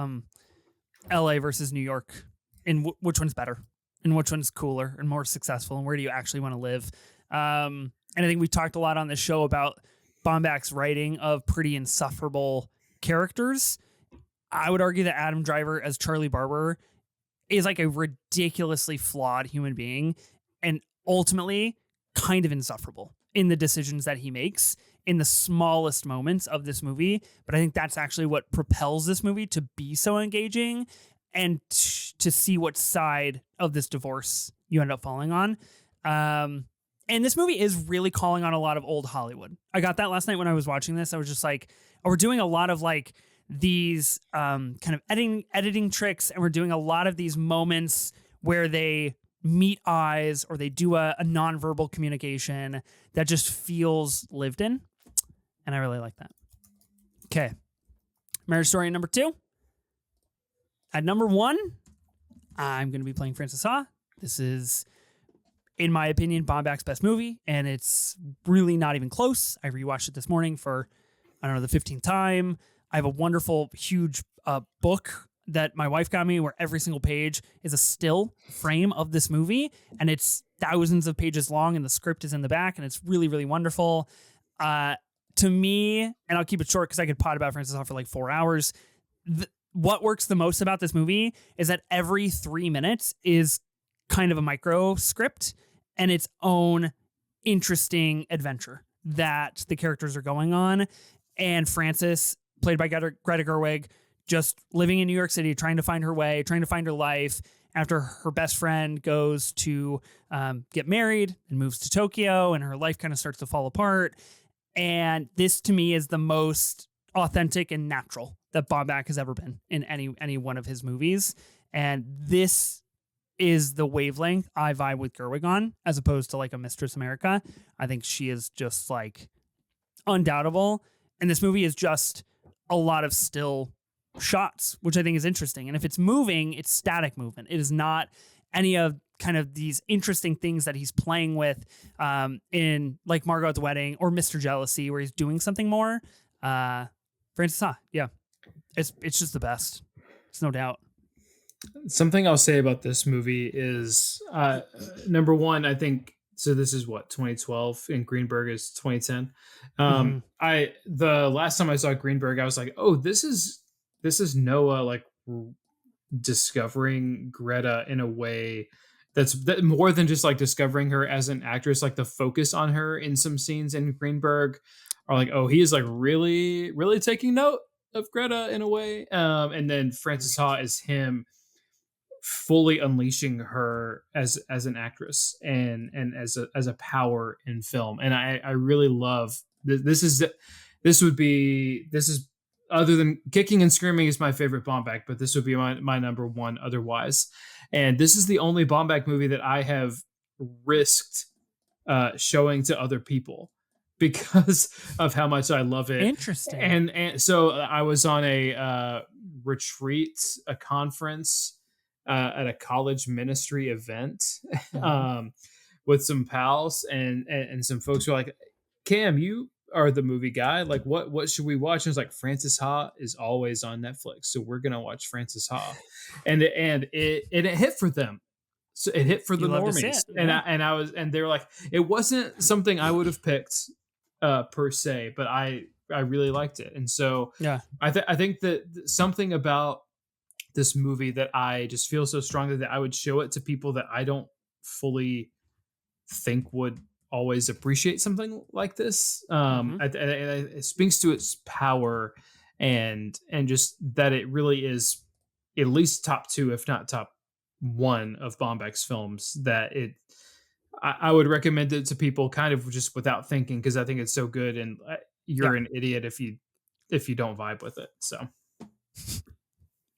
LA versus New York and which one's better and which one's cooler and more successful and where do you actually want to live. And I think we talked a lot on this show about Baumbach's writing of pretty insufferable characters. I would argue that Adam Driver as Charlie Barber is like a ridiculously flawed human being and ultimately kind of insufferable in the decisions that he makes in the smallest moments of this movie. But I think that's actually what propels this movie to be so engaging and to see what side of this divorce you end up falling on. And this movie is really calling on a lot of old Hollywood. I got that last night when I was watching this. I was just like, we're doing a lot of like these kind of editing tricks, and we're doing a lot of these moments where they meet eyes or they do a nonverbal communication that just feels lived in. And I really like that. Okay. Marriage Story number 2. At number 1, I'm going to be playing Frances Ha. This is, in my opinion, Baumbach's best movie, and it's really not even close. I rewatched it this morning for, I don't know, the 15th time. I have a wonderful, huge book that my wife got me where every single page is a still frame of this movie, and it's thousands of pages long, and the script is in the back, and it's really, really wonderful. To me, and I'll keep it short because I could pot about Frances Ha for like 4 hours. What works the most about this movie is that every 3 minutes is kind of a micro script and its own interesting adventure that the characters are going on. And Frances, played by Greta Gerwig, just living in New York City, trying to find her way, trying to find her life after her best friend goes to get married and moves to Tokyo, and her life kind of starts to fall apart. And this, to me, is the most authentic and natural that Baumbach has ever been in any one of his movies. And this is the wavelength I vibe with Gerwig on, as opposed to like a Mistress America. I think she is just like undoubtable. And this movie is just a lot of still shots, which I think is interesting. And if it's moving, it's static movement. It is not any of kind of these interesting things that he's playing with in like Margot at the Wedding or Mr. Jealousy, where he's doing something more. Frances Ha, yeah. It's just the best. It's no doubt. Something I'll say about this movie is number one, I think so. This is what 2012 and Greenberg is 2010. The last time I saw Greenberg, I was like, oh, this is Noah like discovering Greta in a way that's more than just like discovering her as an actress. Like the focus on her in some scenes in Greenberg are like, oh, he is like really, really taking note of Greta in a way. And then Francis Ha is him fully unleashing her as an actress and as a power in film. And I really love this is other than Kicking and Screaming is my favorite Baumbach, but this would be my number one otherwise. And this is the only Baumbach movie that I have risked showing to other people because of how much I love it. Interesting. And so I was on a retreat, a conference at a college ministry event with some pals and some folks who are like, Cam, you are the movie guy. Like, what should we watch? And it's like, Francis Ha is always on Netflix, so we're gonna watch Francis Ha, and it hit for them. So it hit for the normies, and they were like, it wasn't something I would have picked per se, but I really liked it, and so I think that something about this movie that I just feel so strongly that I would show it to people that I don't fully think would always appreciate something like this. It speaks to its power and just that it really is at least top two, if not top one of Baumbach's films that I would recommend it to people kind of just without thinking, because I think it's so good and you're an idiot if you don't vibe with it. So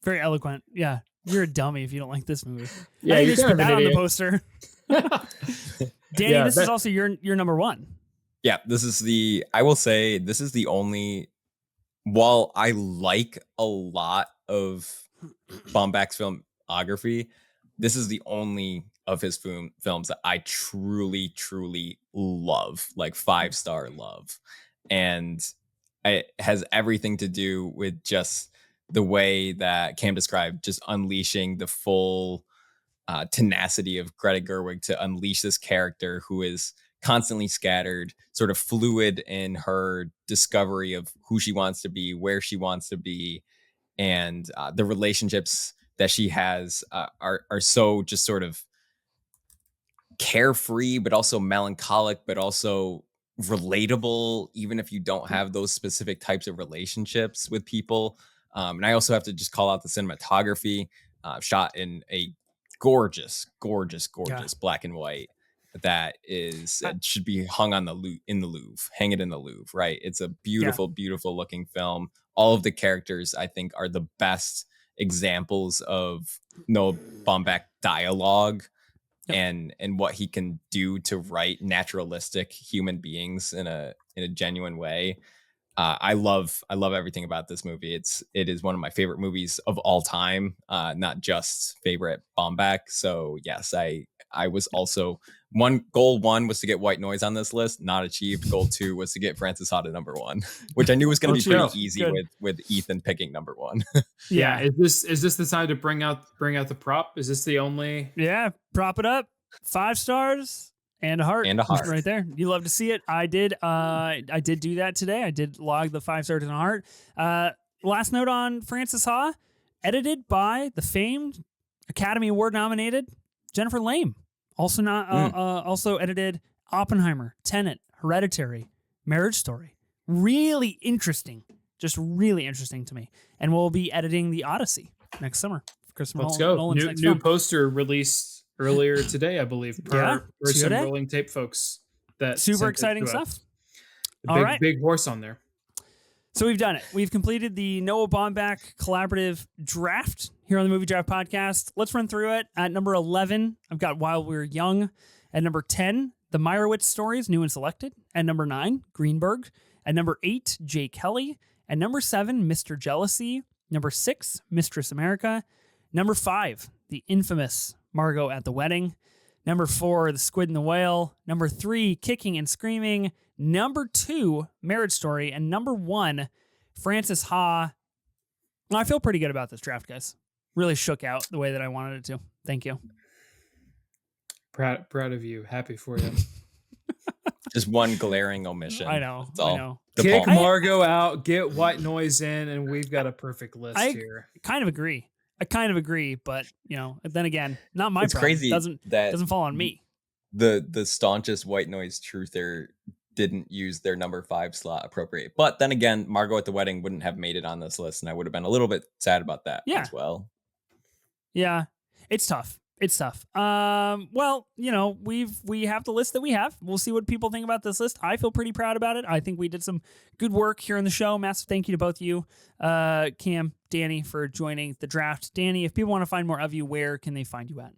very eloquent. Yeah. You're a dummy if you don't like this movie. Yeah, you just put that on the poster. Danny, this is also your number one. Yeah, I will say this is the only, while I like a lot of Baumbach's filmography, this is the only of his films that I truly, truly love, like 5-star love. And it has everything to do with just the way that Cam described, just unleashing the full tenacity of Greta Gerwig to unleash this character who is constantly scattered, sort of fluid in her discovery of who she wants to be, where she wants to be, and the relationships that she has are so just sort of carefree, but also melancholic, but also relatable, even if you don't have those specific types of relationships with people. And I also have to just call out the cinematography, shot in a gorgeous black and white that is should be hung on in the Louvre. Hang it in the Louvre, right? It's a beautiful looking film. All of the characters, I think, are the best examples of Noah Baumbach dialogue and what he can do to write naturalistic human beings in a genuine way. I love everything about this movie. It is one of my favorite movies of all time, not just favorite Baumbach. So yes, I was also goal one was to get White Noise on this list, not achieved. Goal 2 was to get Francis Ha to number 1, which I knew was going to be pretty easy with Ethan picking number 1. Yeah. Is this the time to bring out the prop? Is this the only? Yeah, prop it up. 5 stars. And a heart right there. You love to see it. I did do that today. I did log the 5 stars and a heart. Last note on Francis Ha, edited by the famed Academy Award nominated Jennifer Lame. Also edited Oppenheimer, Tenet, Hereditary, Marriage Story. Really interesting. Just really interesting to me. And we'll be editing The Odyssey next summer. Let's go. New poster released earlier today, I believe, per some Rolling Tape folks. That super exciting stuff. Big horse on there. So we've done it. We've completed the Noah Baumbach collaborative draft here on the Movie Draft Podcast. Let's run through it. At number 11, I've got While We Were Young. At number 10, The Meyerowitz Stories, New and Selected. At number 9, Greenberg. At number 8, Jay Kelly. At number 7, Mr. Jealousy. Number 6, Mistress America. Number 5, the infamous Margot at the Wedding. Number 4, The Squid and the Whale. Number 3, Kicking and Screaming. Number 2, Marriage Story. And number 1, Francis Ha, I feel pretty good about this draft, guys. Really shook out the way that I wanted it to. Thank you. Proud of you. Happy for you. Just one glaring omission. I know. That's all. I know. Kick Margot out, get White Noise in, and we've got a perfect list here. Kind of agree. But then again, not my it's problem. Crazy doesn't fall on me. The staunchest White Noise truther didn't use their number 5 slot appropriate. But then again, Margot at the Wedding wouldn't have made it on this list, and I would have been a little bit sad about that as well. Yeah, it's tough. Well, we have the list that we have. We'll see what people think about this list. I feel pretty proud about it. I think we did some good work here on the show. Massive thank you to both of you, Cam, Danny, for joining the draft. Danny, if people want to find more of you, where can they find you at?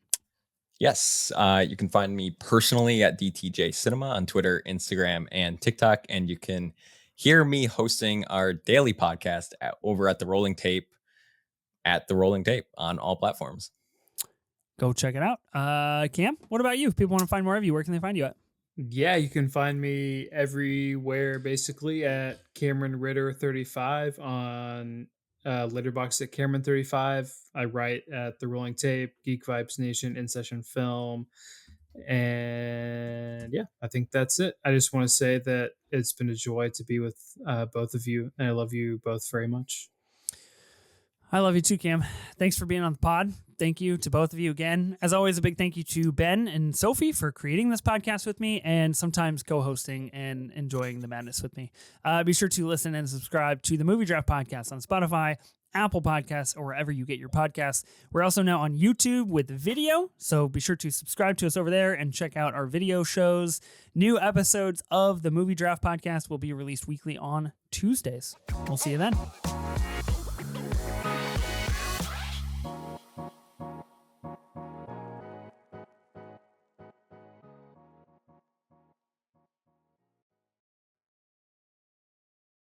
Yes, you can find me personally at DTJ Cinema on Twitter, Instagram, and TikTok. And you can hear me hosting our daily podcast over at The Rolling Tape, on all platforms. Go check it out. Cam, what about you? If people want to find more of you, where can they find you at? Yeah, you can find me everywhere, basically, at Cameron Ritter 35 on Letterboxd at Cameron 35. I write at The Rolling Tape, Geek Vibes Nation, In Session Film. And yeah, I think that's it. I just want to say that it's been a joy to be with both of you, and I love you both very much. I love you too, Cam. Thanks for being on the pod. Thank you to both of you again. As always, a big thank you to Ben and Sophie for creating this podcast with me and sometimes co-hosting and enjoying the madness with me. Be sure to listen and subscribe to the Movie Draft Podcast on Spotify, Apple Podcasts, or wherever you get your podcasts. We're also now on YouTube with video, so be sure to subscribe to us over there and check out our video shows. New episodes of the Movie Draft Podcast will be released weekly on Tuesdays. We'll see you then.